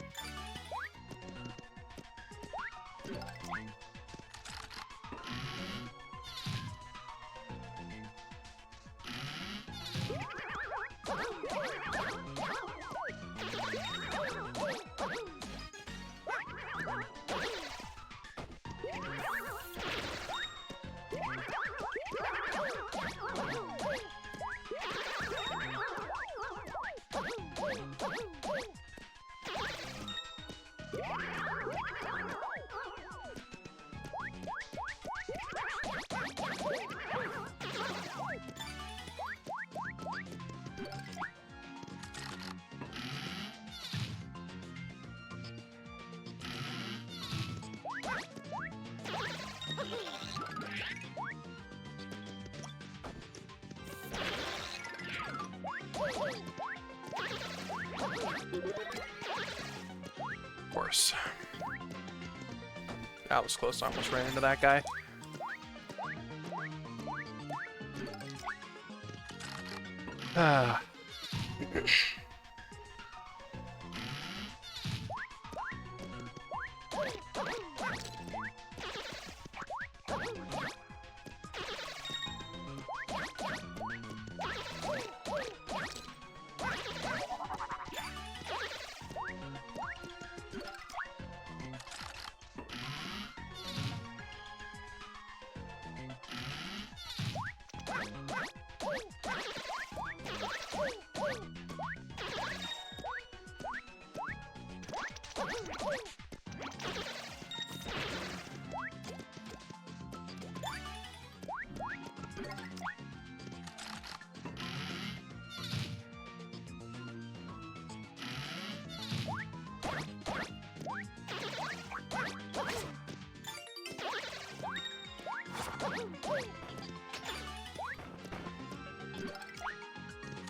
Of course. That was close. I almost ran into that guy. Ah.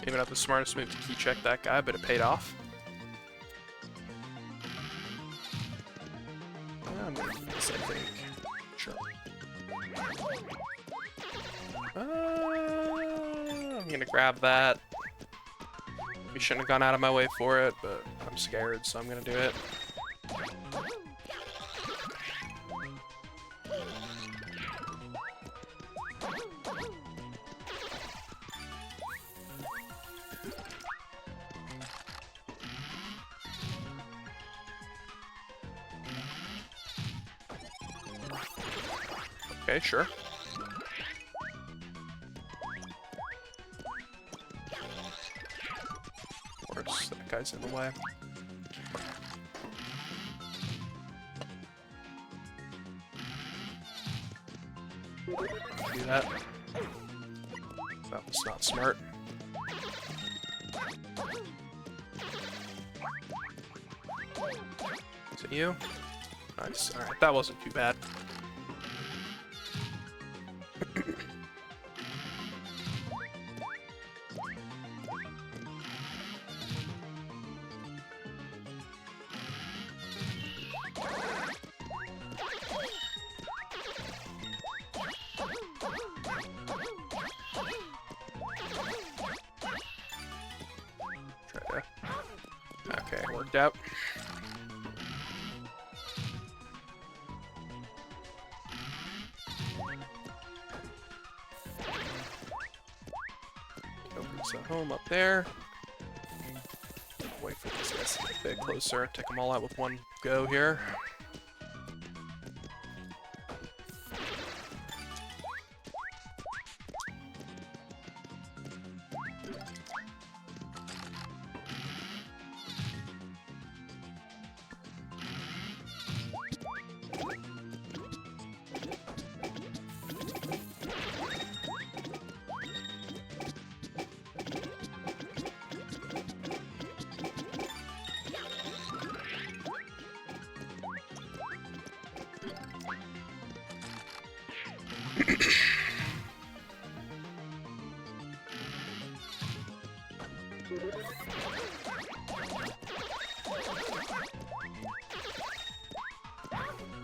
Maybe not the smartest move to key check that guy, but it paid off. I'm gonna do this, I think. Sure. I'm gonna grab that. We shouldn't have gone out of my way for it, but I'm scared, so I'm gonna do it. Okay, sure. Of course, that guy's in the way. Do that. That was not smart. Is it you? Nice. Alright, that wasn't too bad. Okay, worked out. There's a home up there. Wait for these guys to get a bit closer. Take them all out with one go here.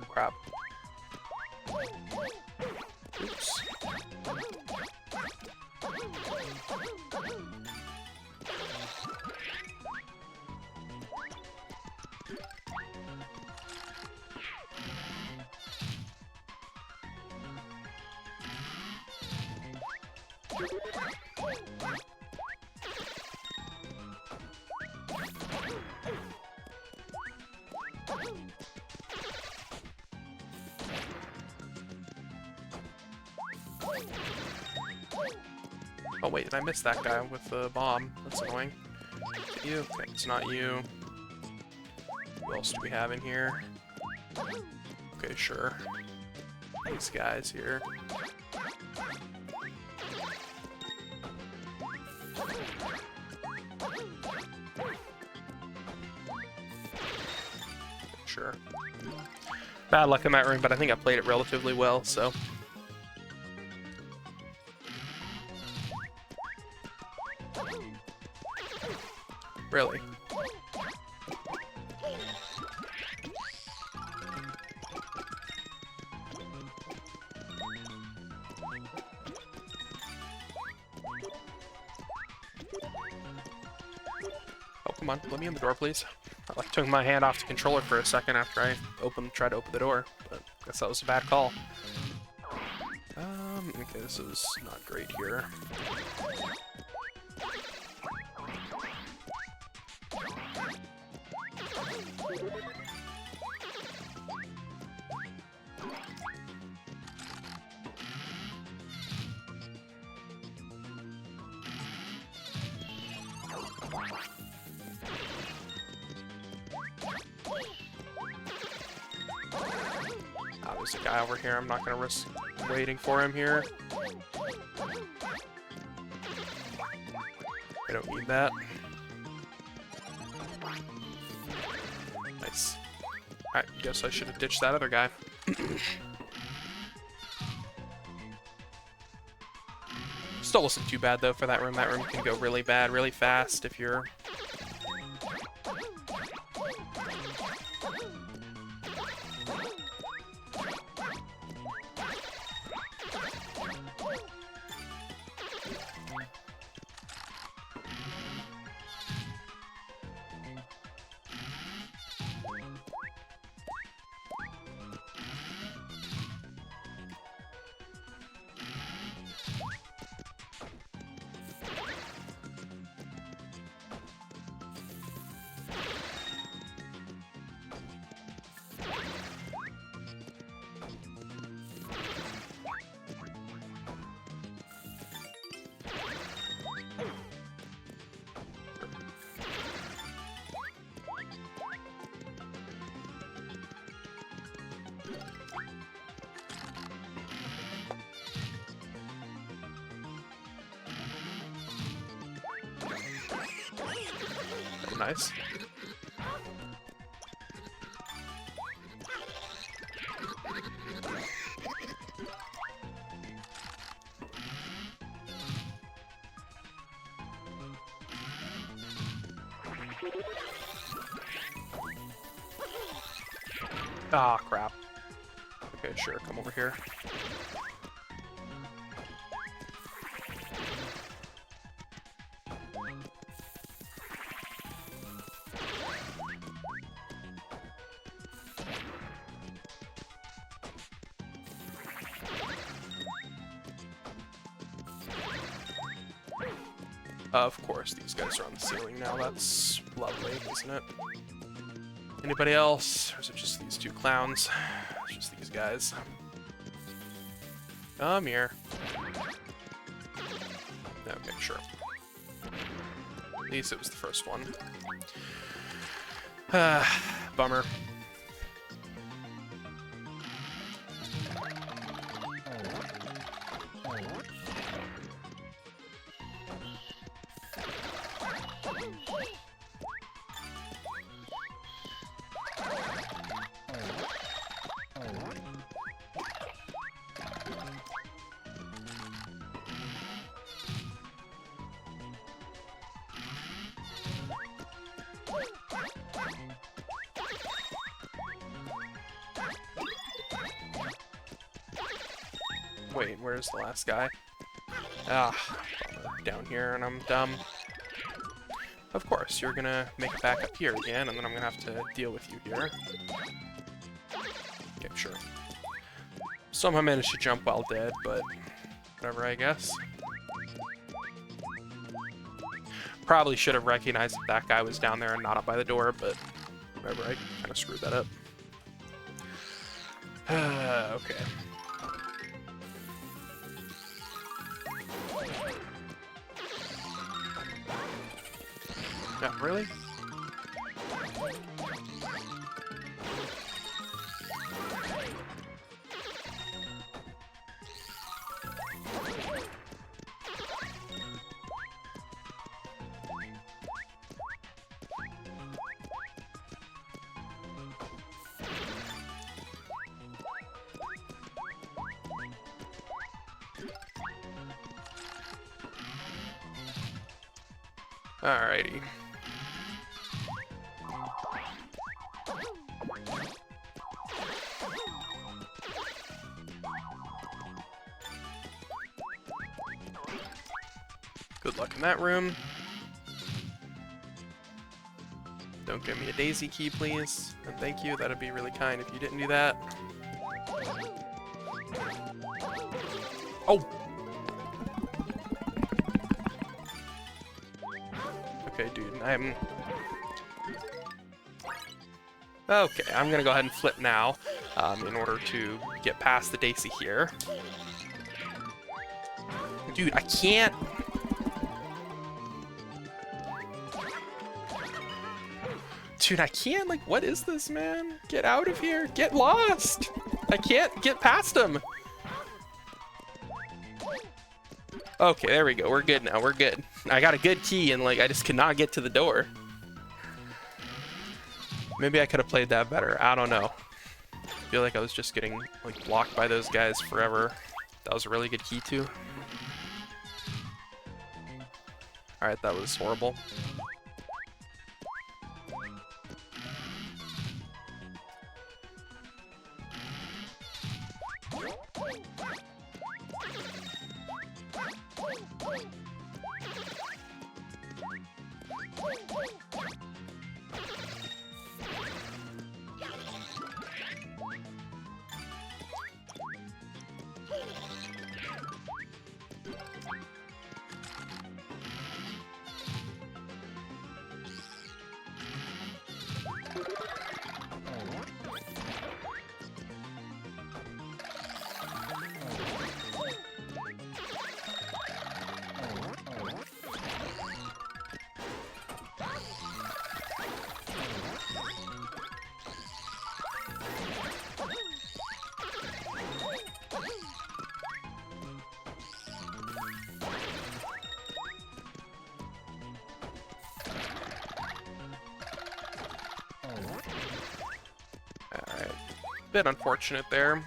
Crap. Oops. Oh wait, did I miss that guy with the bomb? That's annoying. Is it you? Okay, it's not you. Who else do we have in here? Okay, sure. These guys here. Sure. Bad luck in that room, but I think I played it relatively well, so. Really? Oh, come on, let me in the door, please. I like took my hand off the controller for a second after I tried to open the door, but I guess that was a bad call. Okay, this is not great here. There's a guy over here. I'm not gonna risk waiting for him here. I don't need that. Nice. Alright, guess I should have ditched that other guy. Still wasn't too bad though for that room. That room can go really bad, really fast if you're... Nice. Ah, crap. Okay, sure, come over here. Of course, these guys are on the ceiling now. That's lovely, isn't it? Anybody else? Or is it just these two clowns? It's just these guys. Come here. Okay, sure. At least it was the first one. Bummer. Wait, where's the last guy? Ah, bummer. Down here, and I'm dumb. Of course, you're gonna make it back up here again, and then I'm gonna have to deal with you here. Okay, sure. Somehow managed to jump while dead, but whatever, I guess. Probably should have recognized that guy was down there and not up by the door, but whatever, I kind of screwed that up. Okay. Yeah, really? Alrighty. Good luck in that room. Don't give me a daisy key, please. And thank you, that'd be really kind if you didn't do that. Oh! Okay, dude, Okay, I'm gonna go ahead and flip now, in order to get past the daisy here. Dude, I can't... Dude, I can't, like, what is this, man? Get out of here, get lost! I can't get past him! Okay, there we go, we're good now, we're good. I got a good key and, like, I just could not get to the door. Maybe I could have played that better, I don't know. I feel like I was just getting, like, blocked by those guys forever. That was a really good key, too. Alright, that was horrible. Alright. Bit unfortunate there.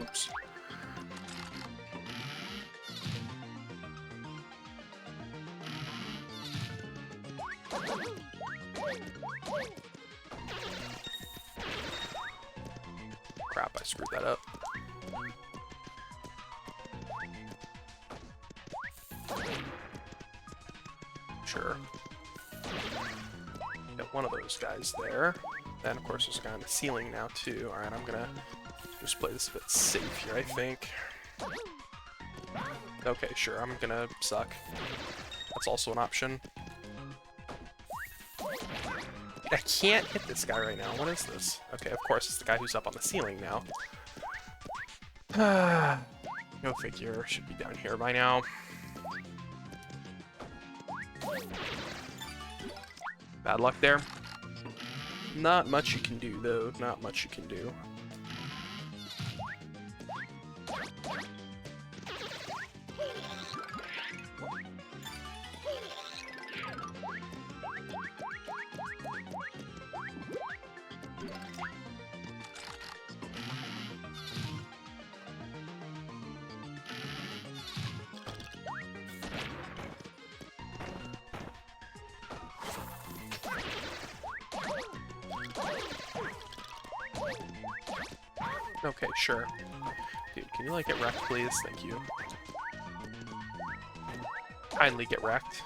Oops. Crap, I screwed that up. Sure. Get one of those guys there. Then, of course, there's a guy on the ceiling now, too. Alright, I'm gonna just play this a bit safe here, I think. Okay, sure, I'm gonna suck. That's also an option. I can't hit this guy right now. What is this? Okay, of course, it's the guy who's up on the ceiling now. Go figure. Should be down here by now. Bad luck there. Not much you can do, though. Not much you can do. Okay, sure. Dude, can you, like, get wrecked, please? Thank you. Kindly get wrecked.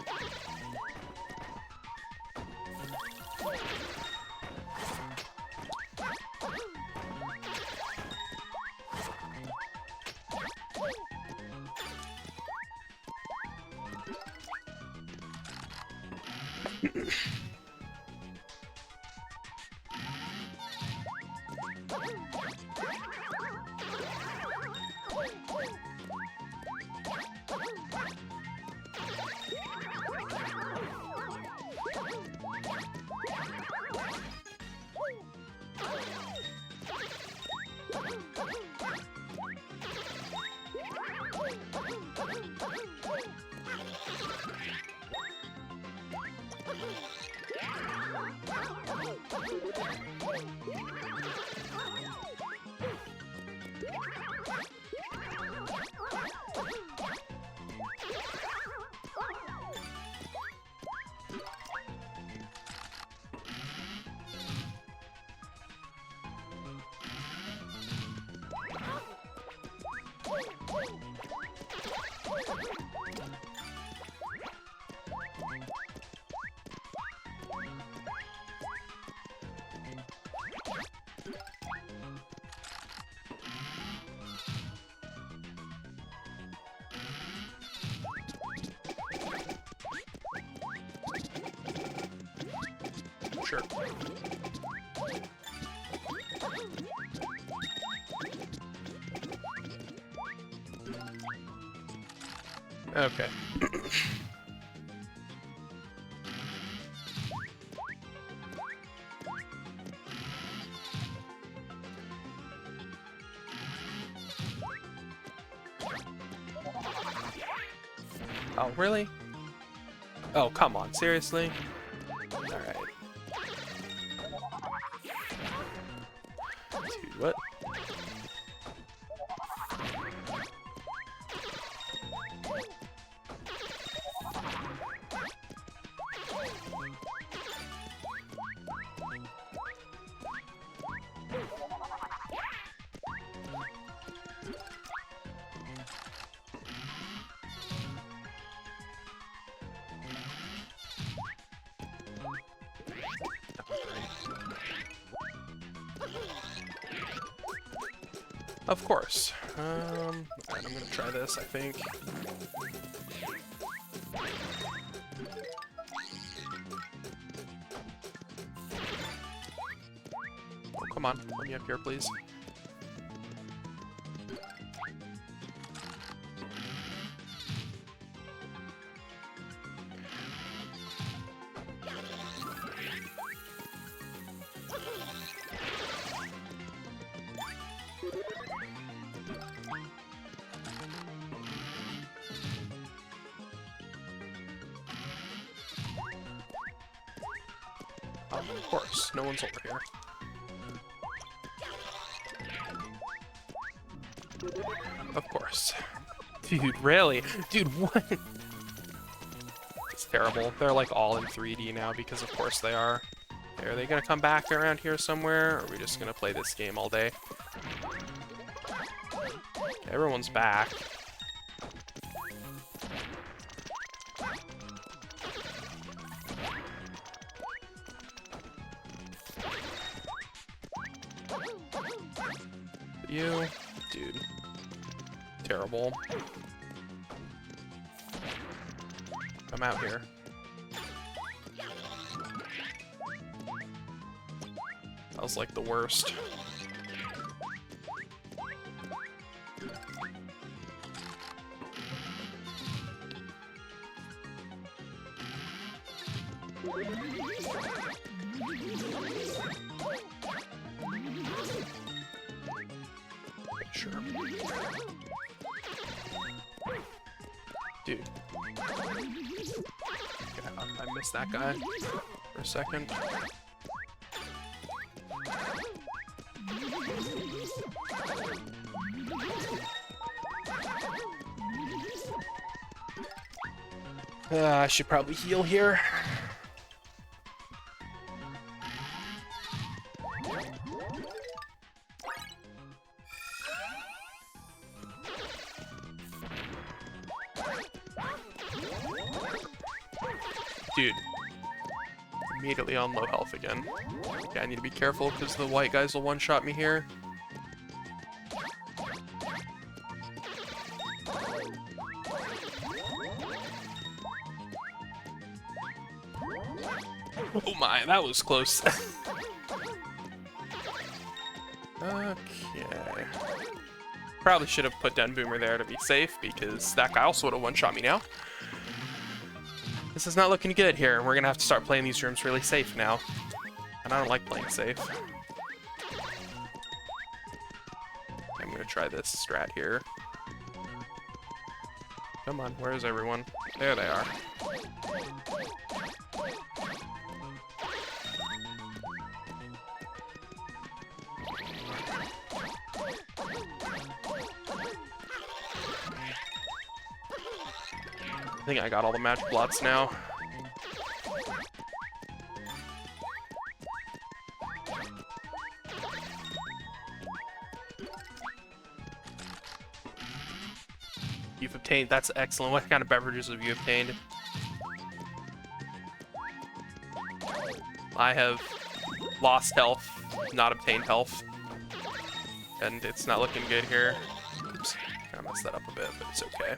Sure. Okay. Oh, really? Oh, come on, seriously? Alright. Dude, what? Of course. Alright, I'm gonna try this, I think. Oh, come on. Let me up here, please. Of course, no one's over here. Of course. Dude, really? Dude, what? It's terrible. They're like all in 3D now because of course they are. Are they gonna come back around here somewhere, or are we just gonna play this game all day? Everyone's back. You, dude, terrible. Come out here. That was like the worst. Sure. Dude. Okay, I missed that guy for a second. I should probably heal here. Dude. Immediately on low health again. Okay, I need to be careful because the white guys will one-shot me here. Oh my, that was close. Okay. Probably should have put down Boomer there to be safe because that guy also would have one-shot me now. This is not looking good here. We're gonna have to start playing these rooms really safe now. And I don't like playing safe. I'm gonna try this strat here. Come on, where is everyone? There they are. I think I got all the magic blots now. You've obtained, that's excellent. What kind of beverages have you obtained? I have lost health, not obtained health. And it's not looking good here. Oops, I messed that up a bit, but it's okay.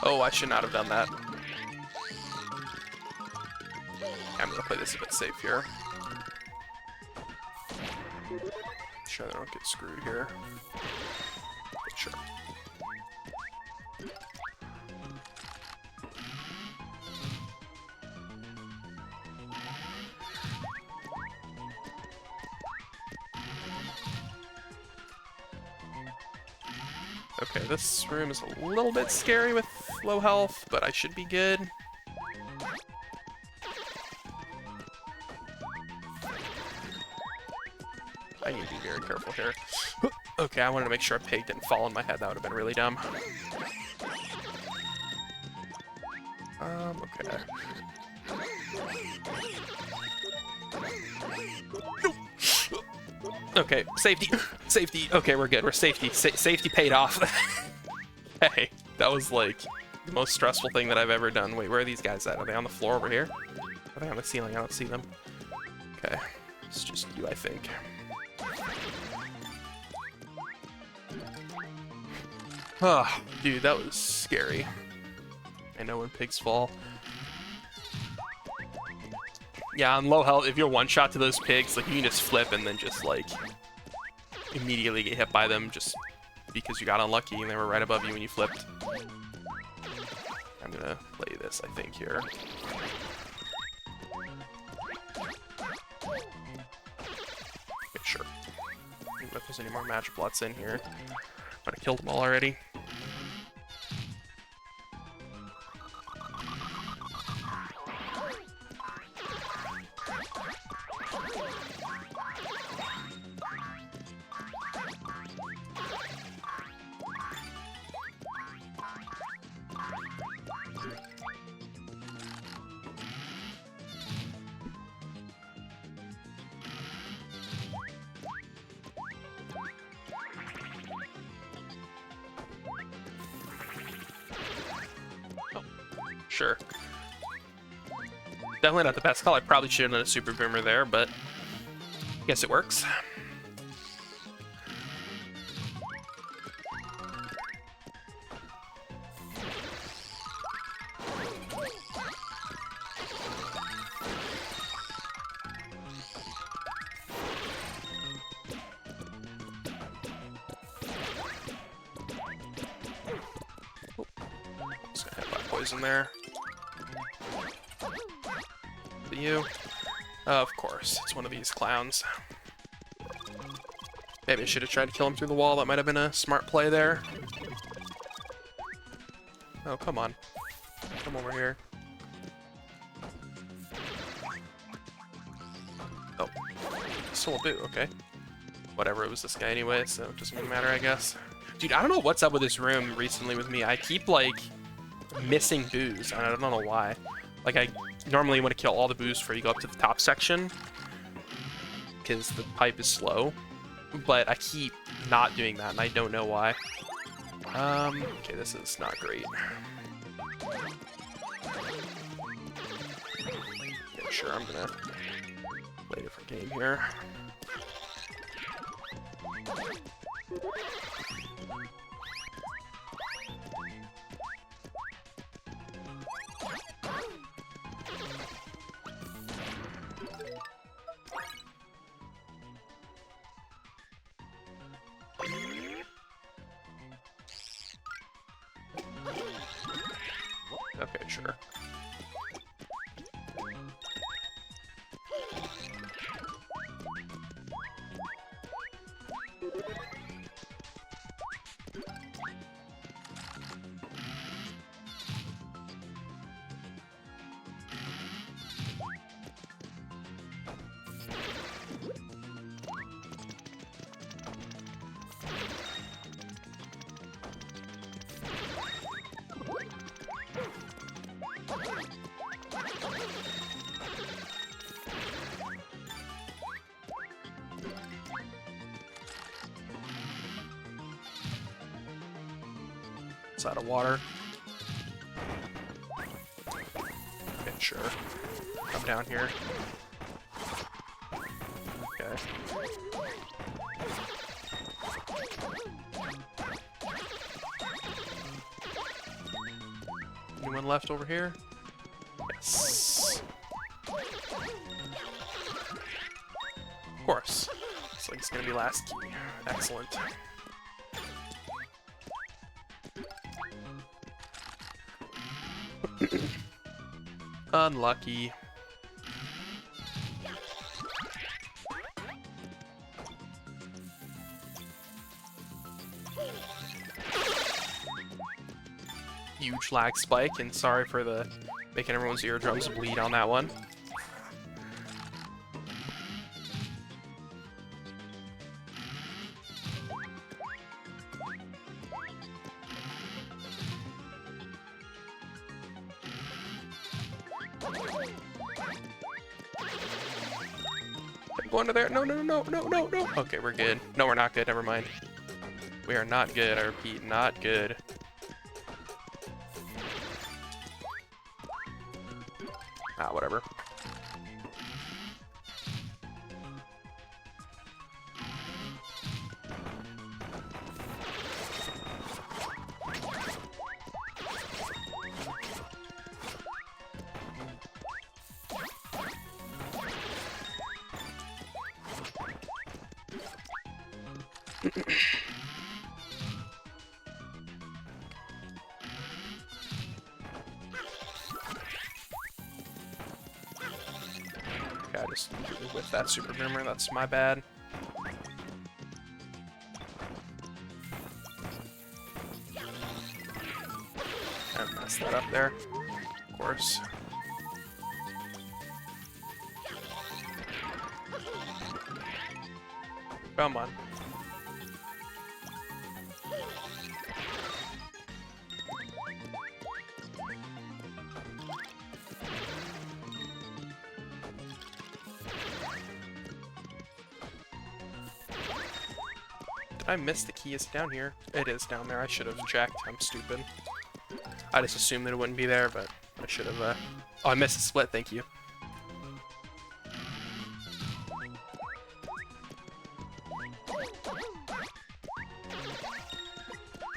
Oh, I should not have done that. I'm gonna play this a bit safe here. Sure, they don't get screwed here. But sure. Okay, this room is a little bit scary with low health, but I should be good. I need to be very careful here. Okay, I wanted to make sure a pig didn't fall on my head. That would have been really dumb. Okay. Okay, safety. Safety. Okay, we're good. We're safety. Safety paid off. Hey, that was like the most stressful thing that I've ever done. Wait, where are these guys at? Are they on the floor over here? Are they on the ceiling? I don't see them. Okay, it's just you, I think. Oh, dude, that was scary. I know when pigs fall. Yeah, on low health, if you're one-shot to those pigs, like, you can just flip and then just, like, immediately get hit by them just because you got unlucky and they were right above you when you flipped. I'm gonna play this, I think, here. Okay, sure. I think if there's any more magic blots in here. Might have killed them all already. Sure. Definitely not the best call. I probably should have done a super boomer there, but I guess it works. Just gonna have black poison there. You? Of course, it's one of these clowns. Maybe I should have tried to kill him through the wall. That might have been a smart play there. Oh, come on. Come over here. Oh. Still a boo, okay. Whatever, it was this guy anyway, so it doesn't really matter, I guess. Dude, I don't know what's up with this room recently with me. I keep, like, missing boos. I don't know why. Like, I normally want to kill all the boos before you go up to the top section, because the pipe is slow, but I keep not doing that, and I don't know why. Okay, this is not great. Yeah, sure, I'm gonna play a different game here. Okay, sure. It's out of water. Okay, sure. Come down here. Okay. Anyone left over here? Yes. Of course. Looks like it's gonna be last key. Excellent. Unlucky. Huge lag spike, and sorry for the making everyone's eardrums bleed on that one. Go under there. No, no, no, no, no, no. Okay, we're good. No, we're not good. Never mind. We are not good. I repeat, not good. Ah, whatever. Okay, I just with that super boomer, that's my bad. I messed that up there, of course. Come on. Did I miss the key? Is it down here? It is down there. I should have checked. I'm stupid. I just assumed that it wouldn't be there, but I should have, Oh, I missed a split. Thank you.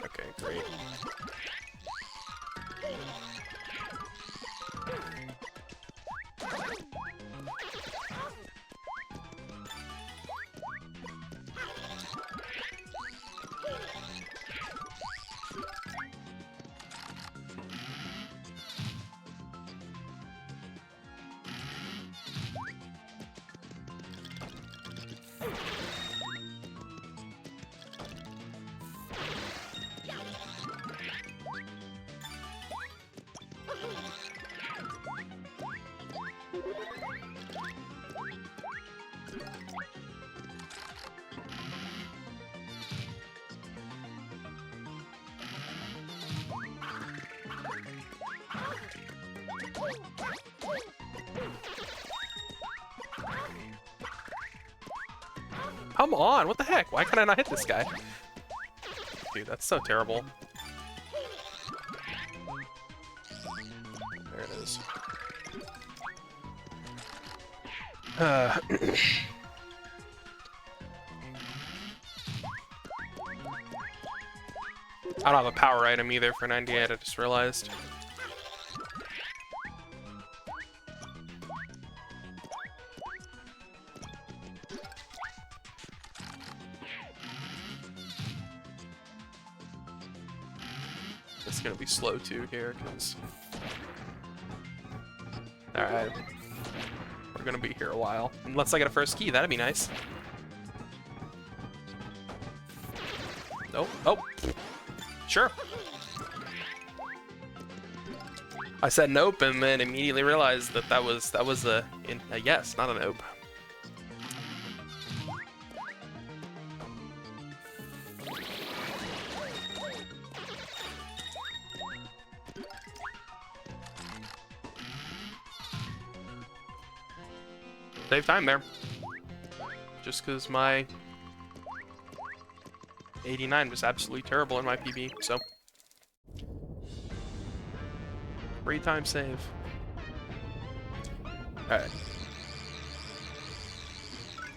Okay, great. Come on, what the heck? Why can I not hit this guy? Dude, that's so terrible. There it is. I don't have a power item either for 98, I just realized. It's gonna be slow too here, because... Alright. We're gonna be here a while. Unless I get a first key, that'd be nice. Nope. Oh! Sure. I said nope, and then immediately realized that that was a yes, not a nope. Save time there. Just because my 89 was absolutely terrible in my PB, so. Free time save. Alright.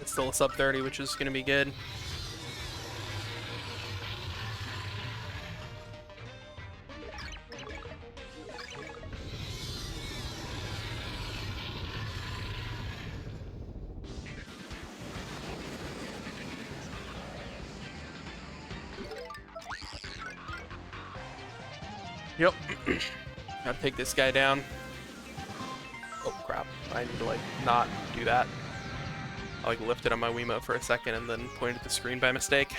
It's still a sub 30, which is going to be good. Yep. Gotta take this guy down. Oh crap. I need to like not do that. I like lifted on my Wiimote for a second and then pointed at the screen by mistake.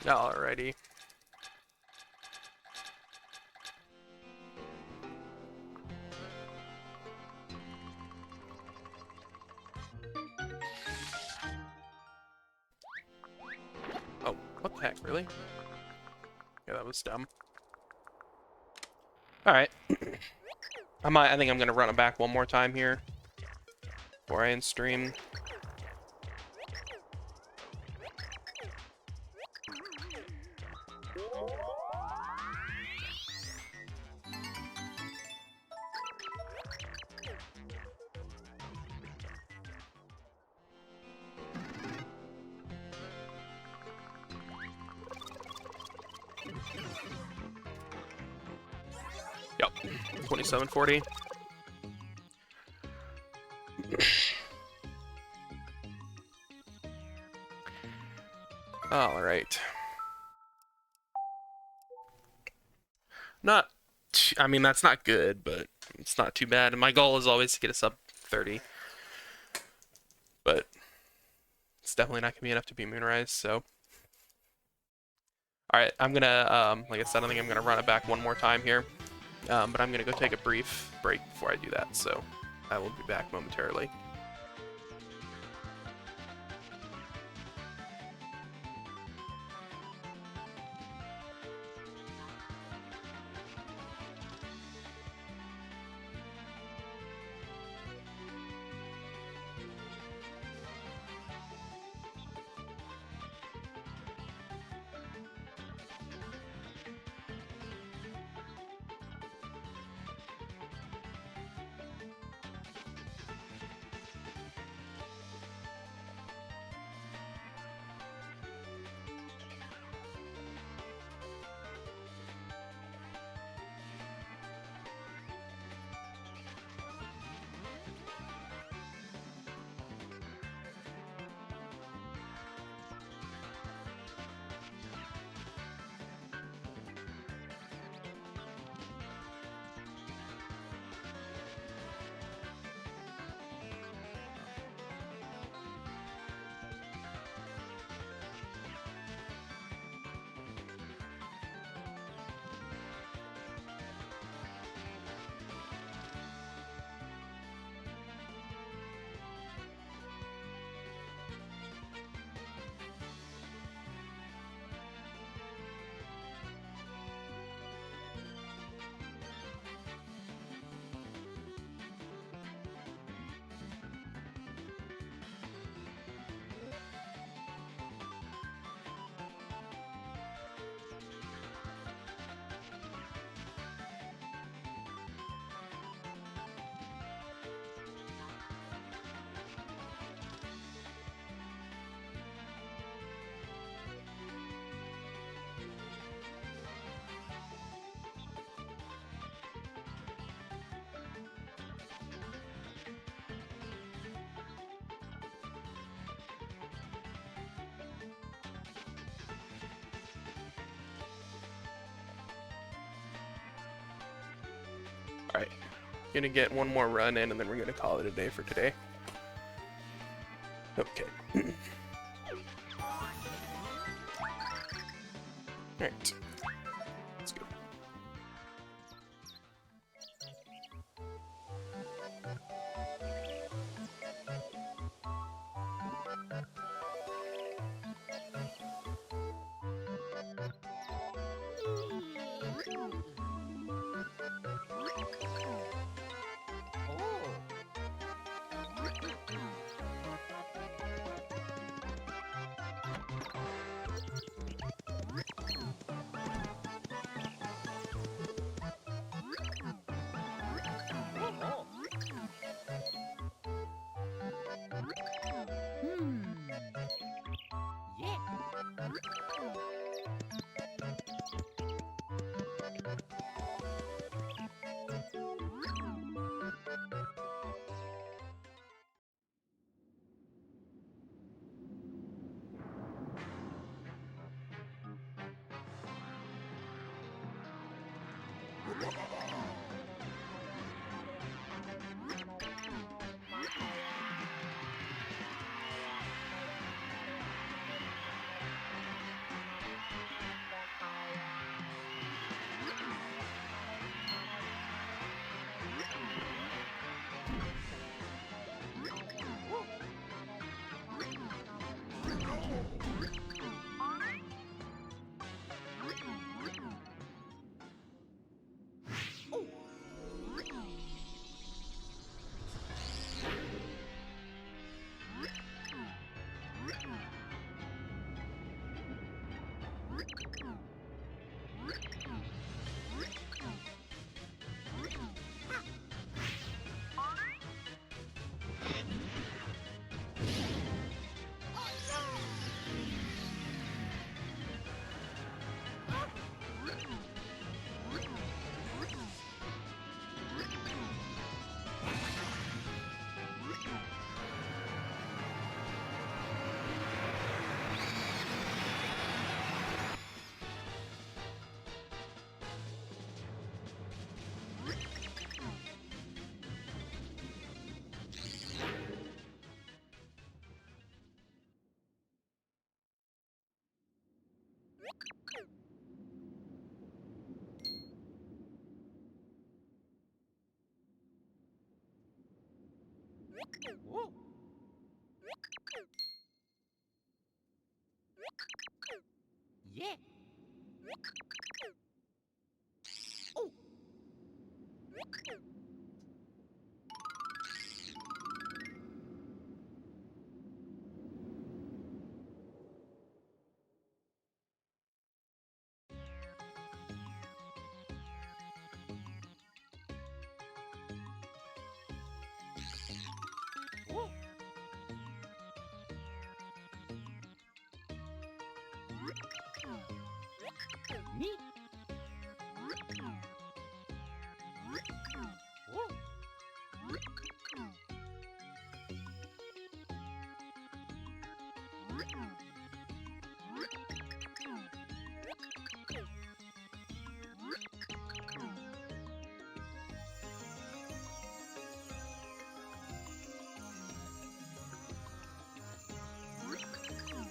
Alrighty. Oh, what the heck, really? Yeah, that was dumb. Alright. I think I'm gonna run it back one more time here before I end stream. Yep, 2740. All right. Not, I mean, that's not good, but it's not too bad. And my goal is always to get a sub 30. But it's definitely not gonna be enough to be Moonrise, so. All right, I'm gonna, like I said, I think I'm gonna run it back one more time here. But I'm gonna go take a brief break before I do that, so I will be back momentarily. Alright, gonna get one more run in and then we're gonna call it a day for today. Okay. Alright. Let's go. Whoa. Yeah. Oh. Whoa. Me. Whoa.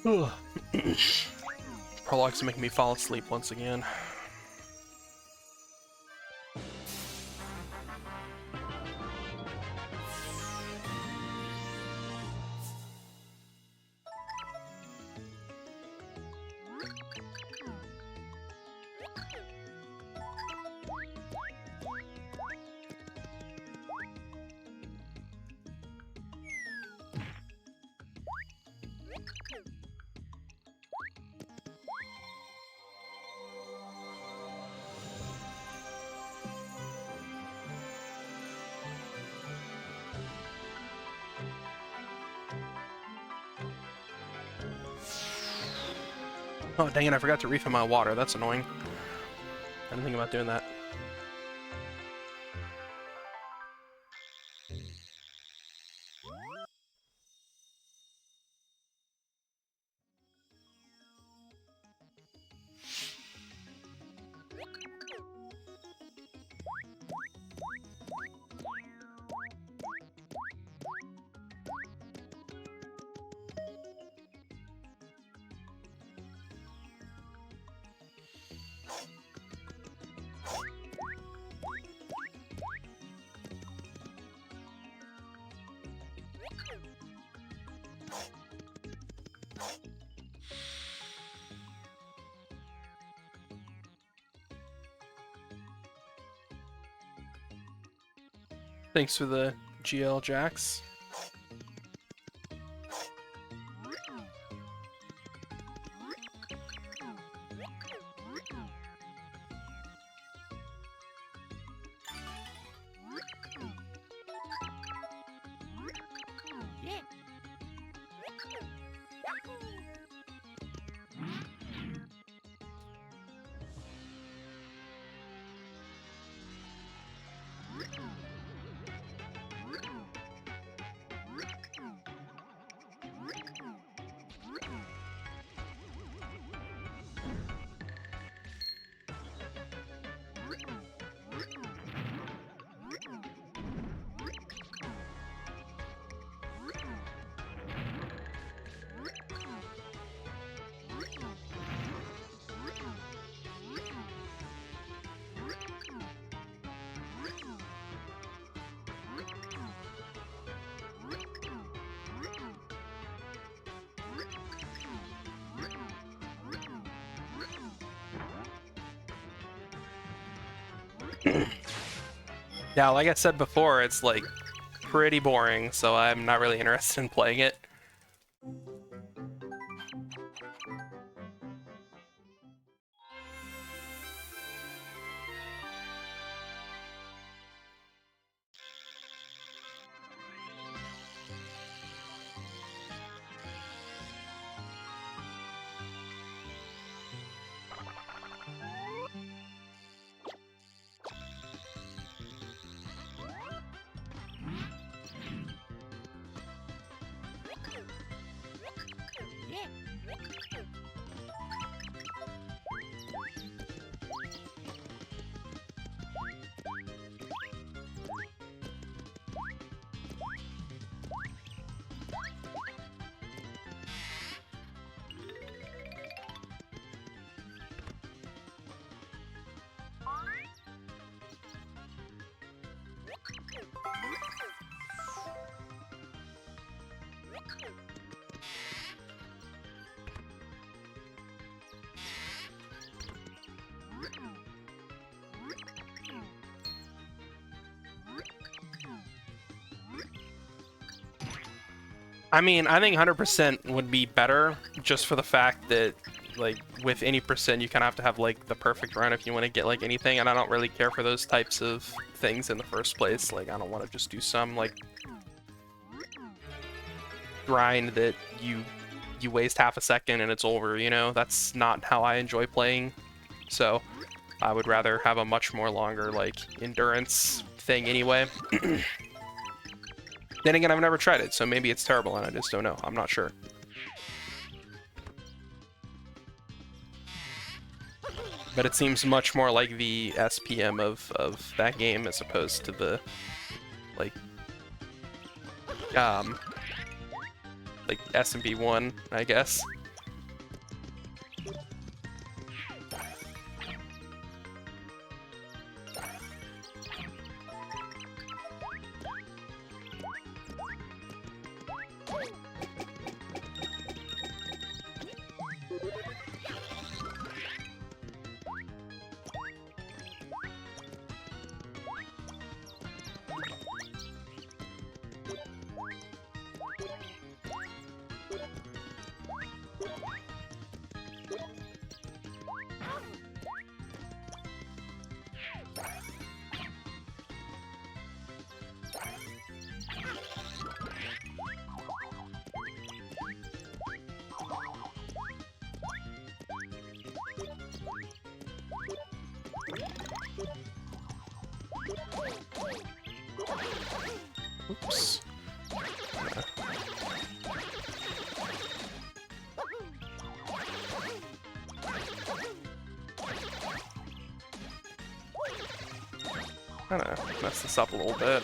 Ugh. Prologue's making me fall asleep once again. Oh, dang it, I forgot to refill my water. That's annoying. I didn't think about doing that. Thanks for the GL Jax. Yeah. Yeah, like I said before, it's like pretty boring, so I'm not really interested in playing it. Yeah. I mean, I think 100% would be better, just for the fact that, like, with any percent, you kind of have to have, like, the perfect run if you want to get, like, anything, and I don't really care for those types of things in the first place. Like, I don't want to just do some, like, grind that you waste half a second and it's over, you know? That's not how I enjoy playing, so I would rather have a much more longer, like, endurance thing anyway. Then again, I've never tried it, so maybe it's terrible and I just don't know. I'm not sure. But it seems much more like the SPM of that game as opposed to the, like S&B 1, I guess. Oops. Kinda mess this up a little bit.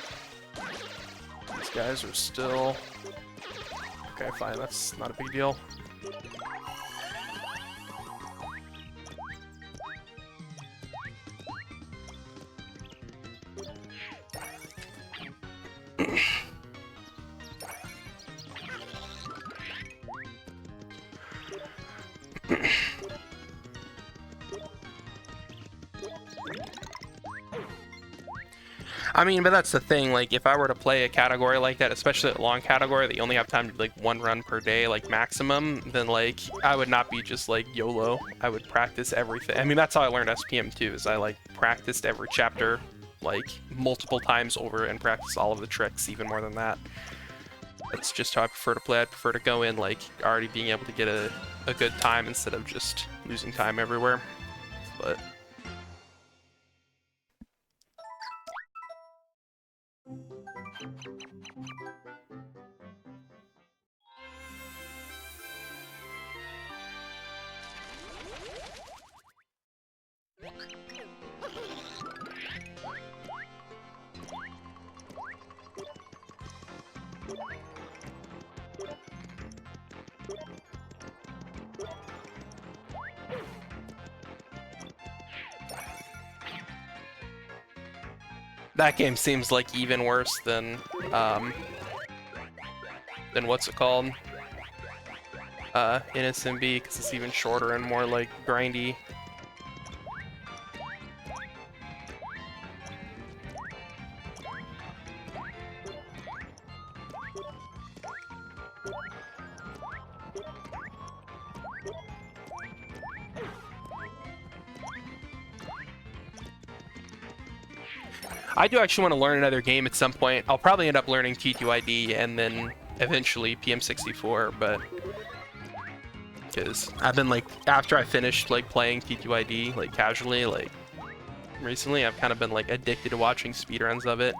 These guys are still... Okay, fine, that's not a big deal. I mean, but that's the thing, like, if I were to play a category like that, especially a long category that you only have time to do, like, one run per day, like, maximum, then, like, I would not be just, like, YOLO. I would practice everything. I mean, that's how I learned SPM, too, is I, like, practiced every chapter, like, multiple times over and practice all of the tricks, even more than that. That's just how I prefer to play. I prefer to go in, like, already being able to get a good time instead of just losing time everywhere. But... That game seems like even worse than what's it called? NSMB, because it's even shorter and more like grindy. I do actually want to learn another game at some point. I'll probably end up learning T2ID and then eventually PM64, but because I've been like, after I finished like playing T2ID like casually, like recently, I've kind of been like addicted to watching speedruns of it.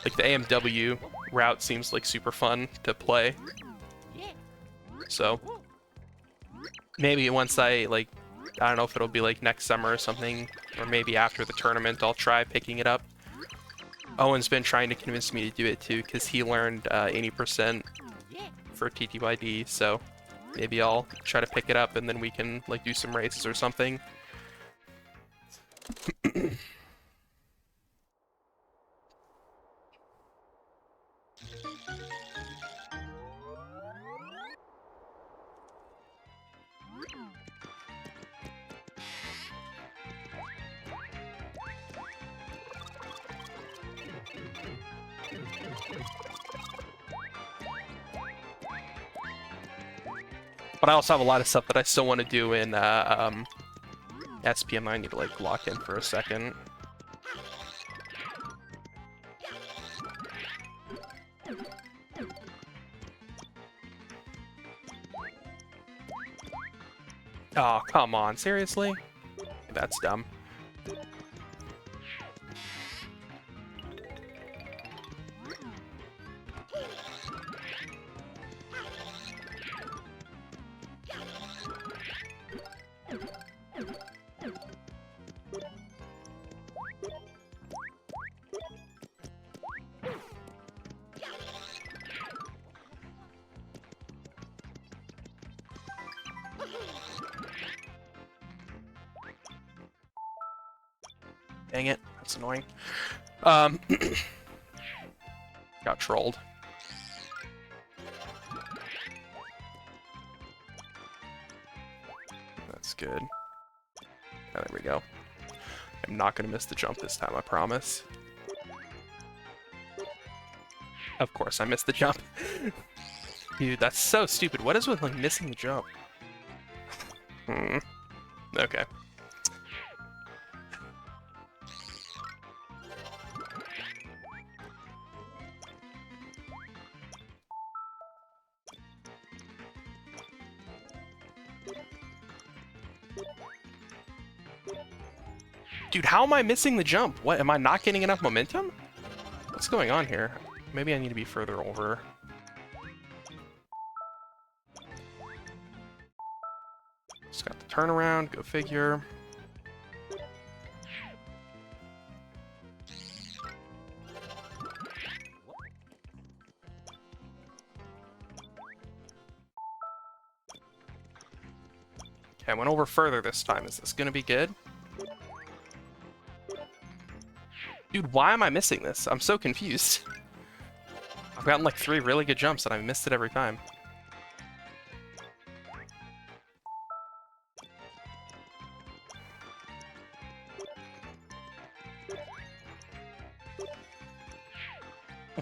Like the AMW route seems like super fun to play. So maybe once I like, I don't know if it'll be like next summer or something, or maybe after the tournament, I'll try picking it up. Owen's been trying to convince me to do it too, because he learned 80% for TTYD, so maybe I'll try to pick it up and then we can like do some races or something. But I also have a lot of stuff that I still want to do in SPM. I need to like lock in for a second. Oh, come on, seriously? That's dumb. Dang it, that's annoying. Got trolled. That's good. Oh, there we go. I'm not gonna miss the jump this time, I promise. Of course I missed the jump. Dude, that's so stupid. What is with like missing the jump? Okay. Dude, how am I missing the jump? What, am I not getting enough momentum? What's going on here? Maybe I need to be further over. Just got the turnaround, go figure. Okay, I went over further this time. Is this gonna be good? Dude, why am I missing this? I'm so confused. I've gotten like 3 really good jumps and I've missed it every time.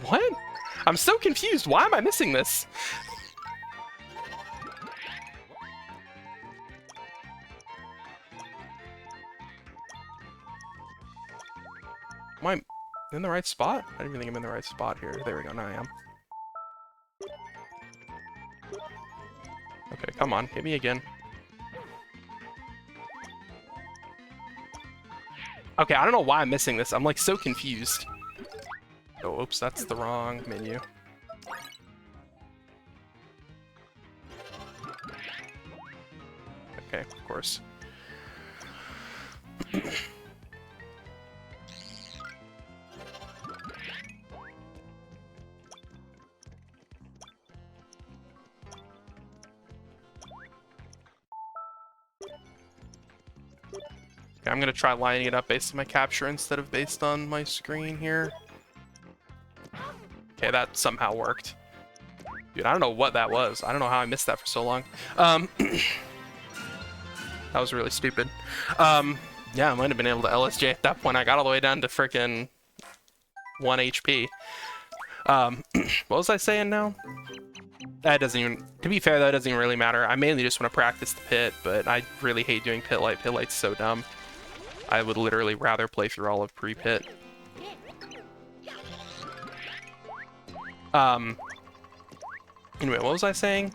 What? I'm so confused. Why am I missing this? Am I in the right spot? I don't even think I'm in the right spot here. There we go, now I am. Okay, come on, hit me again. Okay, I don't know why I'm missing this. I'm like so confused. Oh, oops, that's the wrong menu. Okay, of course. Okay, I'm gonna try lining it up based on my capture instead of based on my screen here. Okay, that somehow worked. Dude, I don't know what that was. I don't know how I missed that for so long. That was really stupid. Yeah, I might have been able to LSJ at that point. I got all the way down to frickin' 1 HP. What was I saying now? That doesn't even... To be fair, that doesn't even really matter. I mainly just want to practice the pit, but I really hate doing pit light. Pit light's so dumb. I would literally rather play through all of pre-pit. Anyway, what was I saying?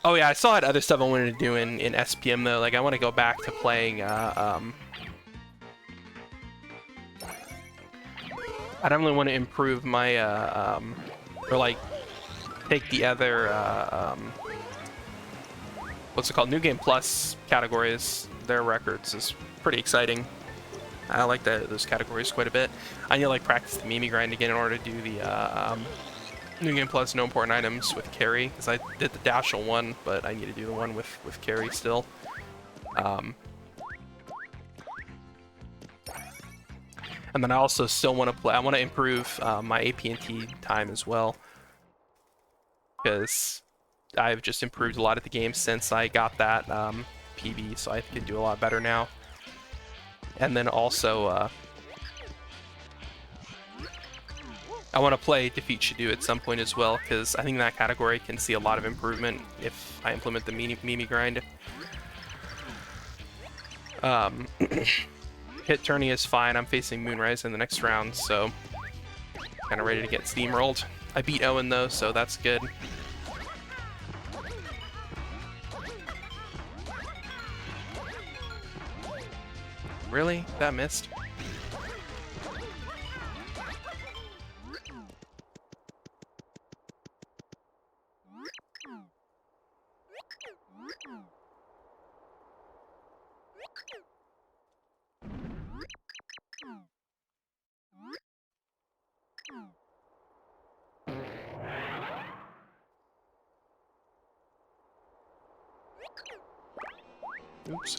Oh yeah, I still had other stuff I wanted to do in SPM though. Like I want to go back to playing I definitely want to improve my or like take the other what's it called? New Game Plus categories. Their records is pretty exciting. I like those categories quite a bit. I need to like practice the Mimi grind again in order to do the New Game Plus no important items with carry, because I did the Dashel one, but I need to do the one with carry still. And then I also still want to play. I want to improve my APNT time as well, because I've just improved a lot at the game since I got that PB, so I can do a lot better now. And then also, I want to play Defeat Shadoo at some point as well, because I think that category can see a lot of improvement if I implement the Mimi grind. Hit tourney is fine. I'm facing Moonrise in the next round, so kind of ready to get steamrolled. I beat Owen though, so that's good. Really? That missed? Oops.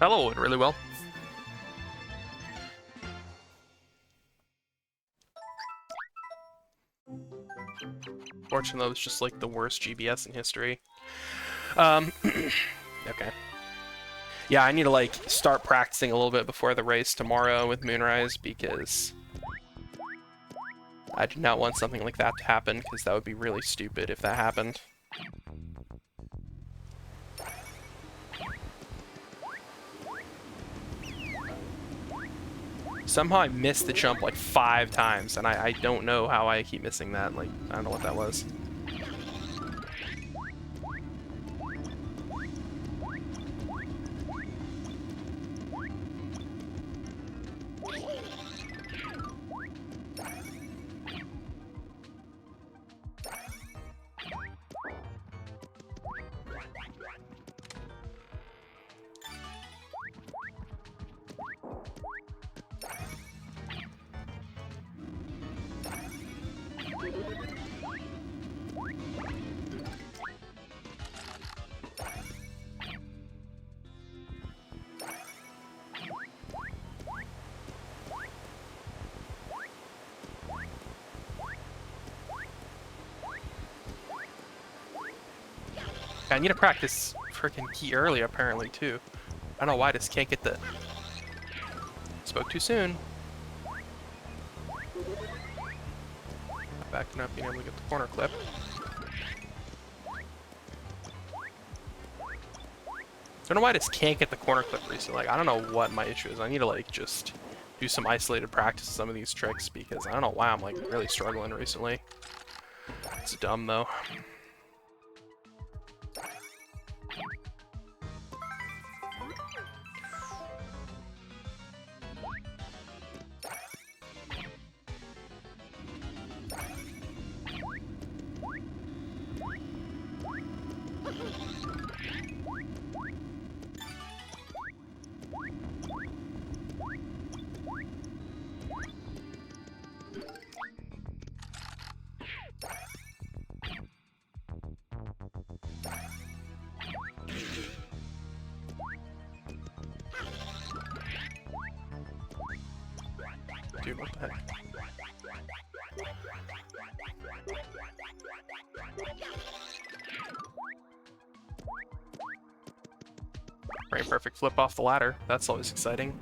Hello, went really well. Fortunately, it was just like the worst GBS in history. Okay. Yeah, I need to like start practicing a little bit before the race tomorrow with Moonrise, because I do not want something like that to happen, because that would be really stupid if that happened. Somehow I missed the jump like 5 times, and I don't know how I keep missing that. Like, I don't know what that was. I need to practice freaking key early, apparently, too. I don't know why I just can't get the... Spoke too soon. Backing up, being able to get the corner clip. Don't know why I just can't get the corner clip recently. Like, I don't know what my issue is. I need to, like, just do some isolated practice of some of these tricks, because I don't know why I'm, like, really struggling recently. It's dumb, though. Dude, what the heck? Frame perfect flip off the ladder. That's always exciting.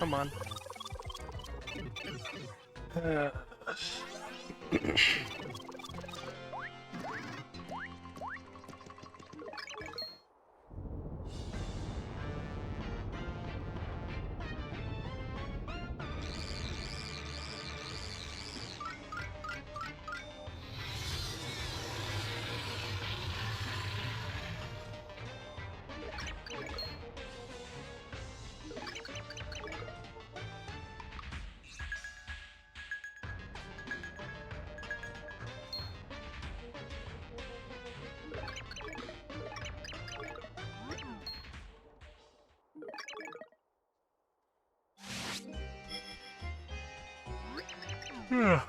Come on. Yeah.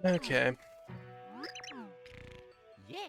Okay. Yeah.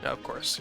Of course.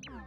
Yeah.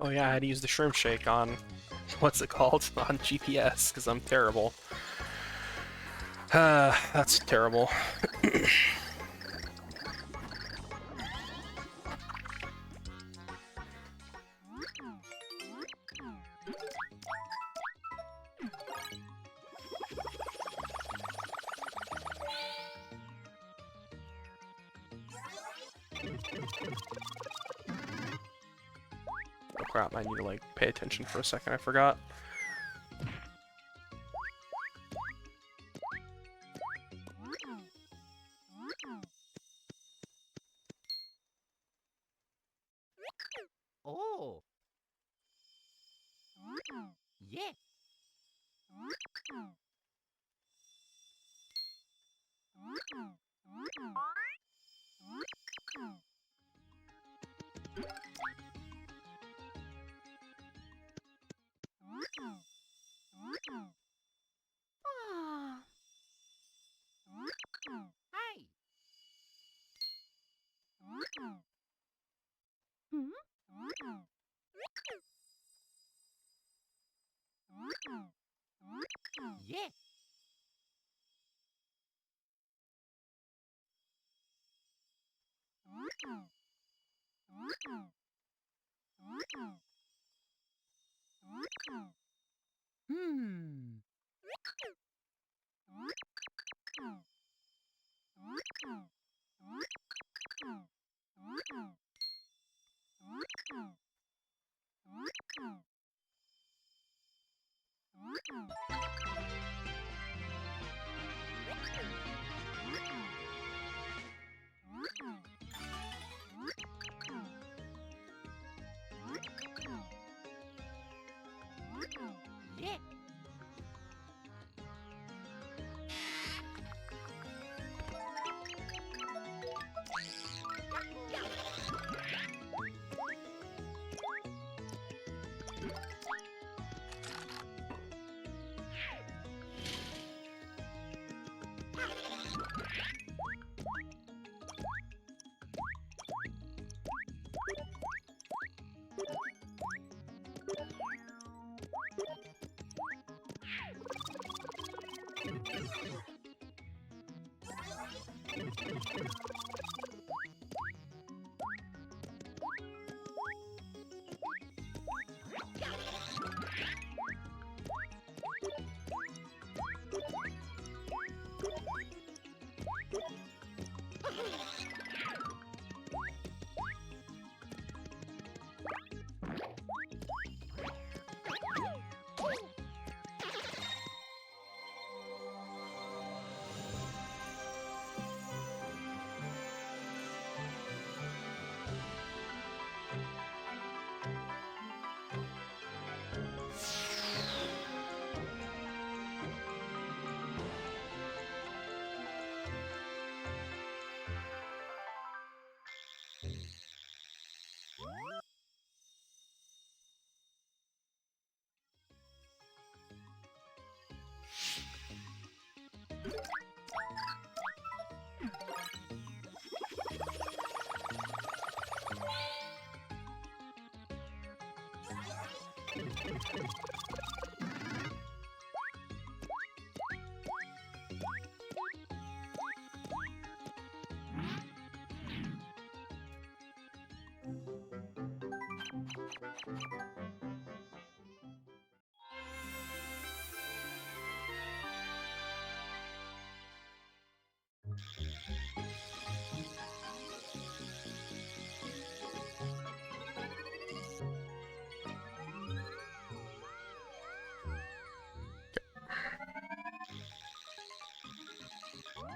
Oh yeah, I had to use the shrimp shake on what's it called on GPS because I'm terrible. That's terrible. Oh crap, I need to like pay attention for a second, I forgot. Oh. Yeah. Ah. Hey. Hmm? Yeah. Hmm. Yeah.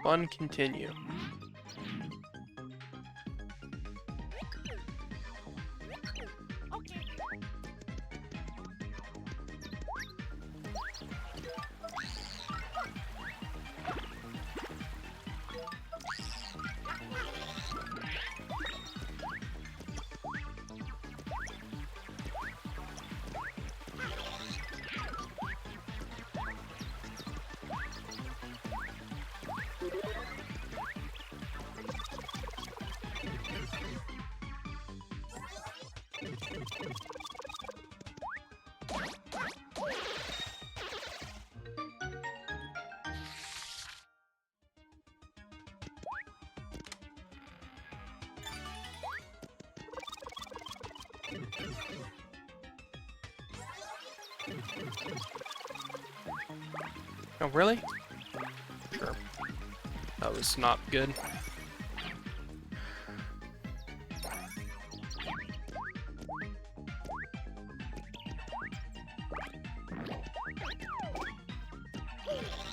Fun continue. Okay. Oh, really? Sure. That was not good.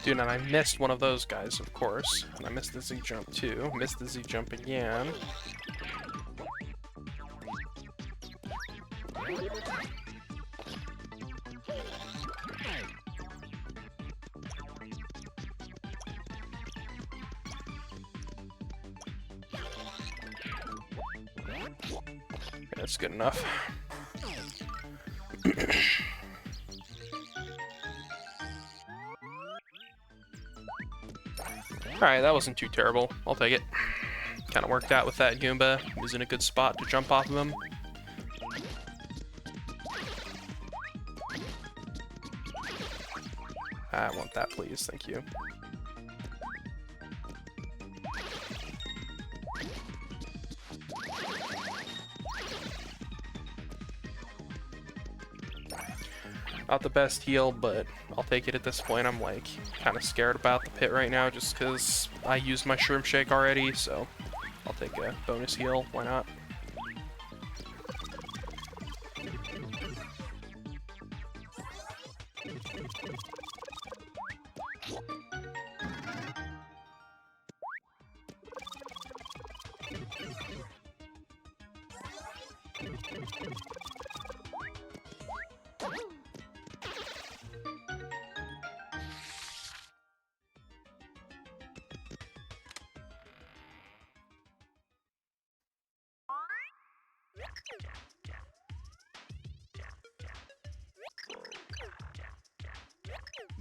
Dude, and I missed one of those guys, of course. And I missed the Z jump too. Missed the Z jump again. That's good enough. Alright, that wasn't too terrible. I'll take it. Kind of worked out with that Goomba. He was in a good spot to jump off of him. I want that, please. Thank you. Not the best heal, but I'll take it at this point. I'm like kind of scared about the pit right now just because I used my shroom shake already, so I'll take a bonus heal. Why not?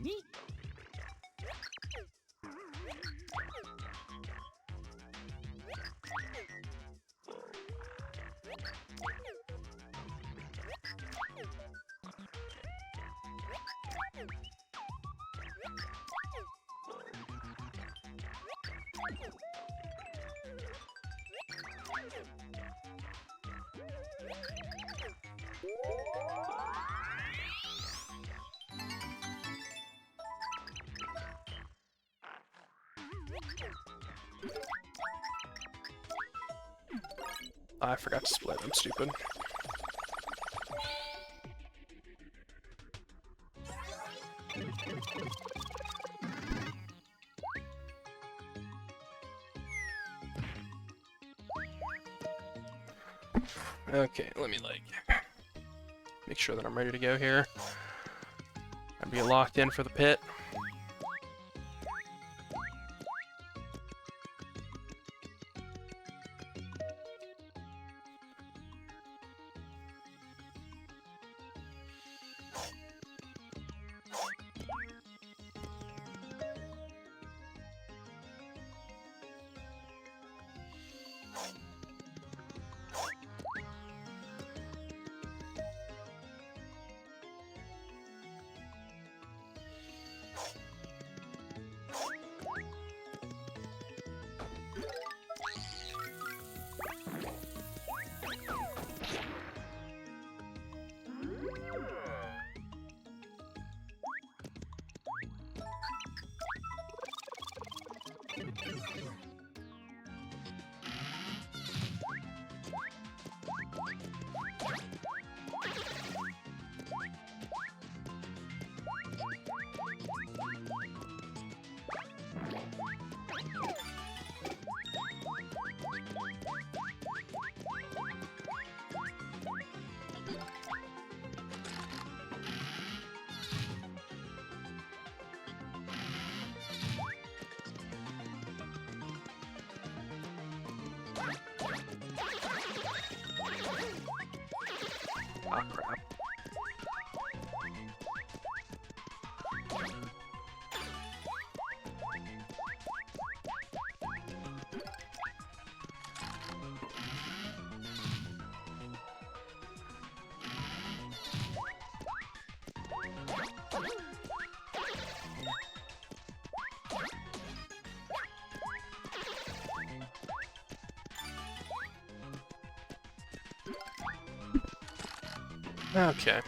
Neat. I forgot to split. I'm stupid. Okay, let me like make sure that I'm ready to go here. I'm be locked in for the pit. Oh crap. Okay.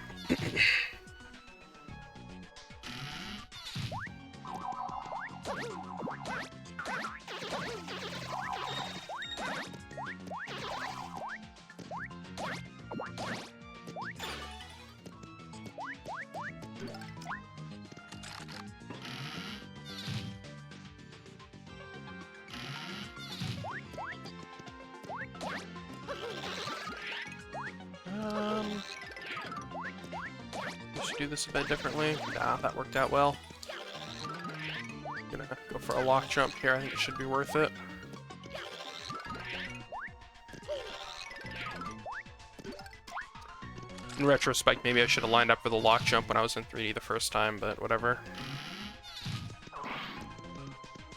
I should do this a bit differently. Nah, that worked out well. Gonna go for a lock jump here. I think it should be worth it. In retrospect, maybe I should have lined up for the lock jump when I was in 3D the first time, but whatever. Okay,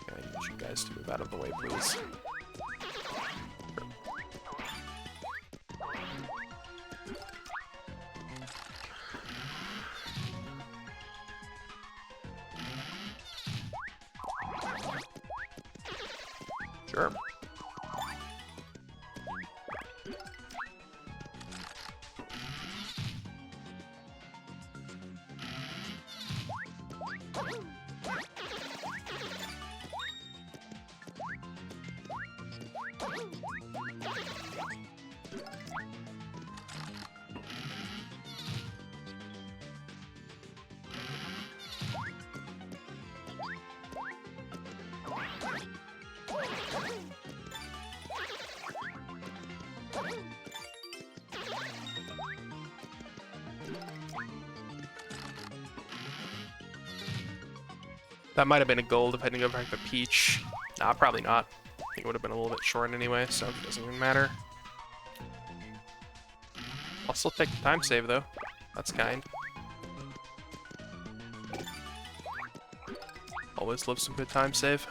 I need you guys to move out of the way, please. Sure. That might have been a goal depending on if I have a peach. Nah, probably not. I think it would have been a little bit short anyway, so it doesn't even matter. I'll still take the time save though. That's kind. Always love some good time save.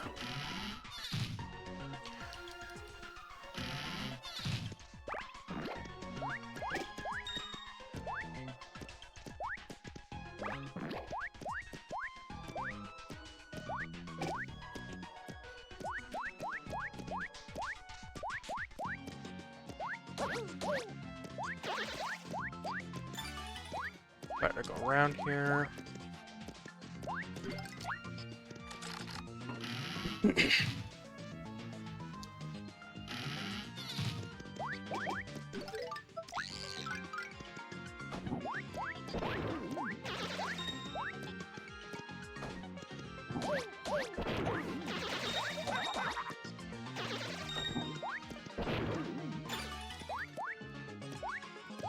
Right, I go around here.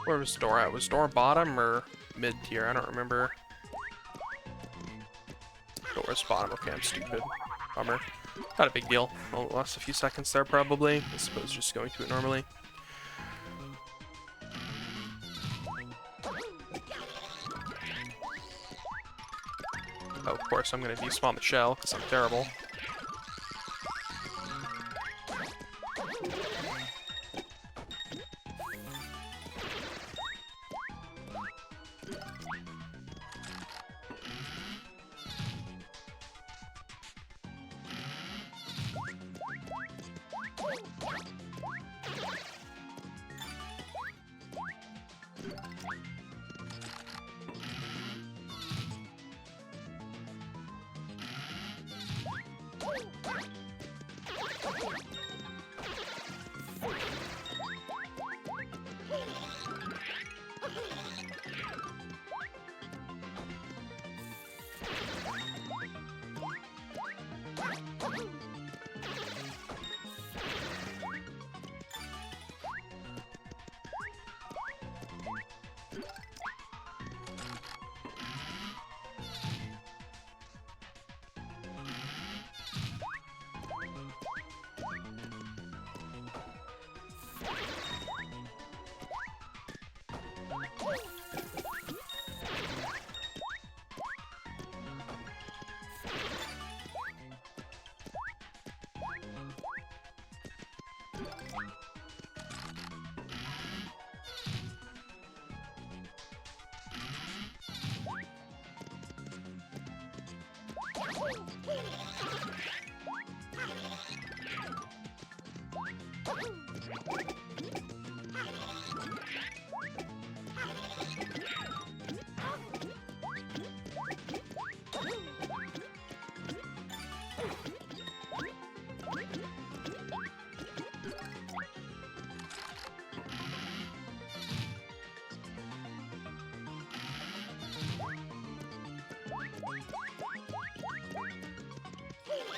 Where was door at? Was door bottom or mid tier? I don't remember. Door's bottom. Okay, I'm stupid. Bummer. Not a big deal. I'll lost a few seconds there probably. I suppose just going to it normally. Oh, of course I'm gonna despawn the shell because I'm terrible.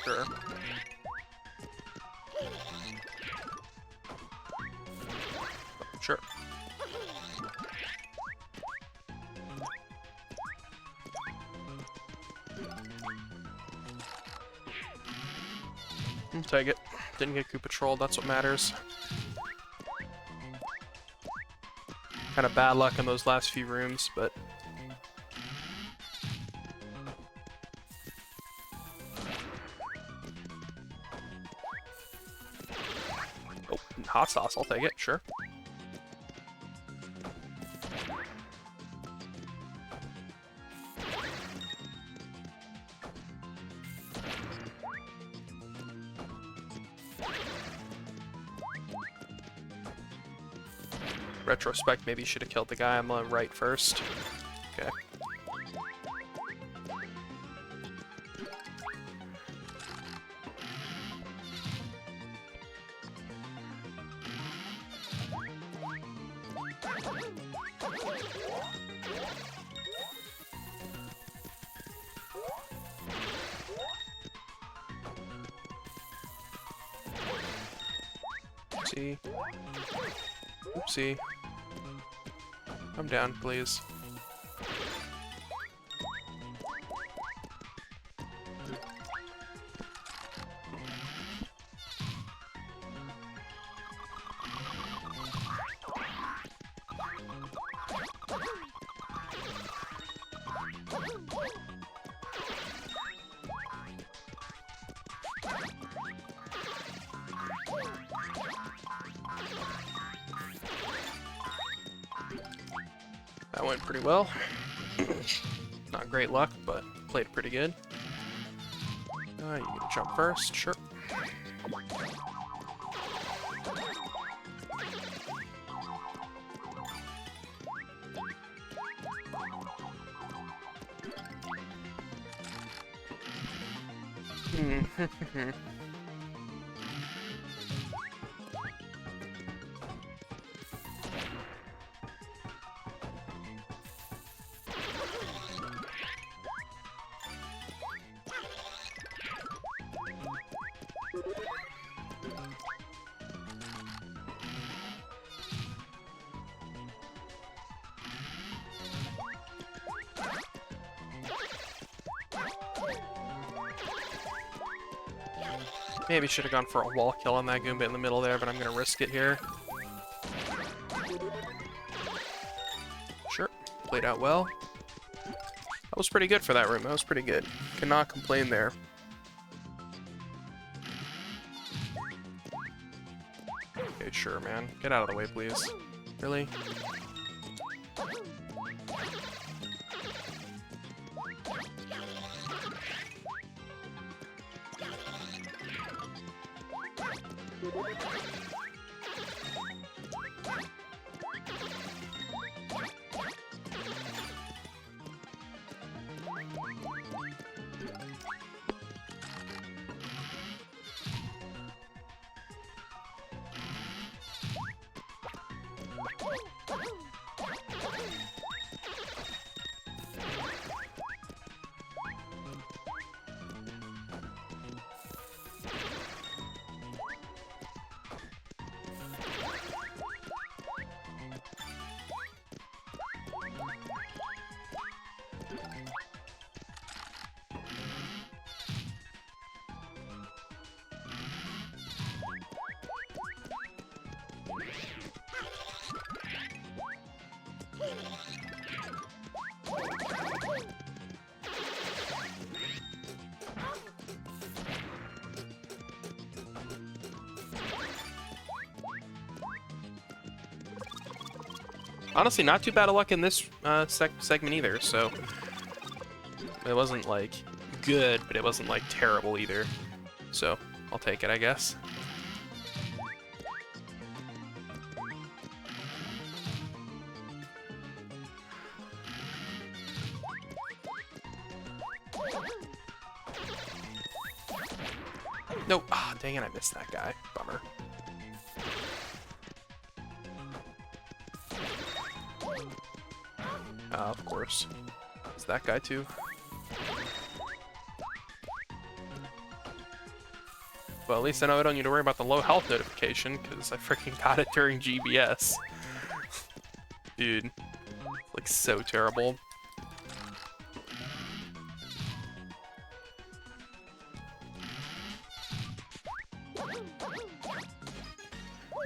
Sure. Sure. Take it. Didn't get Koopa trolled, that's what matters. Kind of bad luck in those last few rooms, but... Oh, hot sauce, I'll take it, sure. Retrospect, maybe you should have killed the guy on the right first. Okay. Oopsie. Oopsie. Come down, please. That went pretty well. Not great luck, but played pretty good. You get to jump first, sure. Maybe should have gone for a wall kill on that Goomba in the middle there, but I'm gonna risk it here. Sure, played out well. That was pretty good for that room, that was pretty good. Cannot complain there. Okay, sure, man. Get out of the way, please. Really? Honestly, not too bad of luck in this segment either, so it wasn't, like, good, but it wasn't, like, terrible either. So, I'll take it, I guess. Nope. Ah, dang it, I missed that guy. Bummer. Of course. It's that guy too. Well, at least I know I don't need to worry about the low health notification, because I freaking got it during GBS. Dude. Like, so terrible.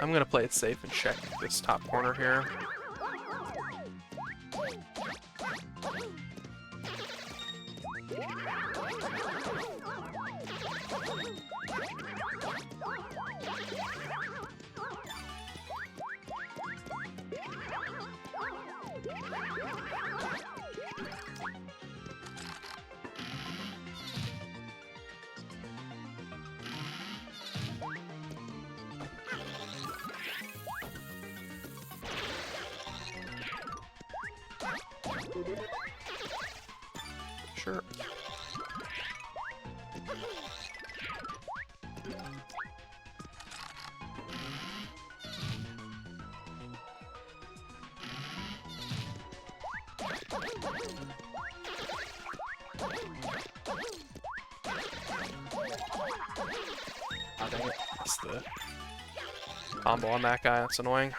I'm gonna play it safe and check this top corner here. Sure. Oh, dang it. That's the combo on that guy. That's annoying.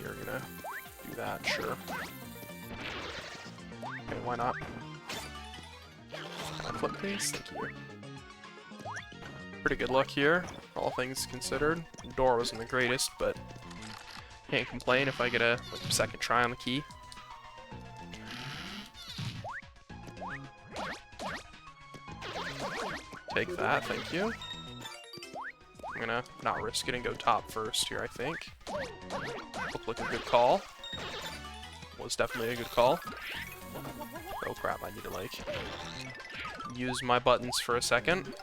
You're gonna do that, sure. Okay, why not? Can I flip these? Thank you. Pretty good luck here, all things considered. The door wasn't the greatest, but can't complain if I get a second try on the key. Take that, thank you. I'm gonna not risk it and go top first here, I think. Looked like a good call. Was definitely a good call. Oh crap, I need to like use my buttons for a second.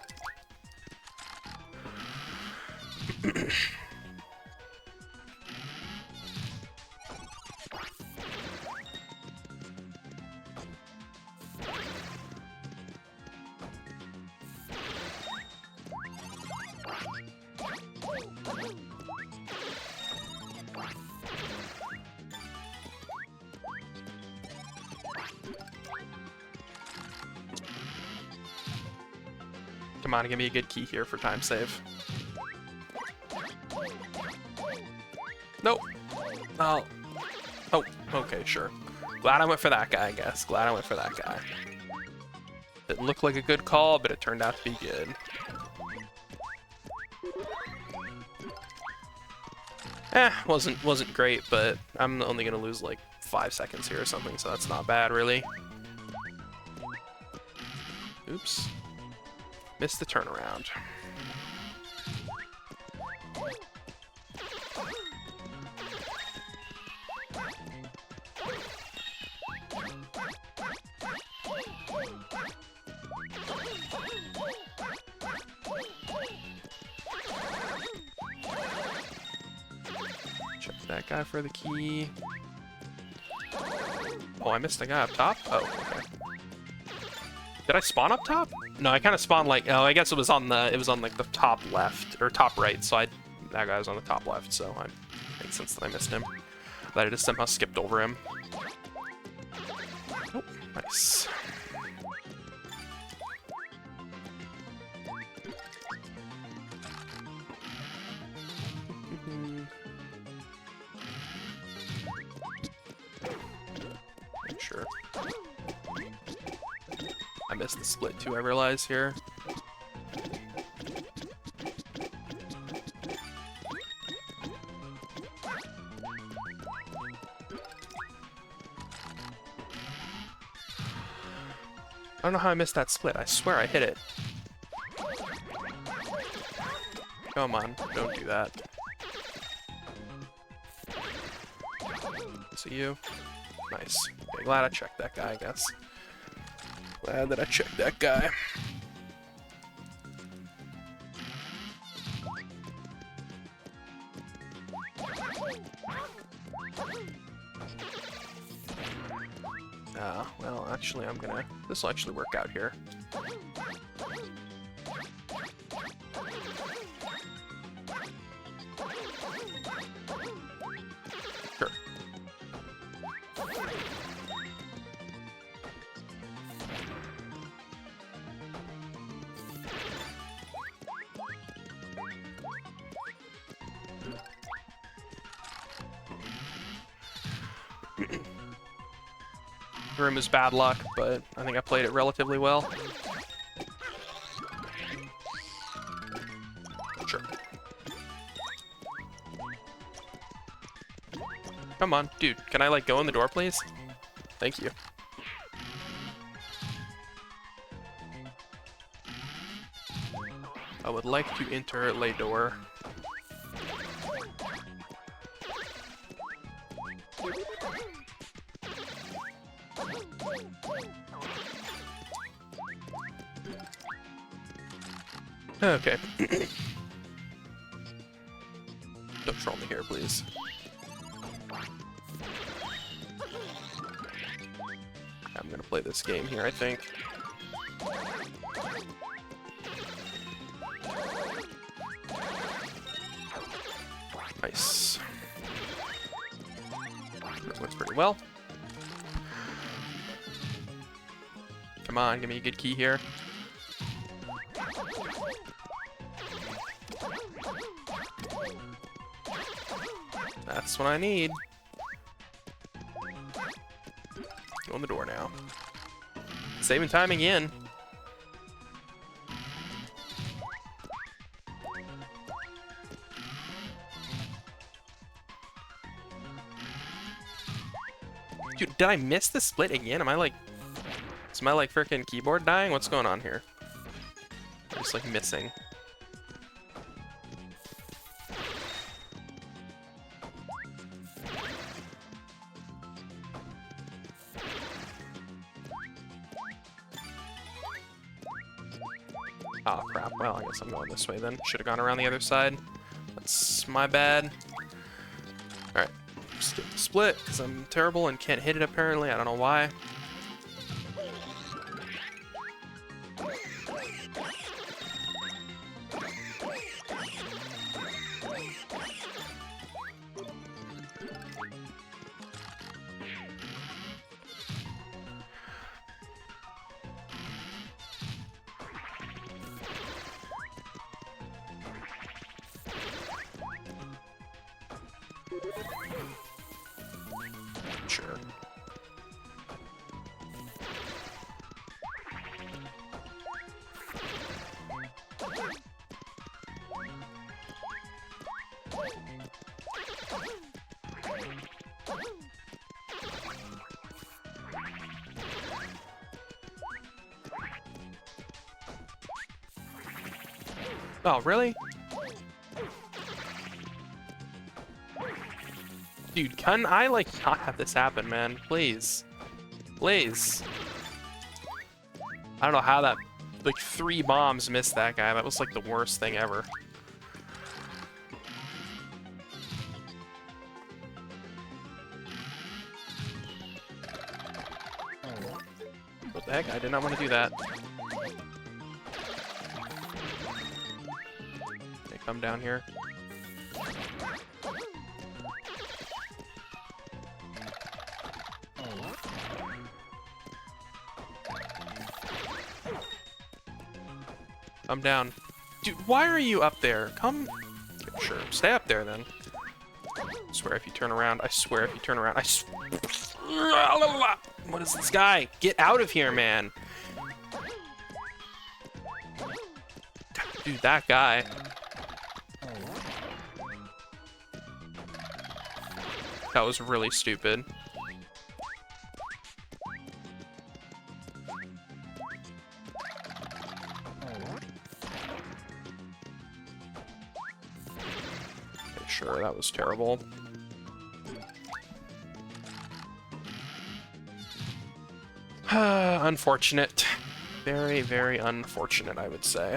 Come on, give me a good key here for time save. Nope. Oh. Oh, okay, sure. Glad I went for that guy, I guess. Glad I went for that guy. Didn't look like a good call, but it turned out to be good. Wasn't great, but I'm only gonna lose like 5 seconds here or something, so that's not bad, really. Oops. Missed the turnaround. Check that guy for the key. Oh, I missed the guy up top? Oh, okay. Did I spawn up top? No, I kind of spawned like, oh, I guess it was on like the top left or top right. So that guy was on the top left. So it makes sense that I missed him. That I just somehow skipped over him. Oh, nice. Sure. I missed the split too, I realize here. I don't know how I missed that split. I swear I hit it. Come on, don't do that. See you. Nice. Okay, glad I checked that guy, I guess. Glad that I checked that guy. Well, actually, this will actually work out here. Sure. Room is bad luck, but I think I played it relatively well. Sure. Come on, dude, can I like go in the door, please? Thank you. I would like to enter Le Door. Okay. Don't troll me here, please. I'm gonna play this game here, I think. Nice. This works pretty well. Come on, give me a good key here. That's what I need. On the door now. Saving time again. Dude, did I miss the split again? Am I like... Is my like freaking keyboard dying? What's going on here? I'm just like missing. Oh crap, well I guess I'm going this way then. Should have gone around the other side. That's my bad. Alright, skip the split, because I'm terrible and can't hit it apparently, I don't know why. Sure. Oh, really? Dude, can I, like, not have this happen, man? Please. Please. I don't know how that, like, 3 bombs missed that guy. That was, like, the worst thing ever. What the heck? I did not want to do that. Okay, come down here. Come down. Dude, why are you up there? Come... Okay, sure, stay up there then. I swear if you turn around, I swear if you turn around, What is this guy? Get out of here, man. Dude, that guy. That was really stupid. Sure, that was terrible. Unfortunate. Very, very unfortunate, I would say.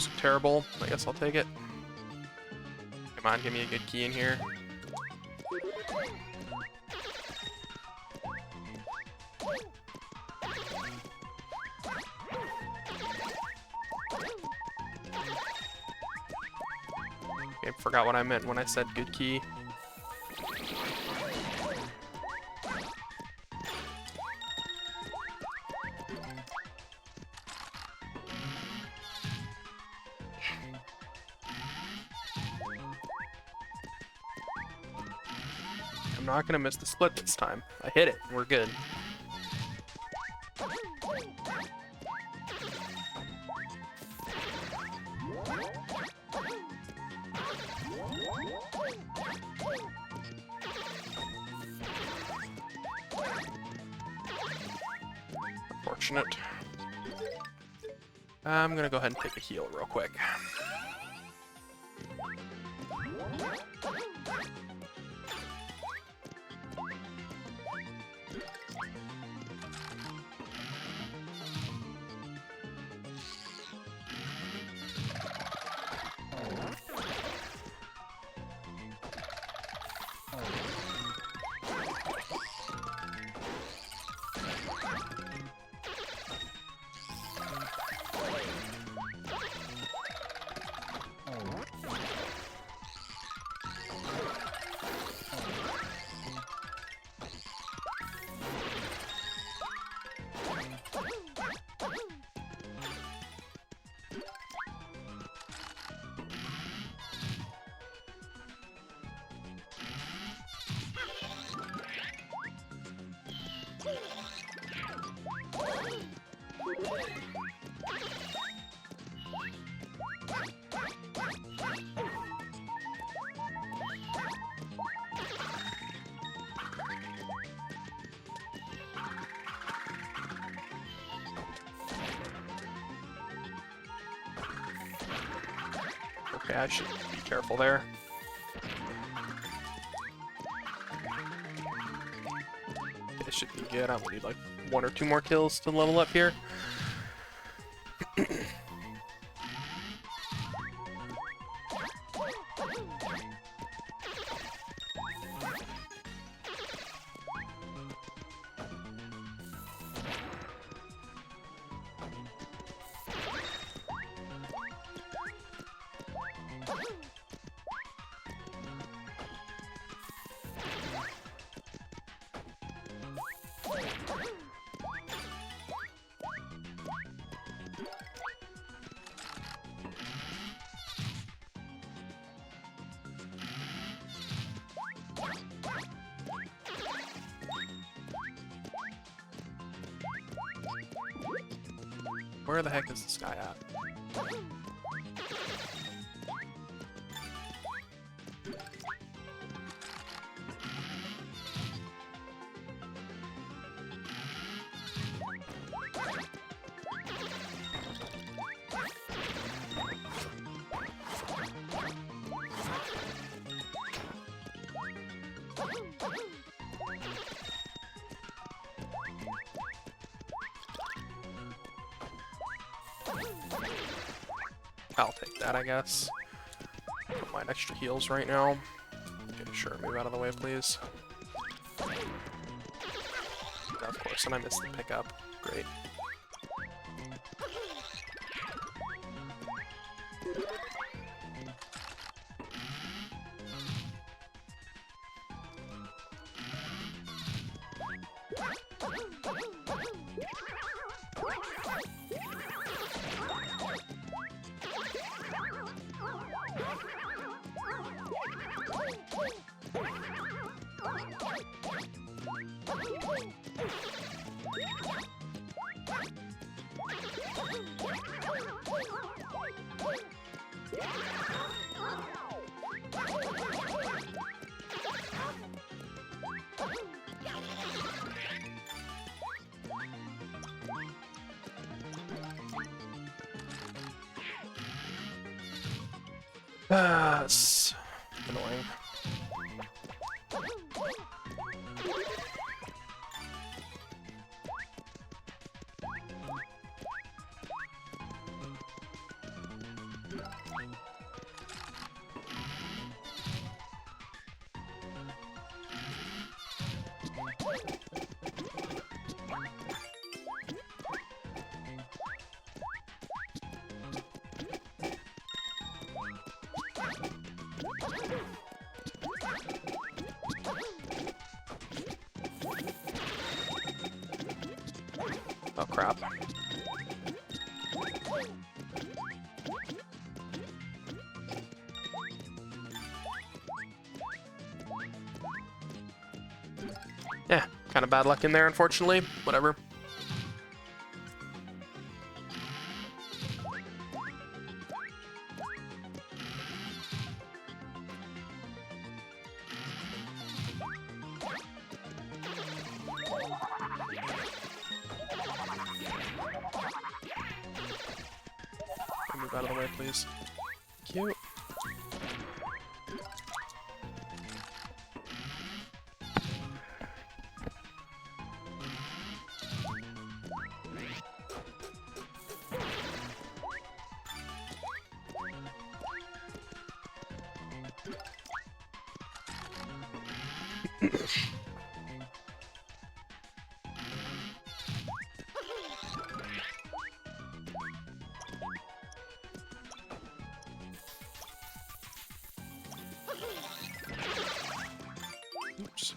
wasn't terrible. I guess I'll take it. Come on, give me a good key in here. Okay, forgot what I meant when I said good key. I'm not gonna miss the split this time. I hit it. We're good. Unfortunate. I'm gonna go ahead and take a heal real quick. Okay, I should be careful there. Okay, this should be good. I only need like 1 or 2 more kills to level up here. Where the heck is this guy at? I'll take that, I guess. Don't mind extra heals right now. Okay, sure, move out of the way, please. Of course, and I missed the pickup. Great. It's annoying. Oh crap. Yeah, kind of bad luck in there, unfortunately. Whatever. Move out of the way, please. Cute. Oops.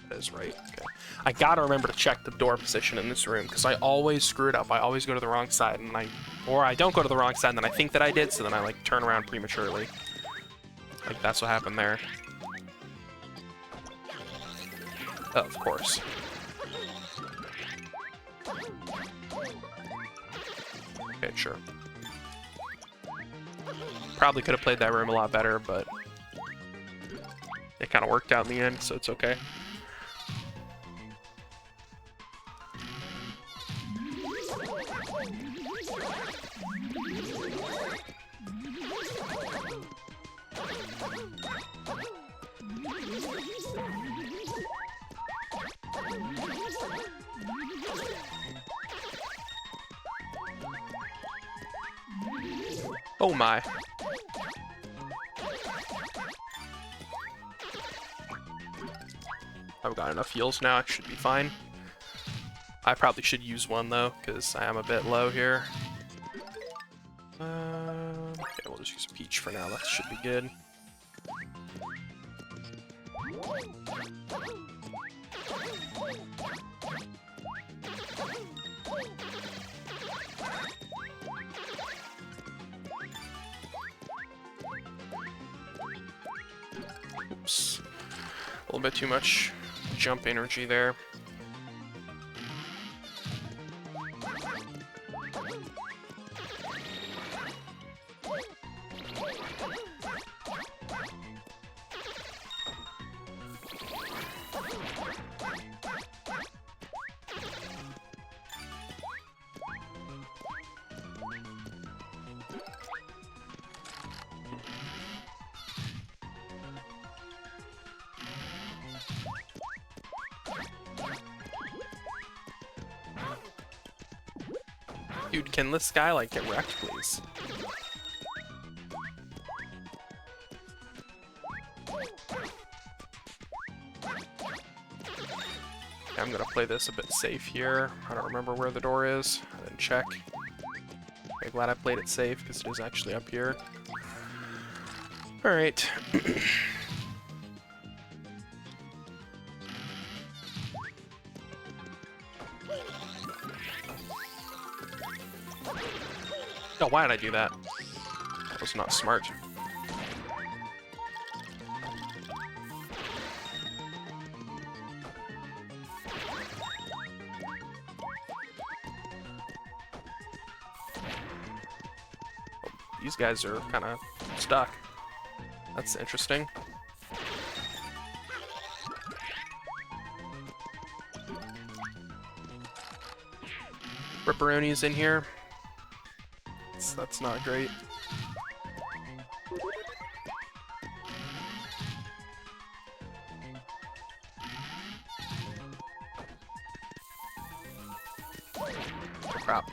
That is right. Okay. I gotta remember to check the door position in this room because I always screw it up. I always go to the wrong side, and or I don't go to the wrong side, and then I think that I did, so then I like turn around prematurely. Like that's what happened there. Oh, of course. Okay, sure. Probably could have played that room a lot better, but it kind of worked out in the end, so it's okay. Oh my. I've got enough heals now, it should be fine. I probably should use one though, because I am a bit low here. Okay, we'll just use a peach for now, that should be good. Oops. A little bit too much jump energy there. Dude, can this guy, like, get wrecked, please? Okay, I'm gonna play this a bit safe here. I don't remember where the door is. I didn't check. Okay, glad I played it safe, because it is actually up here. Alright. Oh, why did I do that? That was not smart. These guys are kind of stuck. That's interesting. Ripperoni's in here. That's not great. Oh, crap.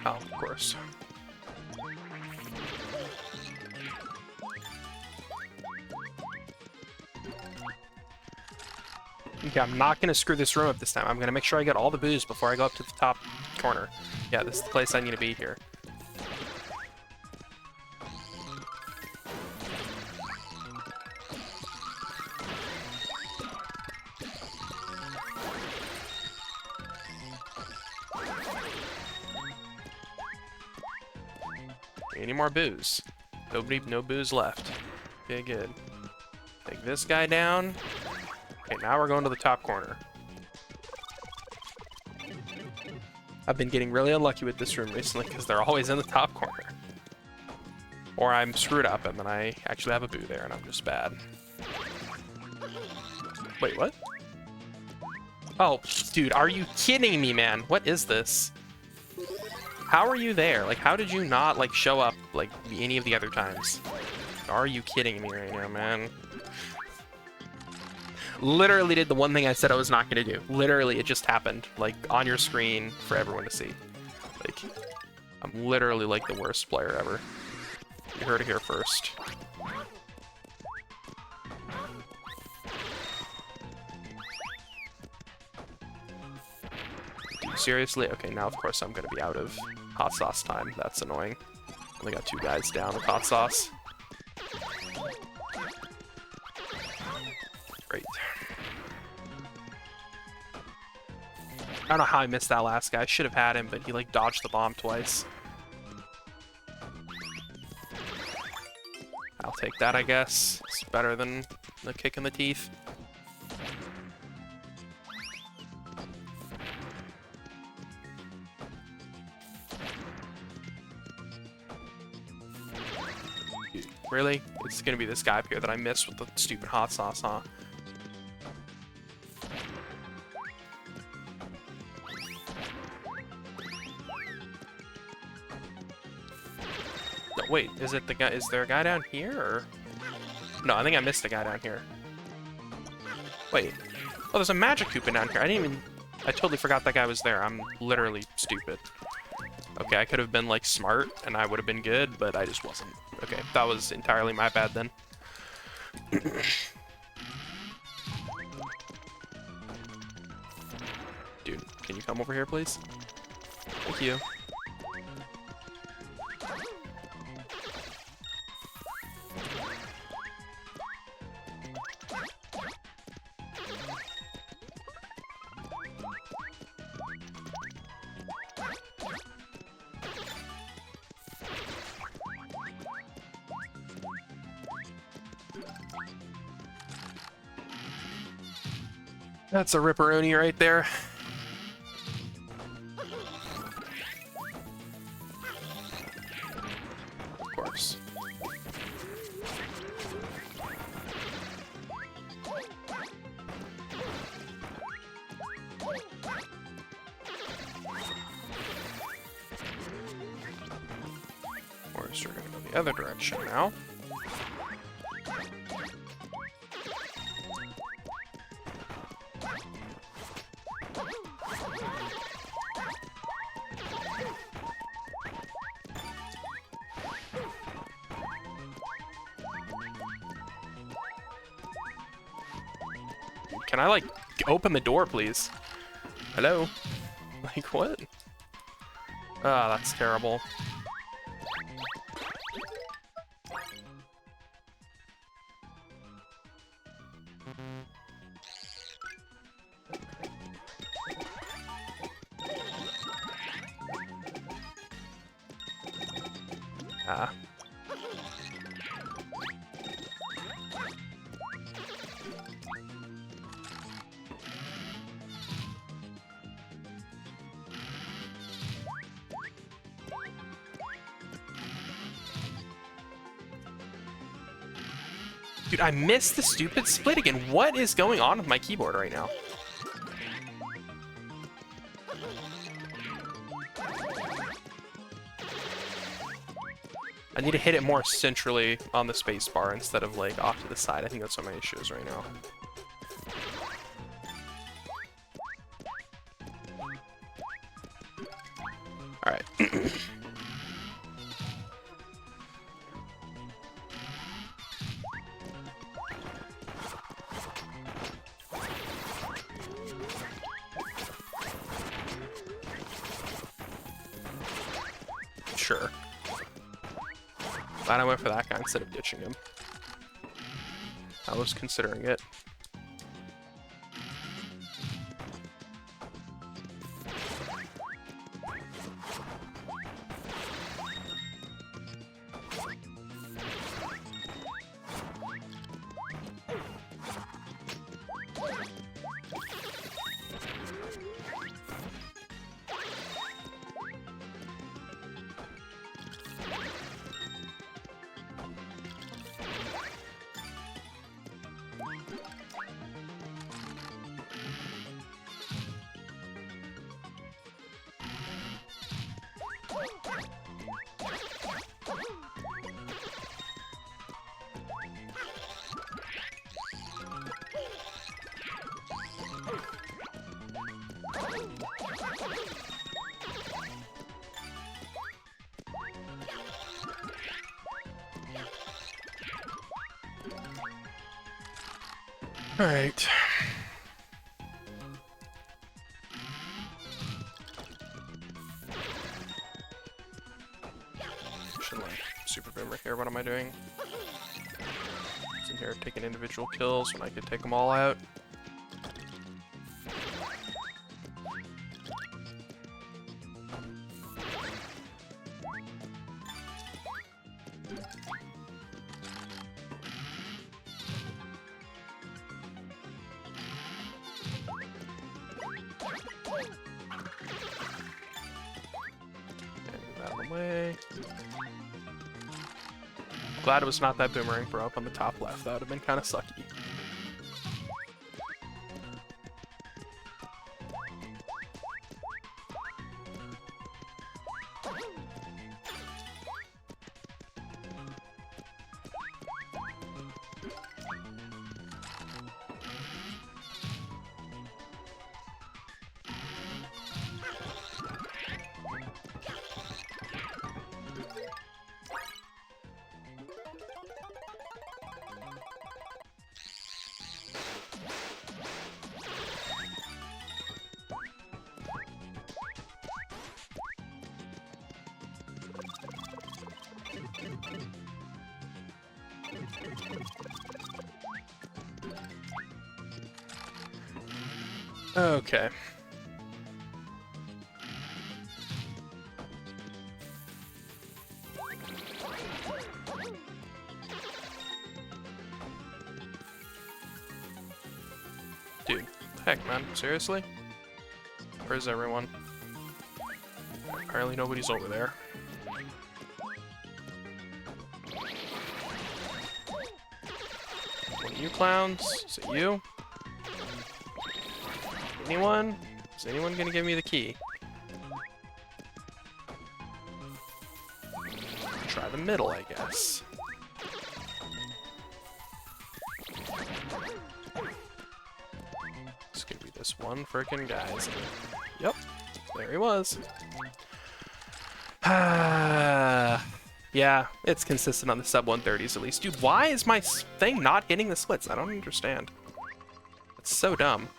Oh, of course. Okay, I'm not gonna screw this room up this time. I'm gonna make sure I get all the booze before I go up to the top corner. Yeah, this is the place I need to be here. Any more booze? No booze left. Okay, good. Take this guy down. Okay, now we're going to the top corner. I've been getting really unlucky with this room recently because they're always in the top corner. Or I'm screwed up and then I actually have a boo there and I'm just bad. Wait, what? Oh, dude, are you kidding me, man? What is this? How are you there? Like, how did you not, like, show up, like, any of the other times? Are you kidding me right now, man? Literally did the one thing I said I was not going to do. Literally, it just happened, like, on your screen for everyone to see. Like, I'm literally, like, the worst player ever. You heard it here first. Dude, seriously? Okay, now, of course, I'm going to be out of hot sauce time. That's annoying. Only got 2 guys down with hot sauce. Great. I don't know how I missed that last guy. I should have had him, but he like dodged the bomb twice. I'll take that, I guess. It's better than the kick in the teeth. Dude, really? It's gonna be this guy up here that I missed with the stupid hot sauce, huh? No, wait, is it the guy? Is there a guy down here? Or... No, I think I missed the guy down here. Wait. Oh, there's a magic Koopa down here. I totally forgot that guy was there. I'm literally stupid. Okay, I could have been, like, smart, and I would have been good, but I just wasn't. Okay, that was entirely my bad then. Dude, can you come over here, please? Thank you. That's a ripperoni right there. Of course. Of course, we're gonna go the other direction now. Can I, like, open the door, please? Hello? Like, what? Ah, that's terrible. Ah. Dude, I missed the stupid split again. What is going on with my keyboard right now? I need to hit it more centrally on the space bar instead of like off to the side. I think that's what my issue is right now. Alright. Sure. Glad I went for that guy instead of ditching him. I was considering it. All right. Should like super boomer here. What am I doing? It's in here taking individual kills when I could take them all out. Glad it was not that boomerang bro up on the top left. That would have been kind of sucky. Okay. Dude, heck man, seriously? Where's everyone? Apparently nobody's over there. One of you clowns? Is it you? Anyone? Is anyone gonna give me the key? Try the middle, I guess. It's gonna be this one frickin' guy, isn't it? Yep, there he was. Yeah, it's consistent on the sub 130s at least. Dude, why is my thing not hitting the splits? I don't understand. It's so dumb.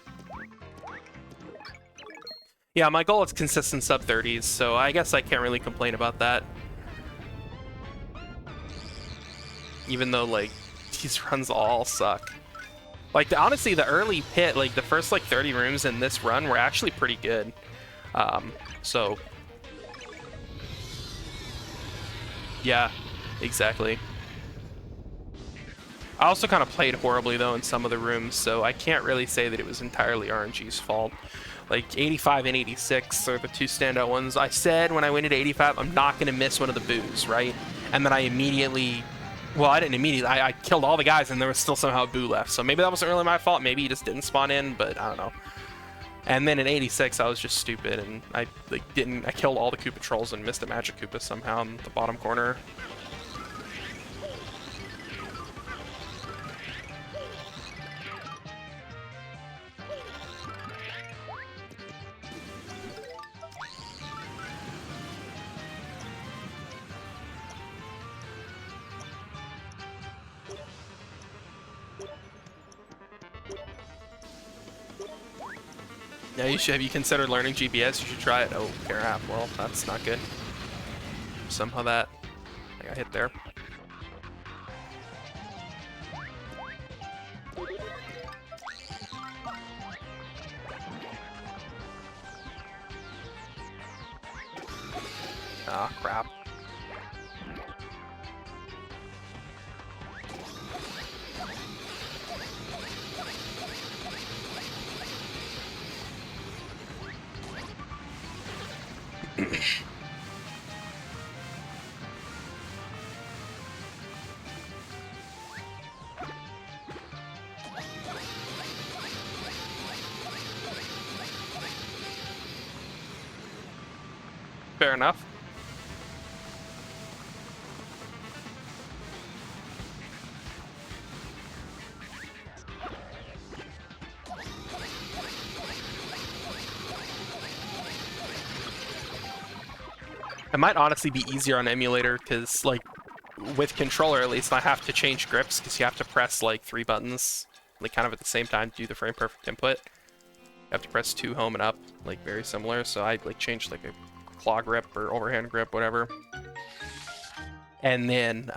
Yeah, my goal is consistent sub 30s, so I guess I can't really complain about that. Even though, like, these runs all suck. Like, honestly, the early pit, like, the first, like, 30 rooms in this run were actually pretty good. So... yeah, exactly. I also kind of played horribly though in some of the rooms, so I can't really say that it was entirely RNG's fault. Like 85 and 86 are the two standout ones. I said when I went into 85, I'm not going to miss one of the boos, right? And then I immediately, well, I didn't immediately, I killed all the guys and there was still somehow a boo left. So maybe that wasn't really my fault. Maybe he just didn't spawn in, but I don't know. And then in 86, I was just stupid and I killed all the Koopa trolls and missed a magic Koopa somehow in the bottom corner. Yeah, have you considered learning GPS? You should try it. Oh, crap. Well, that's not good. Somehow I got hit there. Ah, crap. Fair enough. It might honestly be easier on emulator because, like, with controller at least, I have to change grips because you have to press like 3 buttons, like kind of at the same time to do the frame perfect input. You have to press 2 home and up, like very similar. So I like changed like a claw grip or overhand grip, whatever. And then,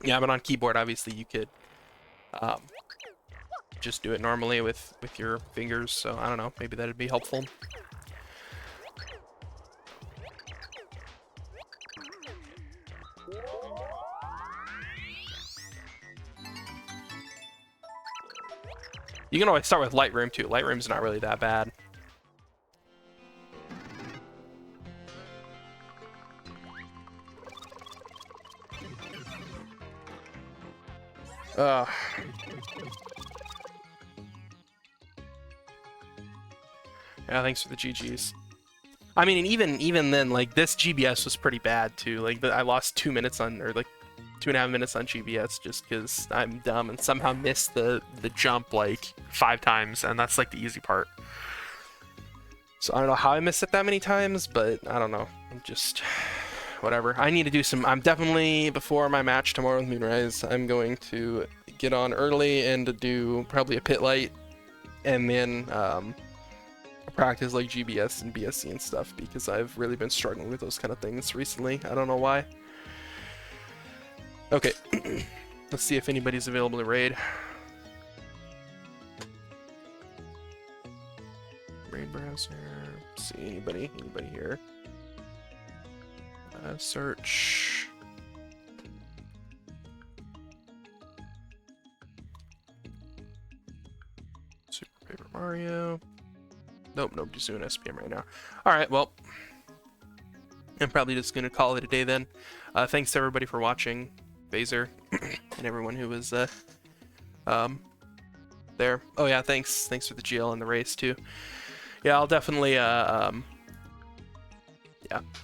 yeah, but on keyboard, obviously you could just do it normally with your fingers. So I don't know, maybe that'd be helpful. You can always start with Lightroom too. Lightroom's not really that bad. Yeah, thanks for the GGs. I mean, and even then, like, this GBS was pretty bad too. Like, I lost 2 minutes on, or like 2.5 minutes on GBS just because I'm dumb and somehow missed the jump like 5 times, and that's like the easy part. So I don't know how I missed it that many times, but I don't know. I'm just whatever. I need to do some. I'm definitely before my match tomorrow with Moonrise. I'm going to get on early and do probably a pit light, and then practice like GBS and BSC and stuff because I've really been struggling with those kind of things recently. I don't know why. Okay, let's see if anybody's available to raid. Raid browser. See anybody here? Search. Super Paper Mario. Nope, nobody's doing SPM right now. Alright, well, I'm probably just going to call it a day then. Thanks to everybody for watching, Phaser, and everyone who was there. Oh yeah, thanks for the GL and the race too. Yeah, I'll definitely, yeah,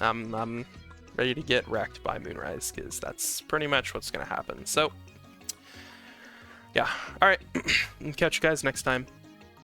I'm ready to get wrecked by Moonrise, because that's pretty much what's going to happen. So, yeah, alright, catch you guys next time.